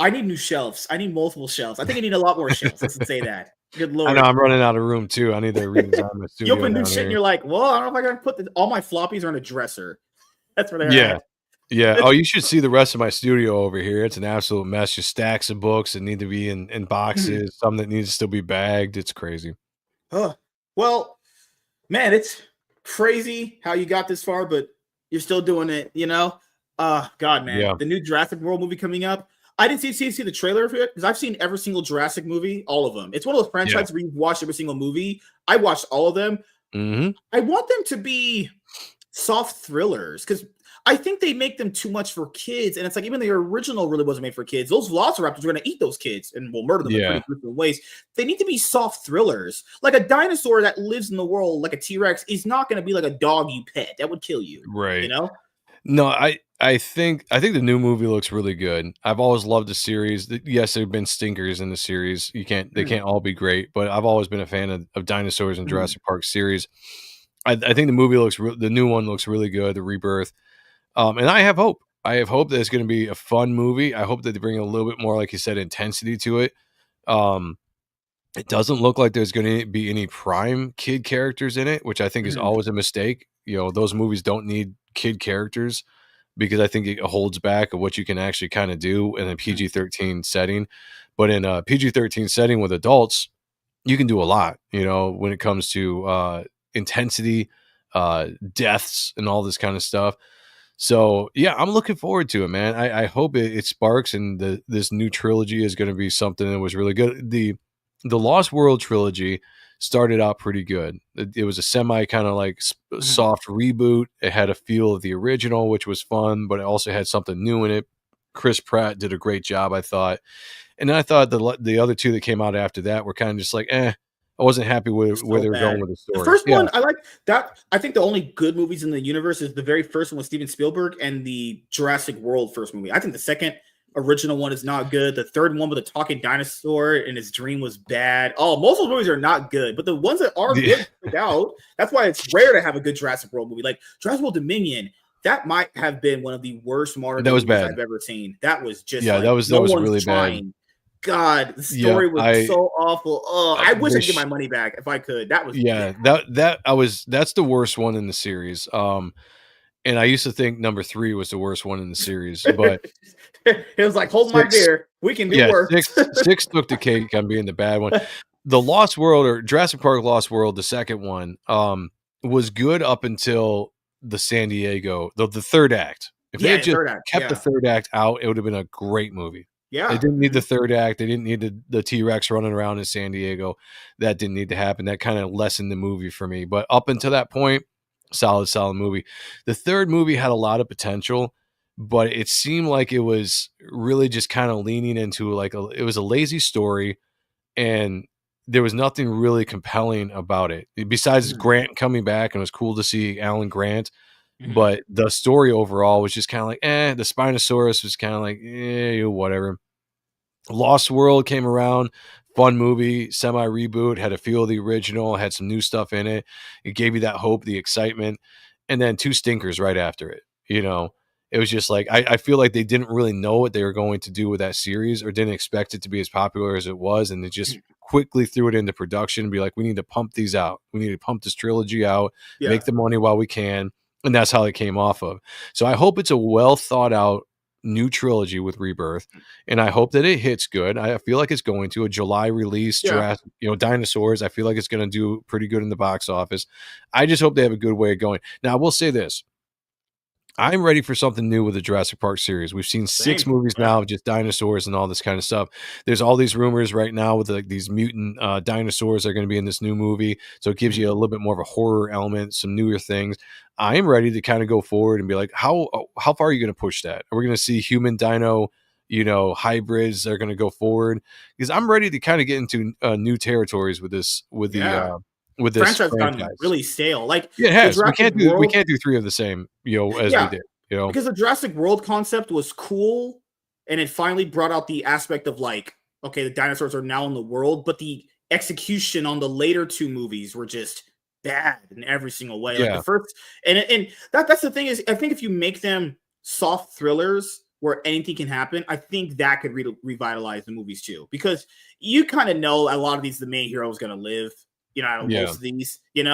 I need new shelves. I need multiple shelves. I think I need a lot more shelves. Let's say that. Good I know lord. I'm running out of room too. I need to redesign my You studio open new down shit and here. you're like, well, I don't know if I can put all my floppies are in a dresser. That's where they're Yeah. at. Yeah. Oh, you should see the rest of my studio over here. It's an absolute mess. Just stacks of books that need to be in boxes, some that need to still be bagged. It's crazy. Oh, well, man, it's crazy how you got this far, but you're still doing it. God, man, Yeah. the new Jurassic World movie coming up. I didn't see the trailer for it because I've seen every single Jurassic movie, all of them. It's one of those Yeah. franchises where you've watched every single movie. I watched all of them. Hmm. I want them to be soft thrillers because I think they make them too much for kids. And it's like even the original really wasn't made for kids. Those velociraptors are going to eat those kids and will murder them in Yeah. pretty gruesome ways. They need to be soft thrillers. Like a dinosaur that lives in the world, like a T Rex, is not going to be like a dog you pet. That would kill you. You Right. know? No, I think the new movie looks really good. I've always loved the series. Yes, there've been stinkers in the series. They Mm, can't all be great, but I've always been a fan of dinosaurs and mm, Jurassic Park series. I think the movie the new one looks really good, the Rebirth. And I have hope. I have hope that it's going to be a fun movie. I hope that they bring a little bit more, like you said, intensity to it. Um, it doesn't look like there's going to be any prime kid characters in it, which I think is mm, always a mistake. Those movies don't need kid characters because I think it holds back of what you can actually kind of do in a mm, PG-13 setting. But in a PG-13 setting with adults, you can do a lot, when it comes to intensity, deaths, and all this kind of stuff. So yeah, I'm looking forward to it, man. I hope it sparks, and this new trilogy is going to be something that was really good. The Lost World trilogy started out pretty good. It was a semi kind of like mm. soft reboot. It had a feel of the original, which was fun, but it also had something new in it. Chris Pratt did a great job, I thought. And then I thought the other two that came out after that were kind of just like, I wasn't happy with where So they were going bad. with the The story. first Yeah, one, I like that. I think the only good movies in the universe is the very first one with Steven Spielberg and the Jurassic World first movie. I think the second original one is not good. The third one with the talking dinosaur and his dream was bad. Oh, most of those movies are not good, but the ones that are yeah, good stick out. That's why it's rare to have a good Jurassic World movie. Like Jurassic World Dominion, that might have been one of the worst modern that day was movies bad. I've ever seen. That was just Yeah, that like was no that was one's really bad. trying. God, the Yeah, story was so awful. Oh, I wish I they could get my money back if I could. That was bad. Yeah, that's the worst one in the series. And I used to think number 3 was the worst one in the series, but It was like, hold my 6 beer. We can do yeah, worse. 6 took the cake on being the bad one. The Lost World or Jurassic Park Lost World, the second one, was good up until the San Diego, the third act. If they had Yeah, just third act. kept the Yeah. third act out, it would have been a great movie. They Yeah. didn't need the Mhm. third act. They didn't need the T-Rex running around in San Diego. That didn't need to happen. That kind of lessened the movie for me. But up until that point, solid movie. The third movie had a lot of potential, but it seemed like it was really just kind of leaning into it was a lazy story, and there was nothing really compelling about it besides Mhm. Grant coming back, and it was cool to see Alan Grant. Mhm. But the story overall was just kind of like, the Spinosaurus was kind of like, whatever. Lost World came around, fun movie, semi reboot, had a feel of the original, had some new stuff in it. It gave you that hope, the excitement, and then two stinkers right after it. it was just like I feel like they didn't really know what they were going to do with that series, or didn't expect it to be as popular as it was, and they just quickly threw it into production and be like, we need to pump these out. We need to pump this trilogy out, Yeah, make the money while we can. And that's how it came off of. So I hope it's a well thought out new trilogy with Rebirth, and I hope that it hits good. I feel like it's going to a July release. yeah, Jurassic, Dinosaurs. I feel like it's going to do pretty good in the box office. I just hope they have a good way of going. Now, I will say this: I'm ready for something new with the Jurassic Park series. We've seen 6 same. movies Yeah. now of just dinosaurs and all this kind of stuff. There's all these rumors right now with like these mutant dinosaurs that are going to be in this new movie. So it gives you a little bit more of a horror element, some newer things. I am ready to kind of go forward and be like, how far are you going to push that? Are we going to see human dino, hybrids that are going to go forward? Because I'm ready to kind of get into new territories with Yeah. this Franchise gotten franchise. really stale. Like Yeah, it the has. Jurassic We World, can't do 3 of the same, as we yeah, did, because the Jurassic World concept was cool, and it finally brought out the aspect of like, okay, the dinosaurs are now in the world, but the execution on the later 2 movies were just bad in every single way. Like the Yeah. first, and that's the thing is, I think if you make them soft thrillers where anything can happen, I think that could revitalize the movies too, because you kind of know a lot of these the main hero is going to live. Out of Yeah. most of these, and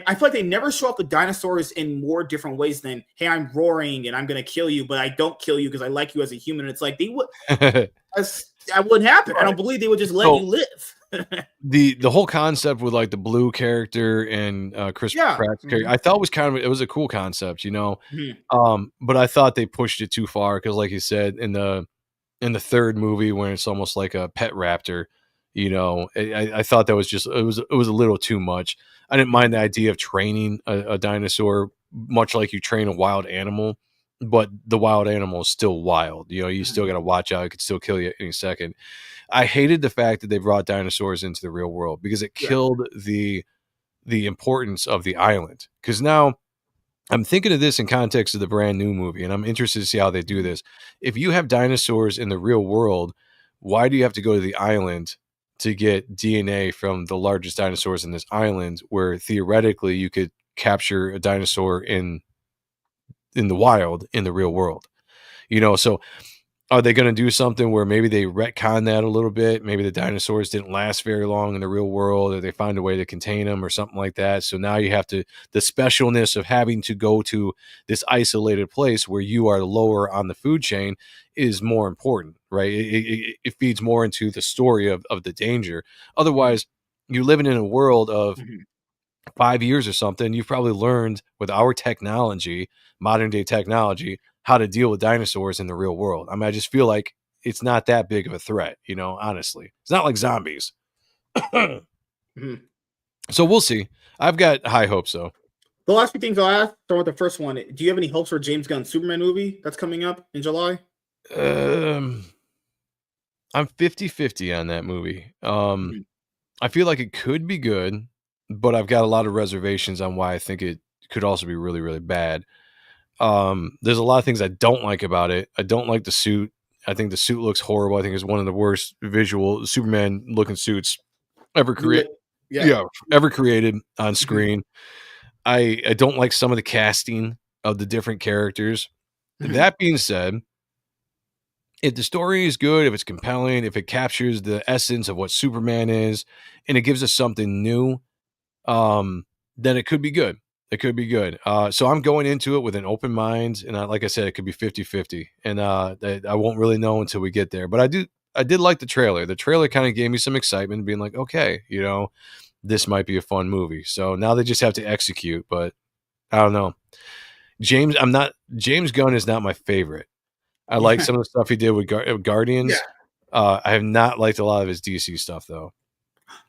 I feel like they never show up the dinosaurs in more different ways than, hey, I'm roaring and I'm gonna kill you, but I don't kill you because I like you as a human. And it's like they would, that wouldn't happen. I Right. don't believe they would just let So you live. the whole concept with like the blue character and Chris Yeah. Pratt's character, Mhm. I thought was it was a cool concept, Mhm. but I thought they pushed it too far because, like you said, in the third movie when it's almost like a pet raptor, I thought that was just it was a little too much. I didn't mind the idea of training a dinosaur much like you train a wild animal, but the wild animal is still wild. You still got to watch out; it could still kill you any second. I hated the fact that they brought dinosaurs into the real world because it Yeah. killed the importance of the island. Because now I'm thinking of this in context of the brand new movie, and I'm interested to see how they do Mhm. this. If you have dinosaurs in the real world, why do you have to go to the island to get DNA from the largest dinosaurs in this island, where theoretically you could capture a dinosaur in the wild in the real world? So are they going to do something where maybe they retcon that a little bit? Maybe the dinosaurs didn't last very long in the real world, or they find a way to contain them, or something like that. So now you have the specialness of having to go to this isolated place where you are lower on the food chain is more important, right? It feeds more into the story of the danger. Mhm. Otherwise, you're living in a world of Mhm. 5 years or something, you've probably learned with our technology, modern day technology, how to deal with dinosaurs in the real world. I mean, I just feel like it's not that big of a threat, honestly. It's not like zombies. Mhm. So we'll see. I've got high hopes though. The last few things I'll ask, start with the first one. Do you have any hopes for James Gunn's Superman movie that's coming up in July? Um I'm 50-50 on that movie. Mhm. I feel like it could be good, but I've got a lot of reservations on why I think it could also be really, really bad. There's a lot of things I don't like about it. I don't like the suit. I think the suit looks horrible. I think it's one of the worst visual Superman looking suits ever create Yeah. yeah, ever created on Mhm. screen. I don't like some of the casting of the different characters. Mhm. That being said, if the story is good, if it's compelling, if it captures the essence of what Superman is, and it gives us something new, then it could be good. It could be good. So I'm going into it with an open mind, and like I said, it could be 50-50, and I won't really know until we get there. But I did like the trailer. The trailer kind of gave me some excitement, being like, okay, this might be a fun movie. So now they just have to execute. But I don't know. James Gunn is not my favorite. I like Yeah. some of the stuff he did with Yeah. Guardians. I have not liked a lot of his DC stuff though.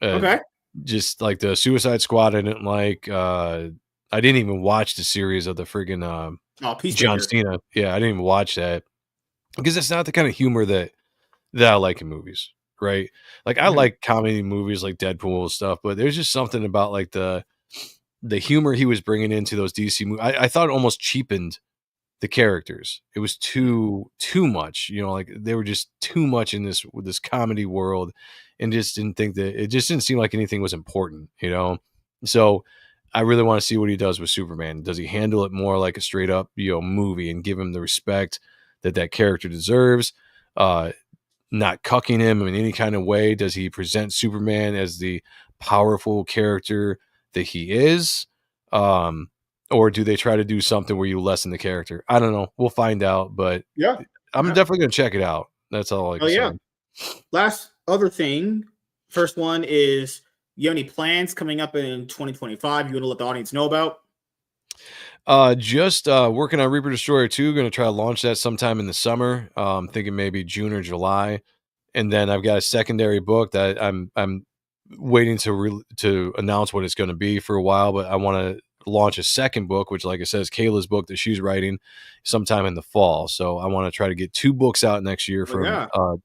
Uh, Okay. just like the Suicide Squad, I didn't like. I didn't even watch the series of the friggin' Oh, John Peacemaker. Cena. Yeah, I didn't even watch that because it's not the kind of humor that I like in movies, right? Like I Mhm. like comedy movies like Deadpool and stuff, but there's just something about like the humor he was bringing into those DC movies. I thought it almost cheapened the characters. It was too much, like they were just too much in this comedy world, and just didn't think that it just didn't seem like anything was important. So I really want to see what he does with Superman. Does he handle it more like a straight up, movie and give him the respect that character deserves? Not cucking him in any kind of way. Does he present Superman as the powerful character that he is? Or do they try to do something where you lessen the character? I don't know. We'll find out, but Yeah. I'm definitely going to check it out. That's all I can say. Last other thing. First one is, you have any plans coming up in 2025 you want to let the audience know about? Just working on Reaper Destroyer 2. Going to try to launch that sometime in the summer. Thinking maybe June or July. And then I've got a secondary book that I'm waiting to announce what it's going to be for a while, but I want to launch a second book, which, like I said, is Kayla's book that she's writing sometime in the fall. So I want to try to get 2 books out next year from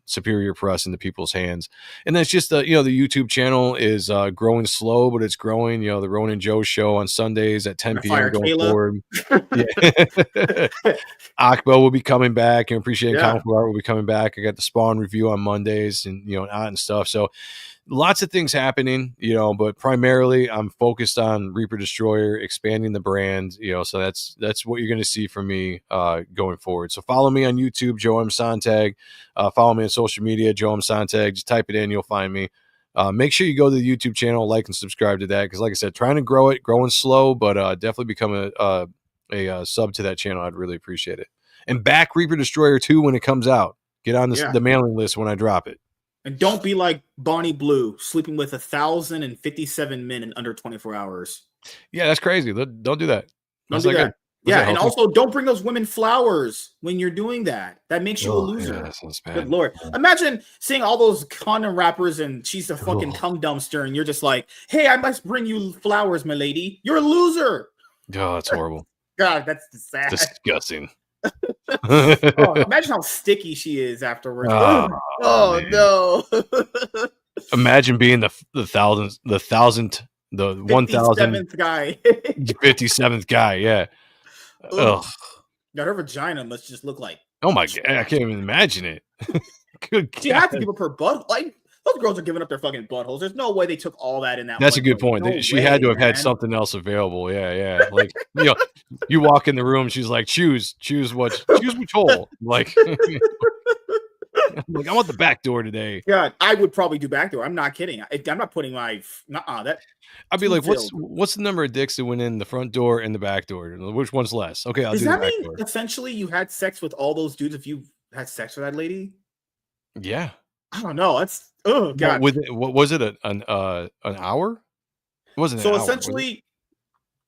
Superior Press into people's hands. And that's just the YouTube channel is growing slow, but it's growing. The Ronin Joe show on Sundays at 10 p.m. going Kayla. forward. Akbo will be coming back, and Appreciating Comic Book Art will be coming back. I got the Spawn review on Mondays and and stuff. So lots of things happening, but primarily I'm focused on Reaper Destroyer, expanding the brand, so that's what you're going to see from me going forward. So follow me on YouTube, Joe M. Sontag. Follow me on social media, Joe M. Sontag. Just type it in, you'll find me. Make sure you go to the YouTube channel, like and subscribe to that, because like I said, trying to grow it, growing slow, but definitely become a sub to that channel. I'd really appreciate it. And back Reaper Destroyer 2 when it comes out. Get on the mailing list when I drop it. And don't be like Bonnie Blue, sleeping with 1,057 men in under 24 hours. Yeah, that's crazy. Don't do that. Don't do that. Yeah, and also don't bring those women flowers when you're doing that. That makes you a loser. Yeah, that sounds bad. Good Lord. Imagine seeing all those condom wrappers and she's a fucking cum dumpster and you're just like, hey, I must bring you flowers, my lady. You're a loser. Oh, that's horrible. God, that's sad. Disgusting. Imagine how sticky she is afterwards. Oh no. Imagine being the 1,000th guy. 57th guy, yeah. Ugh. Now her vagina must just look like, oh my God, I can't even imagine it. Good God. She had to give up her butt. Like, those girls are giving up their fucking buttholes. There's no way they took all that in that. That's a good point. She had to have had something else available. Yeah. Like, you walk in the room, she's like, choose which hole. Like, I want the back door today. Yeah, I would probably do back door. I'm not kidding. I'm not putting my that. I'd be like, what's the number of dicks that went in the front door and the back door? Which one's less? Okay, I'll do the back door. Does that mean essentially you had sex with all those dudes if you had sex with that lady? Yeah. I don't know. That's God. What was it? An hour? It wasn't so an hour, essentially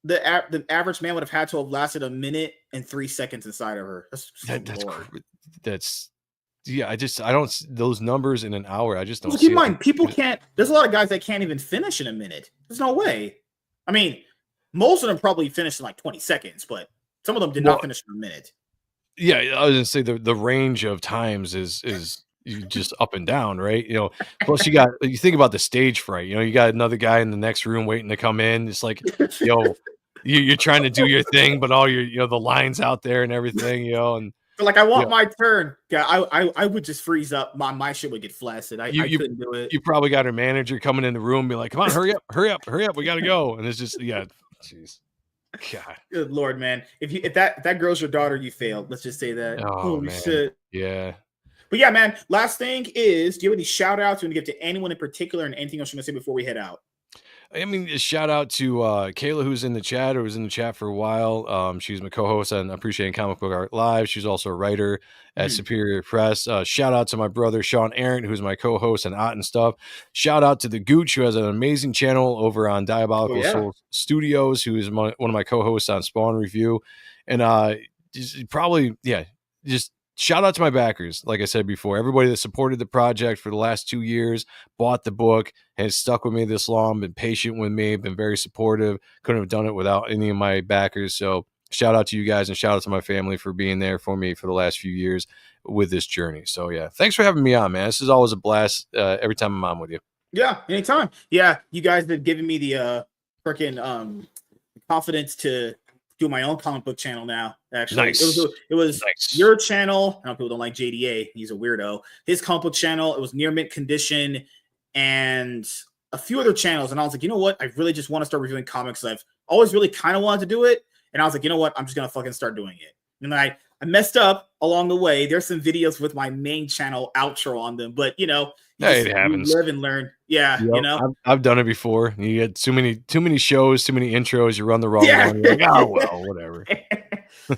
the average man would have had to have lasted a minute and 3 seconds inside of her. That's yeah. I don't those numbers in an hour. I just don't. Keep in mind, people can't. There's a lot of guys that can't even finish in a minute. There's no way. I mean, most of them probably finished in like 20 seconds, but some of them did not finish in a minute. Yeah, I was gonna say the range of times is just up and down, right? Plus you think about the stage fright. You got another guy in the next room waiting to come in. It's like, you're trying to do your thing, but all your the lines out there and everything, and like I want my turn. Yeah, I would just freeze up. My shit would get flaccid. I couldn't do it. You probably got her manager coming in the room, and be like, "Come on, hurry up, we gotta go." And it's just jeez. God. Good Lord, man. If that girl's your daughter, you failed. Let's just say that. Oh, holy man. shit. Yeah. But yeah, man. Last thing is, do you have any shout outs you want to give to anyone in particular and anything else you want to say before we head out? I mean, a shout out to Kayla, who's in the chat or was in the chat for a while. She's my co-host on Appreciating Comic Book Art Live. She's also a writer at Superior Press. Shout out to my brother, Sean Arendt, who's my co-host on Ott and Stuff. Shout out to the Gooch, who has an amazing channel over on Diabolical Soul Studios, who is one of my co-hosts on Spawn Review. And just shout out to my backers. Like I said before, everybody that supported the project for the last 2 years, bought the book, has stuck with me this long, been patient with me, been very supportive. Couldn't have done it without any of my backers. So shout out to you guys and shout out to my family for being there for me for the last few years with this journey. So yeah, thanks for having me on, man. This is always a blast every time I'm on with you. Yeah, anytime. Yeah, you guys have given me the freaking confidence to do my own comic book channel now. Actually, nice. It was nice. Your channel. I know people don't like JDA. He's a weirdo. His comic book channel. It was near mint condition, and a few other channels, and I was like, you know what? I really just want to start reviewing comics. I've always really kind of wanted to do it, and I was like, you know what? I'm just gonna fucking start doing it. And then I messed up along the way. There's some videos with my main channel outro on them, but you It happens. live and learn. Yeah, Yep, I've done it before. You get too many shows, too many intros. You run the wrong one. You're like, oh well, whatever.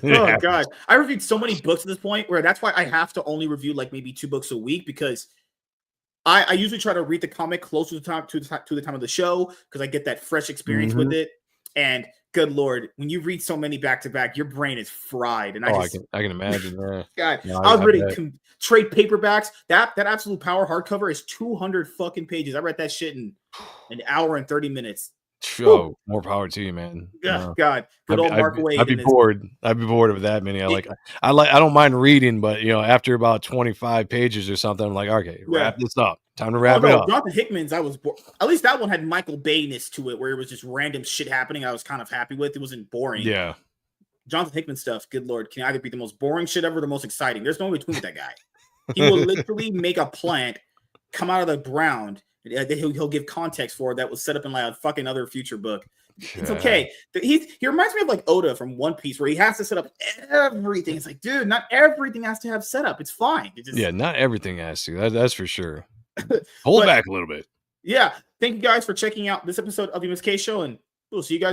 Oh god, I reviewed so many books at this point where that's why I have to only review like maybe 2 books a week, because I usually try to read the comic close to the time of the show, because I get that fresh experience with it. And good lord, when you read so many back to back, your brain is fried. And I can imagine. God, I was ready to trade paperbacks. That absolute power hardcover is 200 fucking pages. I read that shit in an hour and 30 minutes. Oh, more power to you, man. God, good old Mark Waid. I'd be bored. I'd be bored of that many. I don't mind reading, but after about 25 pages or something, I'm like, okay, wrap this up. Time to wrap it up. Jonathan Hickman's, I was bored. At least that one had Michael Bay-ness to it, where it was just random shit happening. I was kind of happy with. It wasn't boring. Yeah. Jonathan Hickman stuff, good lord, can either be the most boring shit ever or the most exciting. There's no in between with that guy. He will literally make a plant come out of the ground that he'll give context for that was set up in like a fucking other future book. It's okay. He reminds me of like Oda from One Piece, where he has to set up everything. It's like, dude, not everything has to have setup. It's fine. Not everything has to. That's for sure. Hold back a little bit. Yeah. Thank you guys for checking out this episode of the MSK Show, and we'll see you guys.